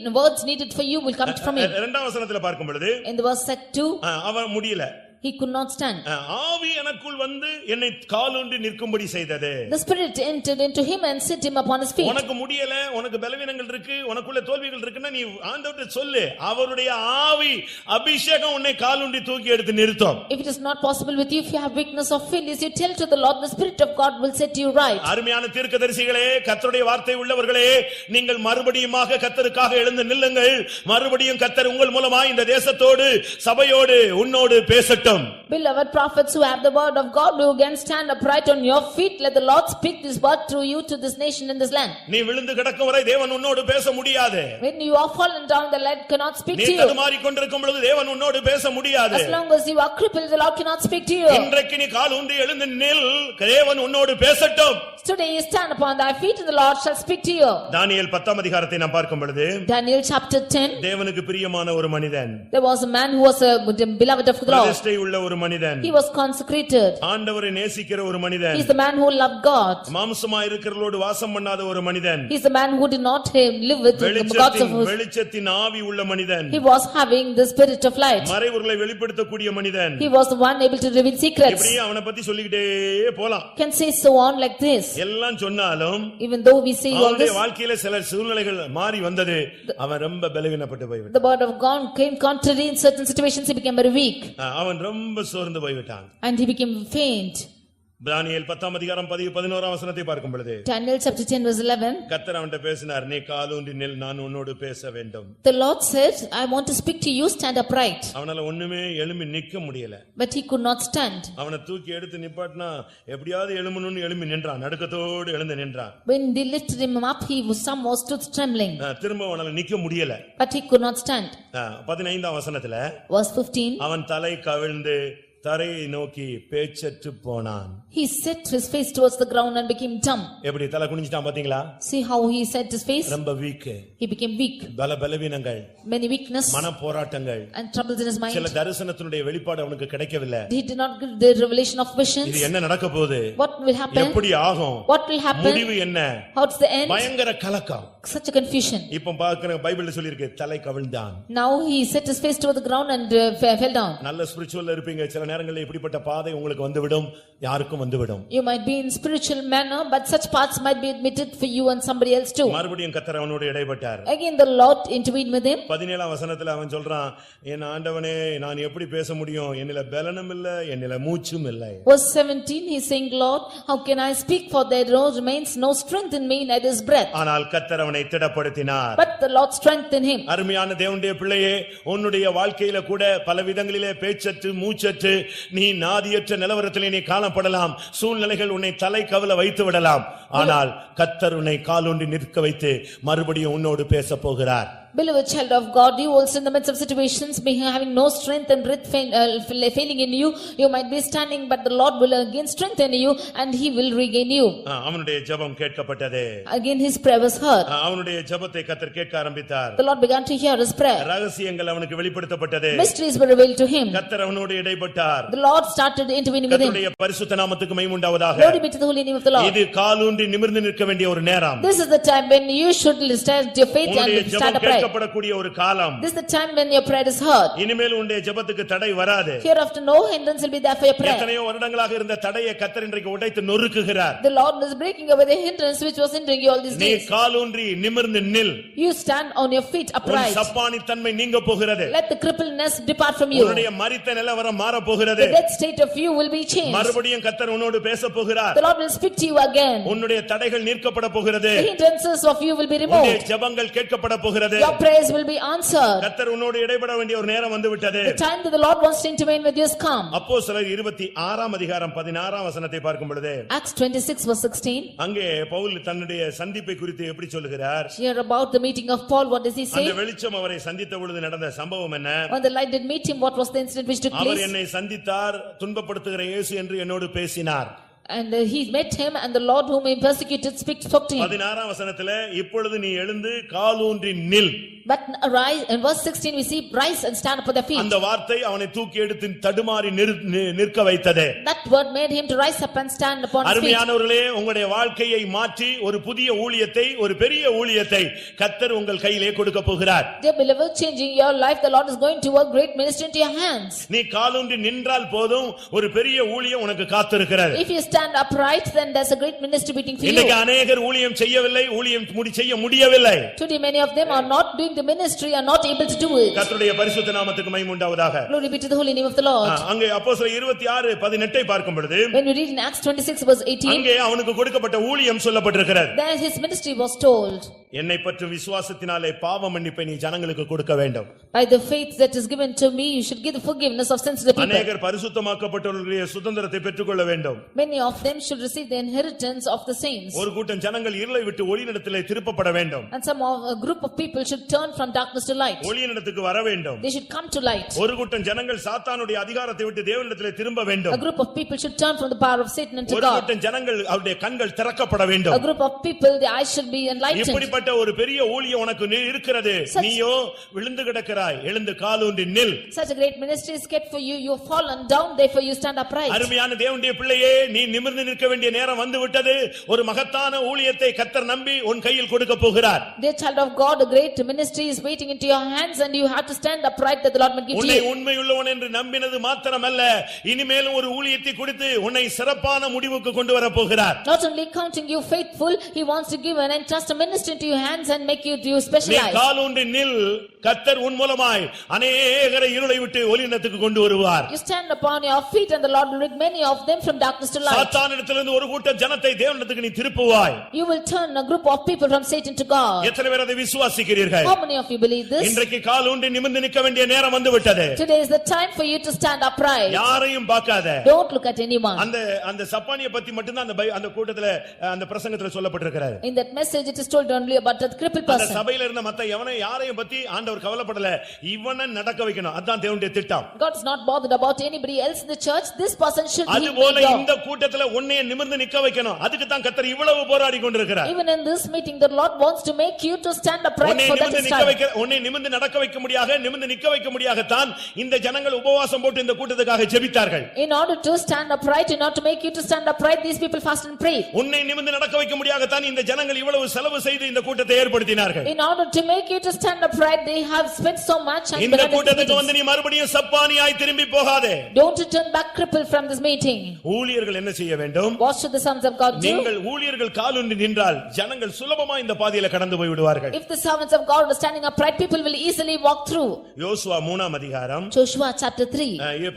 The words needed for you will come from him. 2ஆம் வசனத்துல பார்க்கும் பொழுது, In the verse 2, அவன் முடியல. he could not stand. ஆவி எனக்குள் வந்து என்னை காலூன்றி நிற்கும்படி செய்தது. The Spirit entered into him and set him upon his feet. உனக்கு முடியல, உனக்கு பலவீனங்கள் இருக்கு, உனக்குள்ள தோல்விகள் இருக்குன்னா நீ ஆண்டவர்ட்ட சொல்லு. அவருடைய ஆவி அபிஷேகம் உன்னை காலூன்றி தூக்கி எடுத்து நிறுத்தும். If it is not possible with you, if you have weakness or failures, you tell to the Lord, the Spirit of God will set you right. அருமையான தீர்க்கதரிசிகளே, கர்த்தருடைய வார்த்தை உள்ளவர்களே, நீங்கள் மறுபடியுமாக கர்த்தருக்காக எழுந்து நில்லுங்கள். மறுபடியும் கர்த்தர் உங்கள் மூலமா இந்த தேசத்தோடு, சபையோடு, உன்னோடு பேசட்டும். Beloved prophets who have the word of God, who can stand upright on your feet, let the Lord speak this word through you to this nation and this land. நீ விழுந்து கிடக்கும் வரை தேவன் உன்னோடு பேச முடியாது. When you are fallen down, the Lord cannot speak நீ to you. தடுமாறிக் கொண்டிருக்கும் பொழுது தேவன் உன்னோடு பேச முடியாது. As long as you are crippled, the Lord cannot speak to you. இன்றைக்கு நீ கால் ஊன்றி எழுந்து நில். தேவன் உன்னோடு பேசட்டும். Today you stand upon thy feet and the Lord shall speak to you. தானியேல் 10ஆம் அதிகாரத்தை நாம் பார்க்கும் பொழுது, Daniel chapter 10, தேவனுக்கு பிரியமான ஒரு மனிதன், there was a man who was a beloved of the Lord. பிரதிஷ்டை உள்ள ஒரு மனிதன். He was consecrated. ஆண்டவரை நேசிக்கிற ஒரு மனிதன். He is the man who loved God. மாம்சமாய் இருக்கிறவர்களோடு வாசம் பண்ணாத ஒரு மனிதன். He is the man who did not live with the gods of வெளிச்சத்தின் ஆவி உள்ள மனிதன். He was having the spirit of light. மறைபொருளை வெளிப்படுத்தக்கூடிய மனிதன். He was the one able to reveal secrets. இப்படி அவனை பத்தி சொல்லிக்கிட்டே போலாம். Can say so on like this. எல்லாம் சொன்னாலும் Even though we say all this, அவனுடைய வாழ்க்கையில சில சூழ்நிலைகள் மாறி வந்தது. அவன் ரொம்ப பலவீனப்பட்டு போய்விட்டான். the word of God came contrary in certain situations. He became very weak. அவன் ரொம்ப சோர்ந்து போய்விட்டான். And he became faint. தானியேல் 10 அதிகாரம் 11 வசனத்தை பார்க்கும் பொழுது Daniel chapter 10 verse 11. கர்த்தர் அவன்கிட்ட பேசினார், நீ காலூன்றி நில், நான் உன்னோடு பேச வேண்டும். The Lord said, I want to speak to you, stand upright. அவனால ஒண்ணுமே எழும்பி நிக்க முடியல. But he could not stand. அவனை தூக்கி எடுத்து நிப்பாட்டினா எப்படியாவது எழும்பணும்னு எழும்பி நின்றான், நடுக்கத்தோடு எழுந்து நின்றான். When they lifted him up, he was somehow stood trembling. திரும்ப அவனால நிக்க முடியல. But he could not stand. 15ஆம் வசனத்துல Verse 15. அவன் தலை கவிழ்ந்து தரையை நோக்கி பேச்சற்று போனான். He set his face towards the ground and became dumb. எப்படி தலை குனிஞ்சிட்டான் பாத்தீங்களா? See how he set his face? ரொம்ப வீக். He became weak. பலவீனங்கள், Many weakness மன போராட்டங்கள், and troubles in his mind. சில தரிசனத்தினுடைய வெளிப்பாடு அவனுக்கு கிடைக்கவில்லை. He did not get the revelation of visions. இது என்ன நடக்க போகுது? What will happen? எப்படி ஆகும்? What will happen? முடிவு என்ன? What's the end? பயங்கர கலக்கம். Such a confusion. இப்போ பாக்குற பைபிள்ல சொல்லி இருக்கு, தலை கவிழ்ந்தான். Now he set his face toward the ground and fell down. நல்ல ஸ்பிரிச்சுவல்ல இருப்பீங்க, சில நேரங்களில் இப்படிப்பட்ட பாதை உங்களுக்கு வந்துவிடும், யாருக்கும் வந்துவிடும். You might be in spiritual manner, but such paths might be admitted for you and somebody else too. மறுபடியும் கர்த்தர் அவனோடு இடைப்பட்டார். Again the Lord intervened with him. 17ஆம் வசனத்துல அவன் சொல்றான், என் ஆண்டவனே, நான் எப்படி பேச முடியும்? என்னில பலனும் இல்ல, என்னில மூச்சும் இல்லை. Verse 17 he is saying, Lord, how can I speak, for there remains no strength in me, neither is breath. ஆனால் கர்த்தர் அவனை திடப்படுத்தினார். But the Lord strengthened him. அருமையான தேவனுடைய பிள்ளையே, உன்னுடைய வாழ்க்கையில கூட பல விதங்களிலே பேச்சற்று மூச்சற்று நீ நாதியற்ற நிலவரத்திலே நீ காணப்படலாம். சூழ்நிலைகள் உன்னை தலை கவிழ வைத்து விடலாம். ஆனால் கர்த்தர் உன்னை காலூன்றி நிற்க வைத்து மறுபடியும் உன்னோடு பேச போகிறார். Beloved child of God, you also in the midst of situations may having no strength and breath failing in you, you might be standing, but the Lord will again strengthen you and he will regain you. அவனுடைய ஜெபம் கேட்கப்பட்டது. Again his prayer was heard. அவனுடைய ஜெபத்தை கர்த்தர் கேட்க ஆரம்பித்தார். The Lord began to hear his prayer. ரகசியங்கள் அவனுக்கு வெளிப்படுத்தப்பட்டது. Mysteries were revealed to him. கர்த்தர் அவனோடு இடைப்பட்டார். The Lord started intervening with him. கர்த்தருடைய பரிசுத்த நாமத்துக்கு மகிமை உண்டாவதாக. Glory be to the holy name of the Lord. இது காலூன்றி நிமிர்ந்து நிற்க வேண்டிய ஒரு நேரம். This is the time when you should stand your faith and stand upright. கேட்கப்படக்கூடிய ஒரு காலம். This is the time when your prayer is heard. இனிமேல் உன்னுடைய ஜெபத்துக்கு தடை வராது. Hereafter no hindrance will be there for your prayer. எத்தனையோ வருடங்களாக இருந்த தடையை கர்த்தர் இன்றைக்கு உடைத்து நொறுக்குகிறார். The Lord is breaking away the hindrance which was hindering you all these நீ days. காலூன்றி நிமிர்ந்து நில். You stand on your feet upright. சப்பானி தன்மை நீங்க போகிறது. Let the crippledness depart from you. உன்னுடைய மரித்த நிலவரம் மாற போகிறது. The death state of you will be changed. மறுபடியும் கர்த்தர் உன்னோடு பேச போகிறார். The Lord will speak to you again. உன்னுடைய தடைகள் நீக்கப்பட போகிறது. The hindrances of you will be removed. உன்னுடைய ஜெபங்கள் கேட்கப்பட போகிறது. Your prayers will be answered. கர்த்தர் உன்னோடு இடைப்பட வேண்டிய ஒரு நேரம் வந்து விட்டது. The time that the Lord wants to intervene with you has come. அப்போஸ்தலர் 26ஆம் அதிகாரம் 16ஆம் வசனத்தை பார்க்கும் பொழுது Acts 26 verse 16. அங்கே பவுல் தன்னுடைய சந்திப்பை குறித்து எப்படி சொல்கிறார்? Here about the meeting of Paul, what does he say? அந்த வெளிச்சம் அவரை சந்தித்த பொழுது நடந்த சம்பவம் என்ன? When the light did meet him, what was the incident which took our place? என்னை சந்தித்தார், துன்பப்படுத்துகிற இயேசு என்று என்னோடு பேசினார். And he met him, and the Lord whom he persecuted spoke to him. 16ஆம் வசனத்திலே இப்பொழுது நீ எழுந்து காலூன்றி நில். But arise, in verse 16 we see, rise and stand up on their feet. அந்த வார்த்தை அவனை தூக்கி எடுத்து தடுமாறி நிற்க வைத்தது. That word made him to rise up and stand upon his feet. அருமையானவர்களே, உங்களுடைய வாழ்க்கையை மாற்றி ஒரு புதிய ஊழியத்தை, ஒரு பெரிய ஊழியத்தை கர்த்தர் உங்கள் கையிலே கொடுக்க போகிறார். Dear beloved, changing your life, the Lord is going to work great ministry into your hands. நீ காலூன்றி நின்றால் போதும், ஒரு பெரிய ஊழியம் உனக்கு காத்திருக்கிறது. If you stand upright, then there's a great ministry waiting for you. இன்னைக்கு अनेகர் ஊழியம் செய்யவில்லை, ஊழியம் செய்ய முடியவில்லை. Today many of them are not doing the ministry, are not able to do it. கர்த்தருடைய பரிசுத்த நாமத்துக்கு மகிமை உண்டாவதாக. Glory be to the holy name of the Lord. அங்கே அப்போஸ்தலர் 26:18 பார்க்கும் பொழுது When we read in Acts 26 verse 18, அங்கே அவனுக்கு கொடுக்கப்பட்ட ஊழியம் சொல்லப்பட்டிருக்கிறது. there his ministry was told. என்னை பற்றி விசுவாசத்தினாலே பாவ மன்னிப்பை நீ ஜனங்களுக்கு கொடுக்க வேண்டும். By the faith that is given to me, you should give the forgiveness of sins to the people. அநேகர் பரிசுத்தமாக்கப்பட்டவர்களுடைய சுதந்திரத்தை பெற்றுக்கொள்ள வேண்டும். Many of them should receive the inheritance of the saints. ஒரு கூட்டம் ஜனங்கள் இருளை விட்டு ஒளியினிடத்திலே திருப்பப்பட வேண்டும். And a group of people should turn from darkness to light. ஒளியினிடத்துக்கு வர வேண்டும். They should come to light. ஒரு கூட்டம் ஜனங்கள் சாத்தானுடைய அதிகாரத்தை விட்டு தேவனிடத்திலே திரும்ப வேண்டும். A group of people should turn from the power of Satan unto ஒரு God. கூட்டம் ஜனங்கள் அவருடைய கண்கள் திறக்கப்பட வேண்டும். A group of people, the eyes should be enlightened. இப்படிப்பட்ட அப்படிப்பட்ட ஒரு பெரிய ஊழியம் உனக்கு இருக்கிறது. நீயோ விழுந்து கிடக்கிறாய். எழுந்து காலூன்றி நில். Such a great ministry is kept for you. You have fallen down, therefore you stand upright. அருமையான தேவனுடைய பிள்ளையே, நீ நிமிர்ந்து நிற்க வேண்டிய நேரம் வந்து விட்டது. ஒரு மகத்தான ஊழியத்தை கர்த்தர் நம்பி உன் கையில் கொடுக்க போகிறார். Dear child of God, a great ministry is waiting into your hands and you have to stand upright that the Lord may give to உன்னை you. உண்மையுள்ளவன் என்று நம்பினது மாத்திரமல்ல, இனிமேலும் ஒரு ஊழியத்தை கொடுத்து உன்னை சிறப்பான முடிவுக்கு கொண்டு வர போகிறார். Not only counting you faithful, he wants to give and entrust a ministry into your hands and make you நீ specialized. காலூன்றி நில். கர்த்தர் உன் மூலமாய் அநேகரை இருளை விட்டு ஒளியினத்துக்கு கொண்டு வருவார். You stand upon your feet and the Lord will bring many of them from darkness to light. சாத்தானிடத்திலிருந்து ஒரு கூட்ட ஜனத்தை தேவனிடத்துக்கு நீ திருப்புவாய். You will turn a group of people from Satan to God. எத்தனை பேர் அதை விசுவாசிக்கிறீர்கள்? How many of you believe this? இன்றைக்கு காலூன்றி நிமிர்ந்து நிற்க வேண்டிய நேரம் வந்து விட்டது. Today is the time for you to stand upright. யாரையும் பார்க்காத. Don't look at anyone. அந்த சப்பானியை பத்தி மட்டும் தான் அந்த கூட்டத்துல அந்த பிரசங்கத்துல சொல்லப்பட்டிருக்கிறது. In that message it is told only about that crippled அந்த person. சபையில இருந்த மத்த யாரையும் பத்தி ஆண்டவர் கவலைப்படல. இவனை நடக்க வைக்கணும். அதான் தேவனுடைய திட்டம். God is not bothered about anybody else in the church. This person should be அதுபோல made இந்த கூட்டத்துல உன்னை நிமிர்ந்து நிக்க வைக்கணும். அதுக்கு தான் கர்த்தர் இவ்வளவு போராடி கொண்டிருக்கிறார். Even in this meeting the Lord wants to make you to stand upright for that time. உன்னை நிமிர்ந்து நடக்க வைக்க முடியாக, நிமிர்ந்து நிக்க வைக்க முடியாகத்தான் இந்த ஜனங்கள் உபவாசம் போட்டு இந்த கூட்டத்துக்காக ஜெபித்தார்கள். In order to stand upright, in order to make you to stand upright, these people fast and pray. உன்னை நிமிர்ந்து நடக்க வைக்க முடியாகத்தான் இந்த ஜனங்கள் இவ்வளவு செலவு செய்து இந்த கூட்டத்தை ஏற்படுத்தினார்கள். In order to make you to stand upright, they have spent so much and இந்த கூட்டத்துக்கு வந்து நீ மறுபடியும் சப்பானியாய் திரும்பி போகாதே. Don't return back crippled from this meeting. ஊழியர்கள் என்ன செய்ய வேண்டும்? What should the sons of God do? நீங்கள் ஊழியர்கள் காலூன்றி நின்றால் ஜனங்கள் சுலபமா இந்த பாதையில கடந்து போய் விடுவார்கள். If the servants of God are standing upright, people will easily walk through. யோசுவா 3ஆம் அதிகாரம் Joshua chapter 3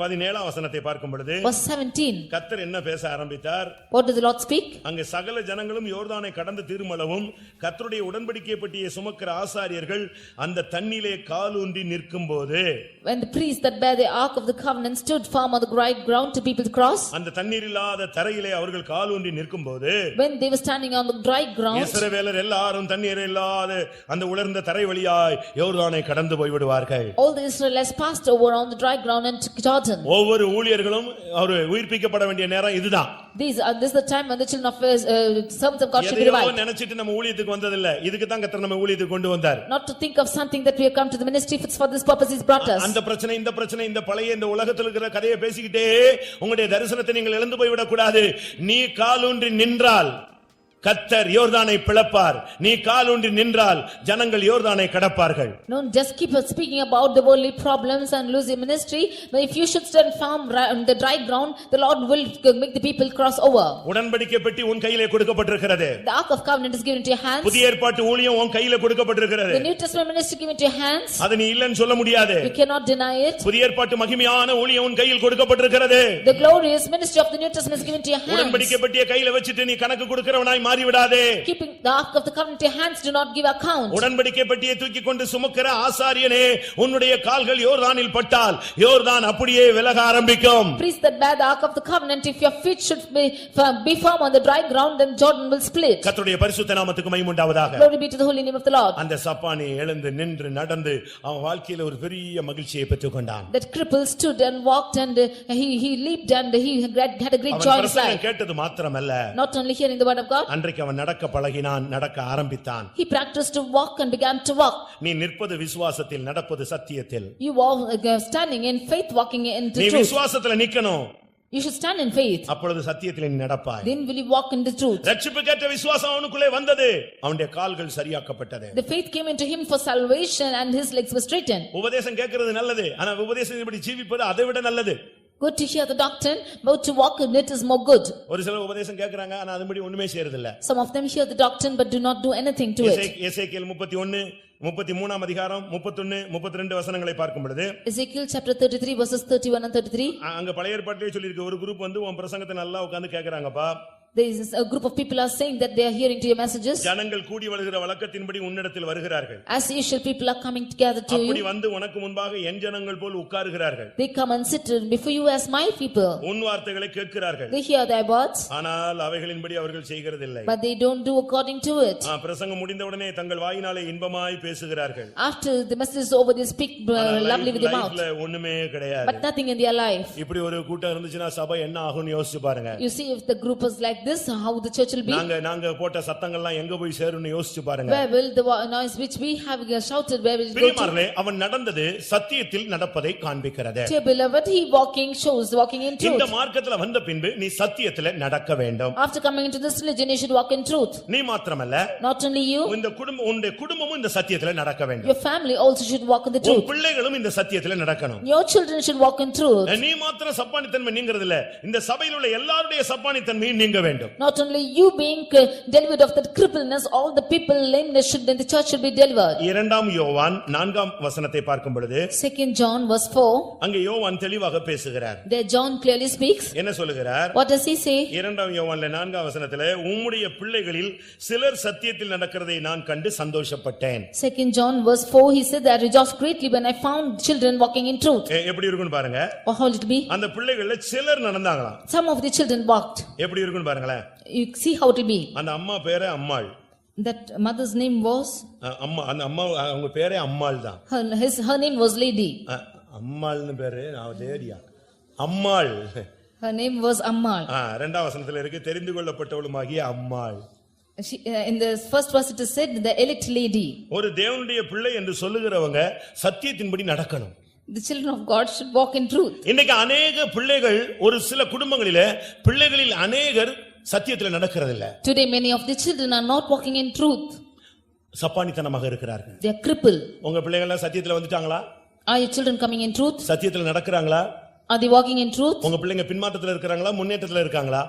17ஆம் வசனத்தை பார்க்கும் பொழுது verse 17. கர்த்தர் என்ன பேச ஆரம்பித்தார்? What did the Lord speak? அங்கே சகல ஜனங்களும் யோர்தானை கடந்து திருமளவும் கர்த்தருடைய உடன்படிக்கை பெட்டியை சுமக்கிற ஆசாரியர்கள் அந்த தண்ணீரிலே காலூன்றி நிற்கும்போது, When the priests that bear the ark of the covenant stood firm on the dry ground to people to cross, அந்த தண்ணீர் இல்லாத தரையிலே அவர்கள் காலூன்றி நிற்கும்போது, when they were standing on the dry ground, இஸ்ரவேலர் எல்லாரும் தண்ணீர் இல்லாத அந்த உலர்ந்த தரை வழியாய் யோர்தானை கடந்து போய் விடுவார்கள். all the Israelites passed over on the dry ground and took Jordan. ஒவ்வொரு ஊழியர்களும் அவர் உயிர்ப்பிக்கப்பட வேண்டிய நேரம் இதுதான். This is the time when the children of servants of God should be எதையோ revived. நினைச்சிட்டு நம்ம ஊழியத்துக்கு வந்ததில்லை. இதுக்கு தான் கர்த்தர் நம்ம ஊழியத்துக்கு கொண்டு வந்தார். Not to think of something that we have come to the ministry, if it's for this purpose he's brought us. அந்த பிரச்சனை இந்த பிரச்சனை இந்த பழைய இந்த உலகத்தில் இருக்கிற கதையை பேசிக்கிட்டே உங்களுடைய தரிசனத்தை நீங்கள் இழந்து போய் விடக்கூடாது. நீ காலூன்றி நின்றால் கர்த்தர் யோர்தானை பிளப்பார். நீ காலூன்றி நின்றால் ஜனங்கள் யோர்தானை கடப்பார்கள். Don't just keep speaking about the worldly problems and lose your ministry. But if you should stand firm on the dry ground, the Lord will make the people cross over. உடன்படிக்கை பெட்டி உன் கையிலே கொடுக்கப்பட்டிருக்கிறது. The ark of covenant is given into your hands. புதிய ஏற்பாட்டு ஊழியம் உன் கையிலே கொடுக்கப்பட்டிருக்கிறது. The New Testament ministry given into your hands. அது நீ இல்லன்னு சொல்ல முடியாது. You cannot deny it. புதிய ஏற்பாட்டு மகிமையான ஊழியம் உன் கையில் கொடுக்கப்பட்டிருக்கிறது. The glorious ministry of the New Testament is given into your hands. உடன்படிக்கை பெட்டியை கையில வச்சிட்டு நீ கணக்கு கொடுக்கிறவனாய் மாறி விடாதே. Keeping the ark of the covenant in your hands, do not give account. உடன்படிக்கை பெட்டியை தூக்கி கொண்டு சுமக்கிற ஆசாரியனே, உன்னுடைய கால்கள் யோர்தானில் பட்டால் யோர்தான் அப்படியே விலக ஆரம்பிக்கும். Priests that bear the ark of the covenant, if your feet should be firm on the dry ground, then Jordan will split. கர்த்தருடைய பரிசுத்த நாமத்துக்கு மகிமை உண்டாவதாக. Glory be to the holy name of the Lord. அந்த சப்பானி எழுந்து நின்று நடந்து அவன் வாழ்க்கையில ஒரு பெரிய மகிழ்ச்சியை பெற்றுக்கொண்டான். That cripple stood and walked and he leaped and he had a great joy in his life. கேட்டது மாத்திரமல்ல, Not only hearing the word of God, அன்றைக்கு அவன் நடக்க பழகினான், நடக்க ஆரம்பித்தான். he practiced to walk and began to walk. நீ நிற்பது விசுவாசத்தில், நடப்பது சத்தியத்தில். You are standing in faith, walking into நீ truth. விசுவாசத்துல நிக்கணும். You should stand in faith. அப்பொழுது சத்தியத்தில் நீ நடப்பாய். Then will you walk in the truth. ரட்சிப்புக்கேற்ற விசுவாசம் அவனுக்குள்ளே வந்தது. அவனுடைய கால்கள் சரியாக்கப்பட்டது. The faith came into him for salvation and his legs were straightened. உபதேசம் கேட்கிறது நல்லது, ஆனா உபதேசம் இப்படி ஜீவிப்பது அதை விட நல்லது. Good to hear the doctrine, but to walk in it is more good. ஒரு சில உபதேசம் கேக்குறாங்க, ஆனா அதுபடி ஒண்ணுமே செய்யறது இல்ல. Some of them hear the doctrine but do not do anything to it. எசேக்கியேல் 31 33ஆம் அதிகாரம் 31 32 வசனங்களை பார்க்கும் பொழுது, Ezekiel chapter 33 verses 31 and 33. அங்க பழைய ஏற்பாட்டிலே சொல்லி இருக்கு, ஒரு குரூப் வந்து உன் பிரசங்கத்தை நல்லா உட்கார்ந்து கேக்குறாங்கப்பா. There is a group of people are saying that they are hearing to your messages. ஜனங்கள் கூடி வருகிற வழக்கத்தின்படி உன்னிடத்தில் வருகிறார்கள். As usual people are coming together to அப்படி you. வந்து உனக்கு முன்பாக என் ஜனங்கள் போல் உட்காருகிறார்கள். They come and sit before you as my people. உன் வார்த்தைகளை கேட்கிறார்கள். They hear thy words. ஆனால் அவைகளின்படி அவர்கள் செய்கிறதில்லை. But they don't do according to it. பிரசங்கம் முடிந்தவுடனே தங்கள் வாயினாலே இன்பமாய் பேசுகிறார்கள். After the message is over they speak lovely with their mouth. ஒண்ணுமே கிடையாது. But nothing in their life. இப்படி ஒரு கூட்டம் இருந்துச்சுன்னா சபை என்ன ஆகும்னு யோசிச்சு பாருங்க. You see if the group is like this, how the church will be? நாங்க போட்ட சத்தங்கள்லாம் எங்க போய் சேரும்னு யோசிச்சு பாருங்க. Where will the noise which we have shouted, where will it go to? பிரியமானவர்களே, அவன் நடந்தது சத்தியத்தில் நடப்பதை காண்பிக்கிறது. Dear beloved, he shows walking in truth. இந்த மார்க்கத்துல வந்த பின்பு நீ சத்தியத்துல நடக்க வேண்டும். After coming into this religion, you should walk in truth. நீ மாத்திரமல்ல, Not only you, உன்னுடைய குடும்பமும் இந்த சத்தியத்துல நடக்க வேண்டும். your family also should walk in the உன் truth. பிள்ளைகளும் இந்த சத்தியத்துல நடக்கணும். Your children should walk in truth. நீ மாத்திரம் சப்பானித்தன்மை நீங்கிறது இல்ல, இந்த சபையில் உள்ள எல்லாருடைய சப்பானித்தன்மையும் நீங்க வேண்டும். Not only you being delivered of that crippleness, all the people lameness should, then the church should be delivered. இரண்டாம் யோவான் 4ஆம் வசனத்தை பார்க்கும் பொழுது 2 John verse 4, அங்கே யோவான் தெளிவாக பேசுகிறார். there John clearly speaks. என்ன சொல்லுகிறார்? What does he say? இரண்டாம் யோவான்ல 4ஆம் வசனத்திலே உம்முடைய பிள்ளைகளில் சிலர் சத்தியத்தில் நடக்கிறதை நான் கண்டு சந்தோஷப்பட்டேன். 2 John verse 4, he said that I rejoiced greatly when I found children walking in truth. எப்படி இருக்குன்னு பாருங்க. Or how will it be? அந்த பிள்ளைகள்ல சிலர் நடந்தாங்களாம். Some of the children walked. எப்படி இருக்குன்னு பாருங்களேன். You see how it will be. அந்த அம்மா பேரே அம்மாள். That mother's name was? அம்மா, அந்த அம்மா அவங்க பேரே அம்மாள் தான். Her name was Lady. அம்மாள்னு பேரு தேடியா அம்மாள். Her name was Ammal. இரண்டாம் வசனத்துல இருக்கு தெரிந்து கொள்ளப்பட்டவளுமாகிய அம்மாள். In the first verse it is said the elect lady. ஒரு தேவனுடைய பிள்ளை என்று சொல்லுகிறவங்க சத்தியத்தின்படி நடக்கணும். The children of God should walk in truth. இன்னைக்கு अनेक பிள்ளைகள் ஒரு சில குடும்பங்களிலே பிள்ளைகளில் अनेகர் சத்தியத்தில் நடக்கிறதில்ல. Today many of the children are not walking in truth. சப்பானித்தனமாக இருக்கிறார்கள். They are crippled. உங்க பிள்ளைகள் எல்லாம் சத்தியத்துல வந்துட்டாங்களா? Are your children coming in truth? சத்தியத்துல நடக்கறாங்களா? Are they walking in truth? உங்க பிள்ளைங்க பின்மாற்றத்துல இருக்காங்களா முன்னேற்றத்துல இருக்காங்களா?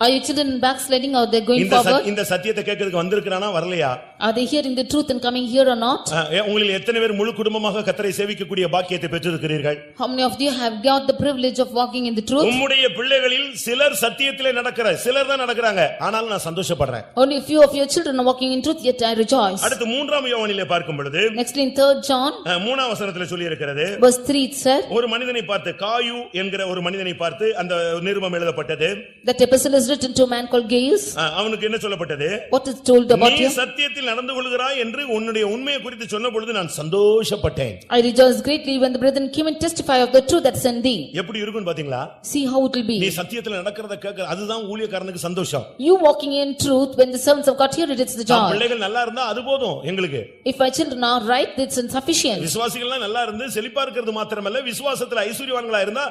Are your children backsliding or they going forward? இந்த சத்தியத்தை கேட்கிறதுக்கு வந்திருக்கானா வரலையா? Are they hearing the truth and coming here or not? உங்களில் எத்தனை பேர் முழு குடும்பமாக கர்த்தரை சேவிக்கக்கூடிய பாக்கியத்தை பெற்றிருக்கிறீர்கள்? How many of you have got the privilege of walking in the truth? உம்முடைய பிள்ளைகளில் சிலர் சத்தியத்திலே நடக்கிறார். சிலர் தான் நடக்கறாங்க. ஆனால் நான் சந்தோஷப்படுறேன். Only few of your children are walking in truth, yet I rejoice. அடுத்து 3ஆம் யோவானிலே பார்க்கும் பொழுது Next in 3 John 3ஆம் வசனத்திலே சொல்லி இருக்கிறது. verse 3 it said, ஒரு மனிதனை பார்த்து காயு என்கிற ஒரு மனிதனை பார்த்து அந்த நிருபம் எழுதப்பட்டது. that epistle is written to a man called Gaius. அவனுக்கு என்ன சொல்லப்பட்டது? What is told about நீ him? சத்தியத்தில் நடந்து கொள்கிறாய் என்று உன்னுடைய உண்மையை குறித்து சொன்ன பொழுது நான் சந்தோஷப்பட்டேன். I rejoiced greatly when the brethren came and testify of the truth that's in thee. எப்படி இருக்குன்னு பாத்தீங்களா? See how it will be. நீ சத்தியத்தில் நடக்கிறத கேட்க அதுதான் ஊழியக்காரனுக்கு சந்தோஷம். You walking in truth when the servants of God hear it, it's the joy. பிள்ளைகள் நல்லா இருந்தா அது போதும் எங்களுக்கு. If my children are right, it's insufficient. விசுவாசிகள் நல்லா இருந்து செழிப்பா இருக்கிறது மாத்திரமல்ல விசுவாசத்துல ஐஸ்வரியவான்களா இருந்தா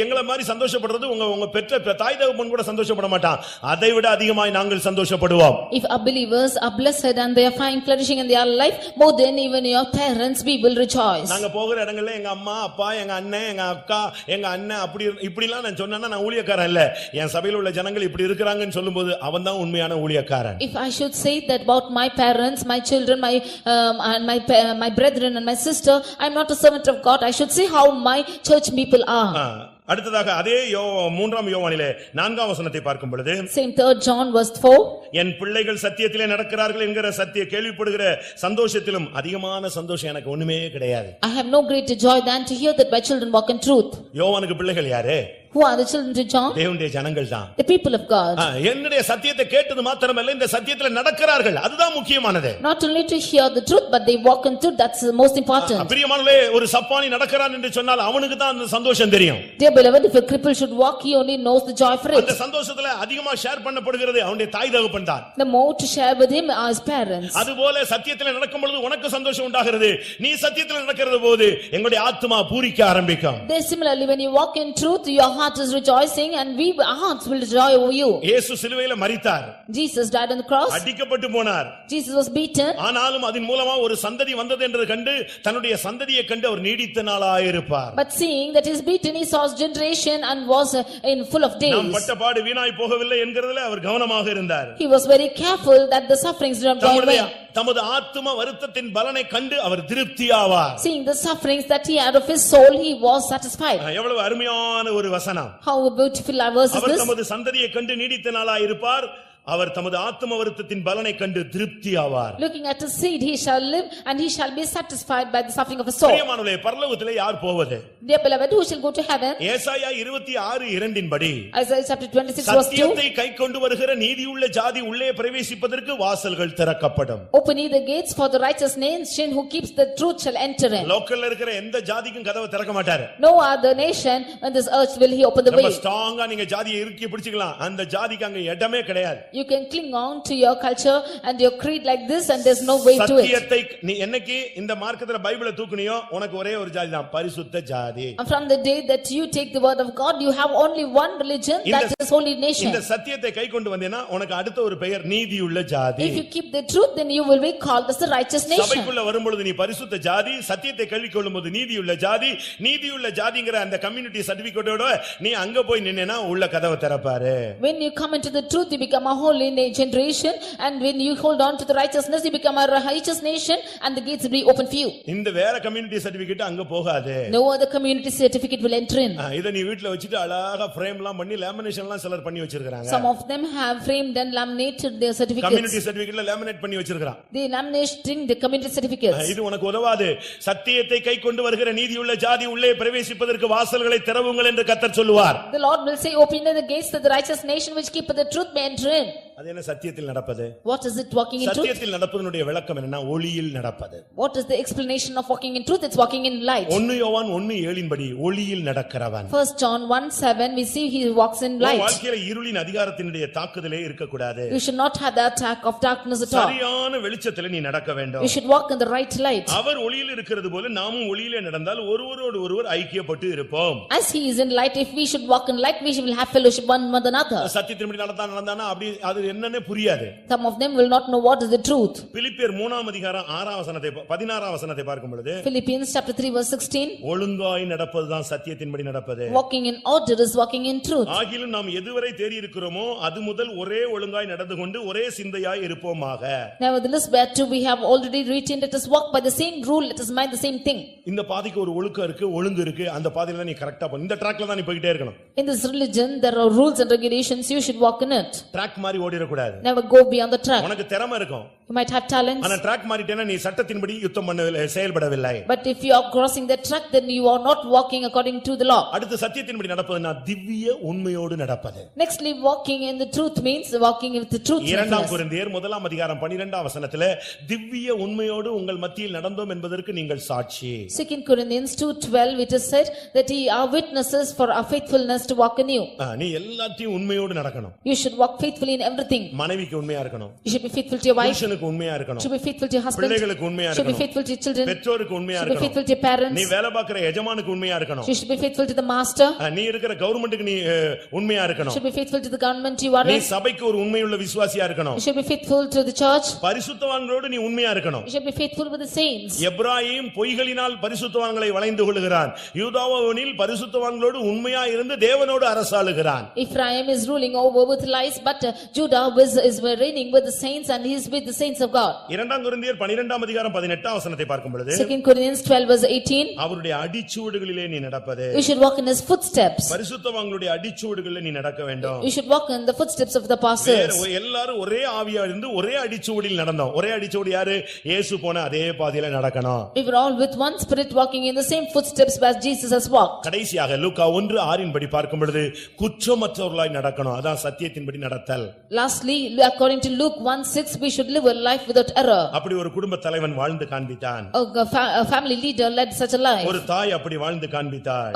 எங்களை மாதிரி சந்தோஷப்படுறது உங்க பெற்ற தாய் தகப்பன் கூட சந்தோஷப்பட மாட்டான். அதை விட அதிகமாய் நாங்கள் சந்தோஷப்படுவோம். If our believers are blessed and they are fine flourishing in their life, more than even your parents, we will rejoice. நாங்க போகிற இடங்கள்ல எங்க அம்மா அப்பா எங்க அண்ணன் எங்க அக்கா எங்க அண்ணன் இப்படிலாம் நான் சொன்னா நான் ஊழியக்காரன் இல்ல. என் சபையில் உள்ள ஜனங்கள் இப்படி இருக்கிறாங்கன்னு சொல்லும்போது அவன் தான் உண்மையான ஊழியக்காரன். If I should say that about my parents, my children, my brethren and my sister, I am not a servant of God. I should say how my church people are. அடுத்ததாக அதே 3ஆம் யோவானிலே 4ஆம் வசனத்தை பார்க்கும் பொழுது Same 3 John verse 4, என் பிள்ளைகள் சத்தியத்திலே நடக்கிறார்கள் என்கிற சத்திய கேள்விப்படுகிற சந்தோஷத்திலும் அதிகமான சந்தோஷம் எனக்கு ஒண்ணுமே கிடையாது. I have no greater joy than to hear that my children walk in truth. யோவானுக்கு பிள்ளைகள் யாரு? Who are the children to John? தேவனுடைய ஜனங்கள் தான். The people of God. என்னுடைய சத்தியத்தை கேட்டது மாத்திரமல்ல இந்த சத்தியத்துல நடக்கிறார்கள் அதுதான் முக்கியமானது. Not only to hear the truth but they walk in truth, that's the most important. பிரியமானவர்களே ஒரு சப்பானி நடக்கிறான் என்று சொன்னால் அவனுக்கு தான் அந்த சந்தோஷம் தெரியும். Dear beloved, if a cripple should walk, he only knows the joy for it. அந்த சந்தோஷத்துல அதிகமா ஷேர் பண்ணப்படுகிறது அவனுடைய தாய் தகப்பன் தான். The more to share with him are his parents. அதுபோல சத்தியத்துல நடக்கும் பொழுது உனக்கு சந்தோஷம் உண்டாகிறது. நீ சத்தியத்துல நடக்கிறது போது எங்களுடைய ஆத்துமா பூரிக்க ஆரம்பிக்கும். They similarly when you walk in truth your heart is rejoicing and our hearts will joy over you. இயேசு சிலுவையில மரித்தார். Jesus died on the cross. அடிக்கப்பட்டு போனார். Jesus was beaten. ஆனாலும் அதன் மூலமா ஒரு சந்ததி வந்தது என்று கண்டு தன்னுடைய சந்ததியை கண்டு அவர் நீடித்த நாளாய் இருப்பார். But seeing that he is beaten, he saw his generation and was in full of days. நாம் பட்ட பாடு வீணாய் போகவில்லை என்கிறதுல அவர் கவனமாக இருந்தார். He was very careful that the sufferings did not go away. தமது ஆத்தும வருத்தத்தின் பலனை கண்டு அவர் திருப்தியாவார். Seeing the sufferings that he had of his soul, he was satisfied. எவ்வளவு அருமையான ஒரு வசனம். How beautiful our verse is our this. தமது சந்ததியை கண்டு நீடித்த நாளாய் இருப்பார். அவர் தமது ஆத்தும வருத்தத்தின் பலனை கண்டு திருப்தி ஆவார். Looking at his seed, he shall live, and he shall be satisfied by the suffering of his soul. பிரியமானவர்களே, பரலோகத்திலே யார் போவது? Dear beloved, who shall go to heaven? ஏசாயா 26:2 படி Isaiah chapter 26 verse 2. சத்தியத்தை கைக்கொண்டு வருகிற நீதியுள்ள ஜாதி உள்ளே பிரவேசிப்பதற்கு வாசல்கள் திறக்கப்படும். Open ye the gates, for the righteous nation who keeps the truth shall enter in. லோக்கல்ல இருக்கிற எந்த ஜாதிக்கும் கதவை திறக்க மாட்டாரு. No other nation on this earth will he open the way. ரொம்ப ஸ்ட்ராங்கா நீங்க ஜாதியை இறுக்கி பிடிச்சுக்கலாம். அந்த ஜாதிக்கு அங்க இடமே கிடையாது. You can cling on to your culture and your creed like this, and there's no way to it. சத்தியத்தை நீ என்னைக்கு இந்த மார்க்கத்துல பைபிளை தூக்குனியோ உனக்கு ஒரே ஒரு ஜாதி தான், பரிசுத்த ஜாதி. And from the day that you take the word of God, you have only one religion, that is holy nation. இந்த சத்தியத்தை கைக்கொண்டு வந்தேனா உனக்கு அடுத்த ஒரு பெயர் நீதியுள்ள ஜாதி. If you keep the truth, then you will be called as the righteous nation. சபைக்குள்ள வரும்போது நீ பரிசுத்த ஜாதி, சத்தியத்தை கைக்கொள்ளும்போது நீதியுள்ள ஜாதி. நீதியுள்ள ஜாதிங்கற அந்த கம்யூனிட்டி சர்டிபிகேட்டோட நீ அங்க போய் நின்னேனா உள்ள கதவை திறப்பாரு. When you come into the truth, you become a holy generation, and when you hold on to the righteousness, you become a righteous nation, and the gates will be open for you. இந்த வேற community certificate அங்க போகாது. No other community certificate will enter in. இத நீ வீட்ல வச்சிட்டு அழகா ஃப்ரேம்லாம் பண்ணி லேமினேஷன்லாம் சிலர் பண்ணி வச்சிருக்காங்க. Some of them have framed and laminated their certificates. Community சர்டிபிகேட்ல லேமினேட் பண்ணி வச்சிருக்கான். They laminating the community certificates. இது உனக்கு உதவாது. சத்தியத்தை கைக்கொண்டு வருகிற நீதியுள்ள ஜாதி உள்ளே பிரவேசிப்பதற்கு வாசல்களை திறவுங்கள் என்று கர்த்தர் சொல்லுவார். The Lord will say, open the gates to the righteous nation which keep the truth may enter in. அது என்ன சத்தியத்தில் நடப்பது? What is it walking in truth? சத்தியத்தில் நடப்பதனுடைய விளக்கம் என்னன்னா ஒளியில் நடப்பது. What is the explanation of walking in truth? It's walking in light. 1 யோவான் 1:7 படி ஒளியில் நடக்கிறவன். 1 John 1:7 we see he walks in light. வாழ்க்கையில இருளின் அதிகாரத்தினுடைய தாக்குதலே இருக்க கூடாது. You should not have the attack of darkness at all. சரியான வெளிச்சத்திலே நீ நடக்க வேண்டும். You should walk in the right light. அவர் ஒளியில் இருக்கிறது போல நாமும் ஒளியிலே நடந்தால் ஒருவரோடு ஒருவர் ஐக்கியப்பட்டு இருப்போம். As he is in light, if we should walk in light, we will have fellowship one with another. சத்தியத்தின்படி நடந்தானா அப்படி அது என்னன்னே புரியாது. Some of them will not know what is the truth. பிலிப்பியர் 3:16 பார்க்கும் பொழுது Philippians chapter 3 verse 16. ஒழுங்காய் நடப்பதுதான் சத்தியத்தின்படி நடப்பது. Walking in order is walking in truth. ஆகிலும் நாம் எதுவரை தேறி இருக்கிறோமோ அது முதல் ஒரே ஒழுங்காய் நடந்து கொண்டு ஒரே சிந்தையாய் இருப்போமாக. Nevertheless, whereto we have already reached, let us walk by the same rule, let us mind the same thing. இந்த பாதைக்கு ஒரு ஒழுக்கம் இருக்கு, ஒழுங்கு இருக்கு. அந்த பாதையில தான் நீ கரெக்ட்டா போ. இந்த ட்ராக்ல தான் நீ போயிட்டே இருக்கணும். In this religion there are rules and regulations, you should walk in it. Track மாதிரி ஓடிர கூடாது. Never go beyond the track. உனக்கு திறமை இருக்கும். You might have talents. ஆனா ட்ராக் மாறிட்டேனா நீ சட்டத்தின்படி யுத்தம் பண்ணவில்லை, செயல்படவில்லை. But if you are crossing the track, then you are not walking according to the law. அடுத்து சத்தியத்தின்படி நடப்பதுனா திவ்ய உண்மையோடு நடப்பது. Nextly, walking in the truth means walking with the truth. 2 கொரிந்தியர் 1:12 திவ்ய உண்மையோடு உங்கள் மத்தியில் நடந்தோம் என்பதற்கு நீங்கள் சாட்சி. 2 Corinthians 2:12 it is said that ye are witnesses for our faithfulness to walk in you. நீ எல்லாத்தையும் உண்மையோடு நடக்கணும். You should walk faithfully in everything. மனைவிக்கு உண்மையா இருக்கணும். You should be faithful to your wife. புருஷனுக்கு உண்மையா இருக்கணும். Should be faithful to your husband. பிள்ளைகளுக்கு உண்மையா Should be இருக்கணும். faithful to your children. பெற்றோருக்கு உண்மையா Should be இருக்கணும். faithful to your parents. நீ வேலை பார்க்கிற எஜமானுக்கு உண்மையா இருக்கணும். You should be faithful to the master. நீ இருக்கிற கவர்மெண்ட்டுக்கு நீ உண்மையா இருக்கணும். Should be faithful to the government you are நீ in. சபைக்கு ஒரு உண்மையுள்ள விசுவாசியா இருக்கணும். You should be faithful to the church. பரிசுத்தவான்களோடு நீ உண்மையா இருக்கணும். You should be faithful with the saints. Ephraim பொய்களினால் பரிசுத்தவான்களை வளைந்து கொள்கிறான். யூதாவோனில் பரிசுத்தவான்களோடு உண்மையா இருந்து தேவனோடு அரசாளுகிறான். Ephraim is ruling over with lies, but Judah is reigning with the saints, and he is with the saints of God. 2 கொரிந்தியர் 12:18 பார்க்கும் பொழுது 2 Corinthians 12 verse 18. அவருடைய அடிச்சுவடுகளிலே நீ நடப்பது. You should walk in his footsteps. பரிசுத்தவான்களுடைய அடிச்சுவடுகளிலே நீ நடக்க வேண்டும். You should walk in the footsteps of the apostles. எல்லாரும் ஒரே ஆவியா இருந்து ஒரே அடிச்சுவடியில் நடந்தோம். ஒரே அடிச்சுவடி யாரு? இயேசு போன அதே பாதையில நடக்கணும். We were all with one spirit walking in the same footsteps as Jesus has walked. கடைசியாக லூக்கா 1:6 படி பார்க்கும் பொழுது குற்றமற்றவர்களாய் நடக்கணும். அதான் சத்தியத்தின்படி நடத்தல். Lastly, according to Luke 1:6, we should live a life without error. அப்படி ஒரு குடும்ப தலைவன் வாழ்ந்து காண்பித்தான். A family leader led such a life. ஒரு தாய் அப்படி வாழ்ந்து காண்பித்தாள்.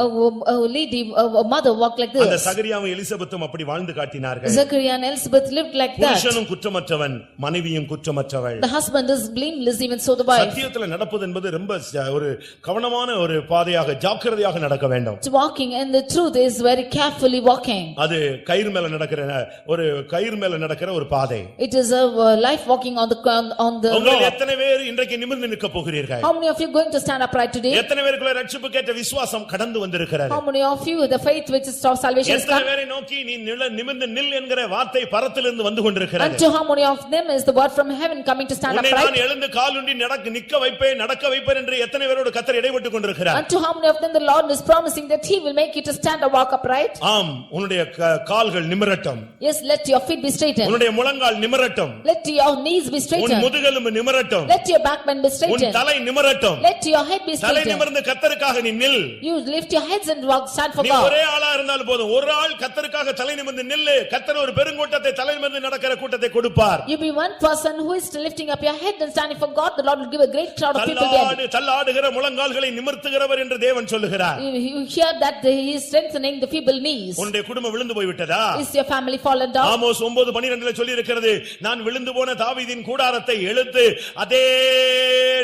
A lady, a mother walked like this. அந்த சகரியாவும் எலிசபெத்தும் அப்படி வாழ்ந்து காட்டினார்கள். Zechariah and Elizabeth lived like that. புருஷனும் குற்றமற்றவன், மனைவியும் குற்றமற்றவள். The husband is blameless, even so the wife. சத்தியத்துல நடப்பது என்பது ரொம்ப ஒரு கவனமான ஒரு பாதையாக ஜாக்கிரதையாக நடக்க வேண்டும். Walking in the truth is very carefully walking. அது கயிறு மேல நடக்கிற ஒரு பாதை. It is a life walking on the உங்கள் rock. எத்தனை பேர் இன்றைக்கு நிமிர்ந்து நிற்க போகிறீர்கள்? How many of you are going to stand upright today? எத்தனை பேருக்குள்ள ரட்சிப்புக்கேற்ற விசுவாசம் கடந்து வந்திருக்கிறது? How many of you the faith which is of salvation is எத்தனை come? பேரை நோக்கி நீ நிமிர்ந்து நில் என்கிற வார்த்தை பரத்திலிருந்து வந்து கொண்டிருக்கிறது? And to how many of them is the word from heaven coming to stand உன்னை upright? நான் எழுந்து காலுண்டி நிற்க வைப்பேன் நடக்க வைப்பேன் என்று எத்தனை பேரோடு கர்த்தர் இடைப்பட்டு கொண்டிருக்கிறார்? And to how many of them the Lord is promising that he will make you to stand or walk upright? ஆம், உன்னுடைய கால்கள் நிமிரட்டும். Yes, let your feet be straightened. உன்னுடைய முழங்கால் நிமிரட்டும். Let your knees be உன் straightened. முதுகெலும்பு நிமிரட்டும். Let your backbone be உன் straightened. தலை நிமிரட்டும். Let your head be தலை straightened. நிமிர்ந்து கர்த்தருக்காக நீ நில். You lift your heads and walk, stand for நீ God. ஒரே ஆளா இருந்தாலும் போதும். ஒரு ஆள் கர்த்தருக்காக தலை நிமிர்ந்து நில்லு. கர்த்தர் ஒரு பெருங்கூட்டத்தை தலை நிமிர்ந்து நடக்கிற கூட்டத்தை கொடுப்பார். You be one person who is lifting up your head and standing for God. The Lord will give a great crowd of people behind you. தள்ளாடுகிற முழங்கால்களை நிமிர்த்துகிறவர் என்று தேவன் சொல்லுகிறார். You hear that he is strengthening the feeble knees. உன்னுடைய குடும்பம் விழுந்து போய் விட்டதா? Is your family fallen down? Amos 9:12 சொல்லி இருக்கிறது, நான் விழுந்து போன தாவீதின் கூடாரத்தை எழுத்து அதே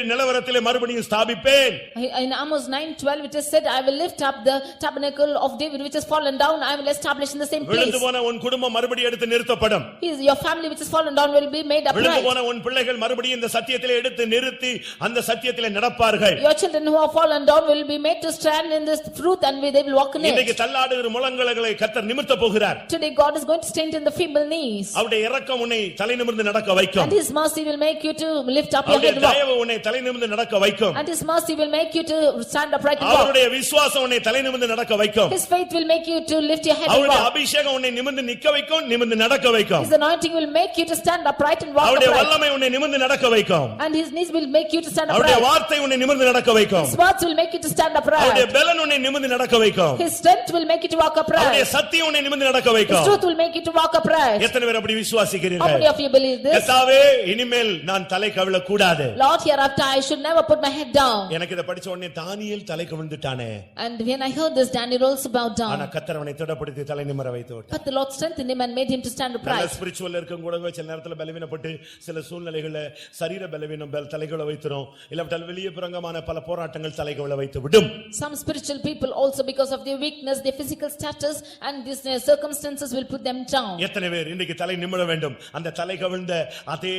நிலவரத்திலே மறுபடியும் ஸ்தாபிப்பேன். In Amos 9:12 it is said, I will lift up the tabernacle of David which has fallen down. I will establish in the same place. விழுந்து போன உன் குடும்பம் மறுபடியும் எடுத்து நிறுத்தப்படும். Your family which has fallen down will be made upright. விழுந்து போன உன் பிள்ளைகள் மறுபடியும் இந்த சத்தியத்திலே எடுத்து நிறுத்தி அந்த சத்தியத்திலே நடப்பார்கள். Your children who have fallen down will be made to stand in this truth and they will walk in it. இன்னைக்கு தள்ளாடுகிற முழங்கால்களை கர்த்தர் நிமிர்த்த போகிறார். Today God is going to strengthen the feeble knees. அவருடைய இரக்கம் உன்னை தலை நிமிர்ந்து நடக்க வைக்கும். And his mercy will make you to lift up your அவருடைய head and walk. தயவு உன்னை தலை நிமிர்ந்து நடக்க வைக்கும். And his mercy will make you to stand upright and walk. அவருடைய விசுவாசம் உன்னை தலை நிமிர்ந்து நடக்க வைக்கும். His faith will make you to lift your head and அவருடைய walk. அபிஷேகம் உன்னை நிமிர்ந்து நிக்க வைக்கும், நிமிர்ந்து நடக்க வைக்கும். His anointing will make you to stand upright and walk அவருடைய upright. வல்லமை உன்னை நிமிர்ந்து நடக்க வைக்கும். And his knees will make you to stand அவருடைய upright. வார்த்தை உன்னை நிமிர்ந்து நடக்க வைக்கும். His words will make you to stand அவருடைய upright. பலன் உன்னை நிமிர்ந்து நடக்க வைக்கும். His strength will make you to walk அவருடைய upright. சத்தியம் உன்னை நிமிர்ந்து நடக்க His வைக்கும். truth will make you to walk upright. எத்தனை பேர் அப்படி How விசுவாசிக்கிறீர்கள்? many of you believe this? கர்த்தாவே, இனிமேல் நான் தலை கவிழ கூடாது. Lord, hereafter I should never put my head down. எனக்கு இத படிச்ச உடனே தானியேல் தலை கவிழ்ந்துட்டானே. And when I heard this, Daniel also bowed ஆனா down. கர்த்தர் அவனை திடப்படுத்தி தலை நிமிர வைத்து விட்டார். But the Lord strengthened him and made him to stand நல்ல upright. ஸ்பிரிச்சுவல் இருக்கும் கூட சில நேரத்துல பலவீனப்பட்டு சில சூழ்நிலைகள்ல சரீர பலவீனம் தலைகளை வைத்துரும். இல்லாவிட்டால் வெளியே பிரங்கமான பல போராட்டங்கள் தலைகளை வைத்து விடும். Some spiritual people also because of their weakness, their physical status and these circumstances will put them down. எத்தனை பேர் இன்றைக்கு தலை நிமிர வேண்டும்? அந்த தலை கவிழ்ந்த அதே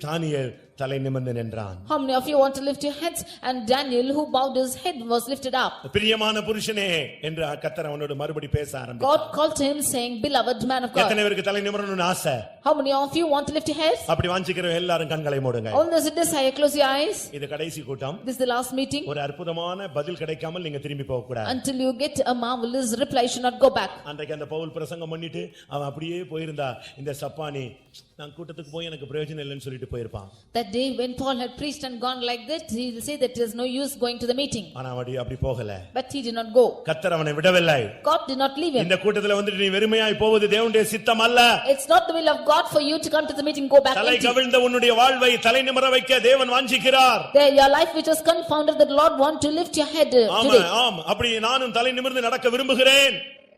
தானியேல் தலை நிமிர்ந்து நின்றான். How many of you want to lift your heads? And Daniel who bowed his head was lifted up. பிரியமான புருஷனே என்று கர்த்தர் அவனோடு மறுபடி பேச ஆரம்பித்தார். God called to him saying, beloved man of God. எத்தனை பேருக்கு தலை நிமிரணும்னு ஆசை? How many of you want to lift your heads? அப்படி வாஞ்சிக்கிற எல்லாரும் கண்களை மூடுங்க. All those who desire, close your eyes. இது கடைசி கூட்டம். This is the last meeting. ஒரு அற்புதமான பதில் கிடைக்காமல் நீங்க திரும்பி போக கூடாது. Until you get a marvelous reply, you should not go back. அன்றைக்கு அந்த பவுல் பிரசங்கம் பண்ணிட்டு அவன் அப்படியே போயிருந்தா இந்த சப்பானி நான் கூட்டத்துக்கு போய் எனக்கு பிரயோஜனம் இல்லைன்னு சொல்லிட்டு போயிருப்பான். That day when Paul had preached and gone like that, he will say that there is no use going to the meeting. ஆனா அப்படி போகல. But he did not go. கர்த்தர் அவனை விடவில்லை. God did not leave him. இந்த கூட்டத்துல வந்துட்டு நீ வெறுமையாய் போவது தேவனுடைய சித்தம் அல்ல. It's not the will of God for you to come to the meeting, go back தலை empty. கவிழ்ந்த உன்னுடைய வாழ்வை தலை நிமிர வைக்க தேவன் வாஞ்சிக்கிறார். There, your life which was confounded, that Lord want to lift your head today. ஆம் அப்படி நானும் தலை நிமிர்ந்து நடக்க விரும்புகிறேன்.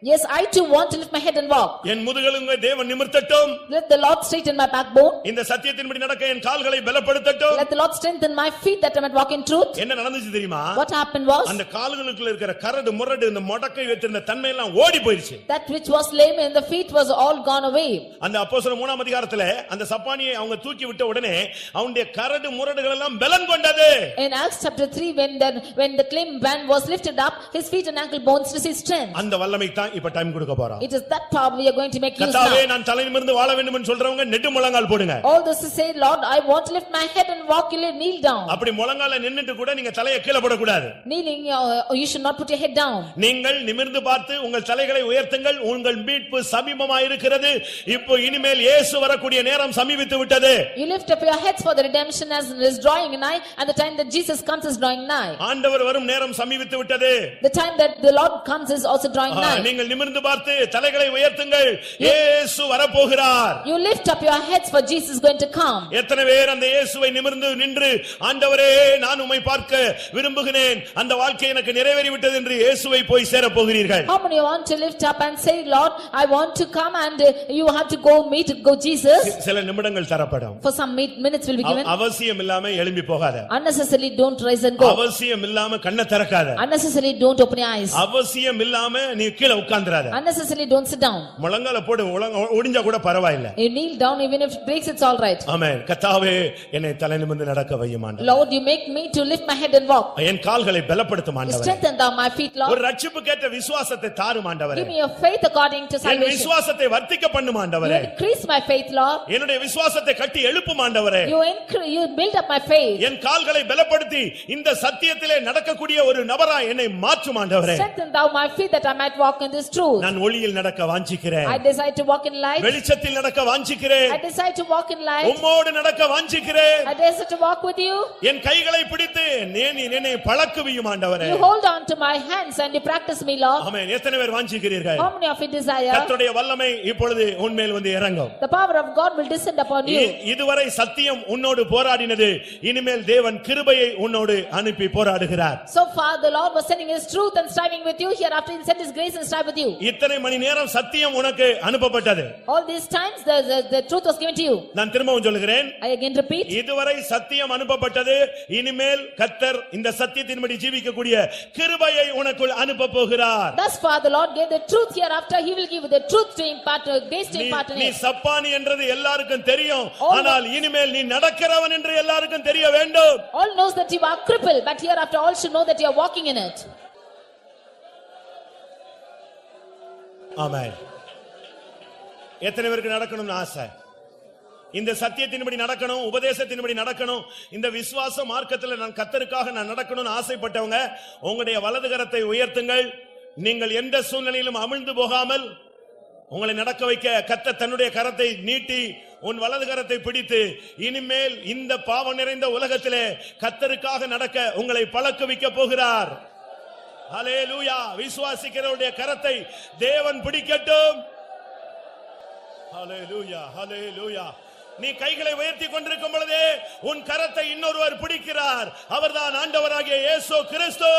Yes, I too want to lift my head and walk. என் முதுகெலும்பை தேவன் நிமிர்த்தட்டும். Let the Lord straighten my backbone. இந்த சத்தியத்தின்படி நடக்க என் கால்களை பலப்படுத்தட்டும். Let the Lord strengthen my feet that I might walk in truth. என்ன நடந்துச்சு தெரியுமா? What happened was, அந்த கால்களுக்குள்ள இருக்கிற கரடு முரடு இந்த மடக்கை வைத்திருந்த தன்மை எல்லாம் ஓடி போயிடுச்சு. that which was lame in the feet was all gone away. அந்த அப்போஸ்தலர் 3ஆம் அதிகாரத்துல அந்த சப்பானியை அவங்க தூக்கி விட்ட உடனே அவனுடைய கரடு முரடுகள் எல்லாம் பலன் கொண்டது. In Acts chapter 3 when the lame man was lifted up, his feet and ankle bones received strength. அந்த வல்லமை தான் இப்ப டைம் கொடுக்க போறோம். It is that power we are going to make use கர்த்தாவே now. நான் தலை நிமிர்ந்து வாழ வேண்டும் என்று சொல்றவங்க நெடு முழங்கால் போடுங்க. All those who say, Lord, I want to lift my head and walk, you kneel down. அப்படி முழங்கால நின்னுட்டு கூட நீங்க தலையை கீழ போட கூடாது. Kneeling, you should not put your head down. நீங்கள் நிமிர்ந்து பார்த்து உங்கள் தலைகளை உயர்த்துங்கள், உங்கள் மீட்பு சமீபமாய் இருக்கிறது. இப்போ இனிமேல் இயேசு வரக்கூடிய நேரம் சமீபித்து விட்டது. You lift up your heads for the redemption as is drawing nigh, and the time that Jesus comes is drawing nigh. ஆண்டவர் வரும் நேரம் சமீபித்து விட்டது. The time that the Lord comes is also drawing nigh. நீங்கள் நிமிர்ந்து பார்த்து தலைகளை உயர்த்துங்கள், இயேசு வரப்போகிறார். You lift up your heads for Jesus is going to come. எத்தனை பேர் அந்த இயேசுவை நிமிர்ந்து நின்று ஆண்டவரே நான் உம்மை பார்க்க விரும்புகிறேன், அந்த வாழ்க்கை எனக்கு நிறைவேறிவிட்டது என்று இயேசுவை போய் சேர போகிறீர்கள்? How many want to lift up and say, Lord, I want to come, and you have to go Jesus? சில நிமிடங்கள் தரப்படும். For some minutes will be given. அவசியம் இல்லாம எழும்பி போகாத. Unnecessarily don't rise and go. அவசியம் இல்லாம கண்ணை திறக்காத. Unnecessarily don't open your eyes. அவசியம் இல்லாம நீ கீழ உட்கார்ந்துறாத. Unnecessarily don't sit down. முழங்கால போடு, ஒடிஞ்சா கூட பரவாயில்லை. You kneel down, even if it breaks, it's all right. ஆமென். கர்த்தாவே என்னை தலை நிமிர்ந்து நடக்க வையும் ஆண்டவரே. Lord, you make me to lift my head and walk. என் கால்களை பலப்படுத்தும் ஆண்டவரே. Strengthen thou my feet, Lord. ஒரு ரட்சிப்புக்கேற்ற விசுவாசத்தை தாரும் ஆண்டவரே. Give me your faith according to N salvation. விசுவாசத்தை வர்த்திக்க பண்ணும் You ஆண்டவரே. increase my faith, Lord. என்னுடைய விசுவாசத்தை கட்டி எழுப்பும் ஆண்டவரே. You build up my faith. என் கால்களை பலப்படுத்தி இந்த சத்தியத்திலே நடக்கக்கூடிய ஒரு நபராய் என்னை மாற்றும் ஆண்டவரே. Strengthen thou my feet that I might walk in this truth. நான் ஒளியில் நடக்க வாஞ்சிக்கிறேன். I desire to walk in light. வெளிச்சத்தில் நடக்க வாஞ்சிக்கிறேன். I desire to walk in light. உம்மோடு நடக்க வாஞ்சிக்கிறேன். I desire to walk with you. என் கைகளை பிடித்து என்னை பழக்குவியும் ஆண்டவரே. You hold on to my hands and you practice me, Lord. ஆமென். எத்தனை பேர் வாஞ்சிக்கிறீர்கள்? How many of you desire? கர்த்தருடைய வல்லமை இப்பொழுது உன்மேல் வந்து இறங்கும். The power of God will descend upon you. இதுவரை சத்தியம் உன்னோடு போராடினது, இனிமேல் தேவன் கிருபையை உன்னோடு அனுப்பி போராடுகிறார். So far the Lord was sending his truth and striving with you. Hereafter he will send his grace and strive with you. இத்தனை மணி நேரம் சத்தியம் உனக்கு அனுப்பப்பட்டது. All these times the truth was given to you. நான் திரும்பவும் சொல்கிறேன். I again repeat. இதுவரை சத்தியம் அனுப்பப்பட்டது, இனிமேல் கர்த்தர் இந்த சத்தியத்தின்படி ஜீவிக்கக்கூடிய கிருபையை உனக்குள் அனுப்ப போகிறார். Thus far the Lord gave the truth. Hereafter he will give the truth to impart, grace to impart in நீ it. சப்பானி என்றது எல்லாருக்கும் தெரியும், ஆனால் இனிமேல் நீ நடக்கிறவன் என்று எல்லாருக்கும் தெரிய வேண்டும். All knows that you are crippled, but hereafter all should know that you are walking in it. ஆமென். எத்தனை பேருக்கு நடக்கணும்னு ஆசை? இந்த சத்தியத்தின்படி நடக்கணும், உபதேசத்தின்படி நடக்கணும், இந்த விசுவாச மார்க்கத்தில் நான் கர்த்தருக்காக நான் நடக்கணும்னு ஆசைப்பட்டவங்க உங்களுடைய வலது கரத்தை உயர்த்துங்கள். நீங்கள் எந்த சூழ்நிலையிலும் அமிழ்ந்து போகாமல் உங்களை நடக்க வைக்க கர்த்தர் தன்னுடைய கரத்தை நீட்டி உன் வலது கரத்தை பிடித்து இனிமேல் இந்த பாவம் நிறைந்த உலகத்திலே கர்த்தருக்காக நடக்க உங்களை பழக்குவிக்க போகிறார். ஹல்லேலூயா. விசுவாசிக்கிறவருடைய கரத்தை தேவன் பிடிக்கட்டும். ஹல்லேலூயா, ஹல்லேலூயா. நீ கைகளை உயர்த்தி கொண்டிருக்கும் பொழுதே உன் கரத்தை இன்னொருவர் பிடிக்கிறார். அவர்தான் ஆண்டவராகிய இயேசு கிறிஸ்து.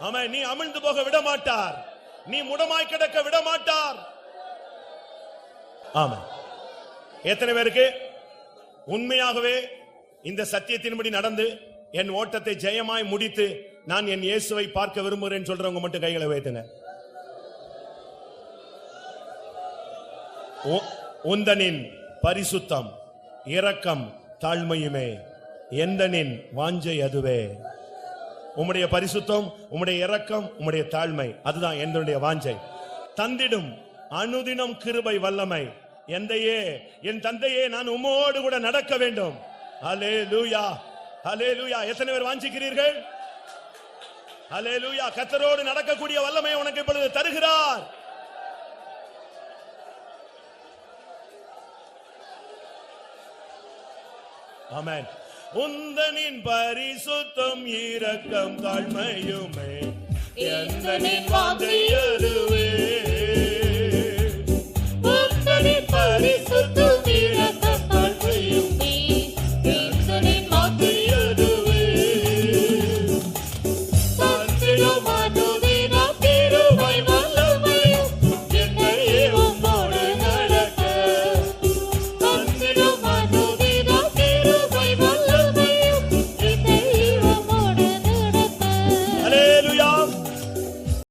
ஆமென். நீ அமிழ்ந்து போக விட மாட்டார், நீ முடமாய் கிடக்க விட மாட்டார். ஆமென். எத்தனை பேருக்கு உண்மையாகவே இந்த சத்தியத்தின்படி நடந்து என் ஓட்டத்தை ஜெயமாய் முடித்து நான் என் இயேசுவை பார்க்க விரும்புகிறேன் சொல்றவங்க மட்டும் கைகளை உயர்த்துங்க. உந்தனின் பரிசுத்தம் இரக்கம் தாழ்மையுமே எந்தனின் வாஞ்சை அதுவே. உம்முடைய பரிசுத்தம், உம்முடைய இரக்கம், உம்முடைய தாழ்மை, அதுதான் என்னுடைய வாஞ்சை. தந்திடும் அனுதினம் கிருபை வல்லமை எந்தையே, என் தந்தையே, நான் உம்மோடு கூட நடக்க வேண்டும். ஹல்லேலூயா, ஹல்லேலூயா. எத்தனை பேர் வாஞ்சிக்கிறீர்கள்? ஹல்லேலூயா. கர்த்தரோடு நடக்கக்கூடிய வல்லமை உனக்கு இப்பொழுது தருகிறார். ஆமென். உந்தனின் பரிசுத்தம் இரக்கம் தாழ்மையுமே எந்தனின் வாஞ்சை அதுவே.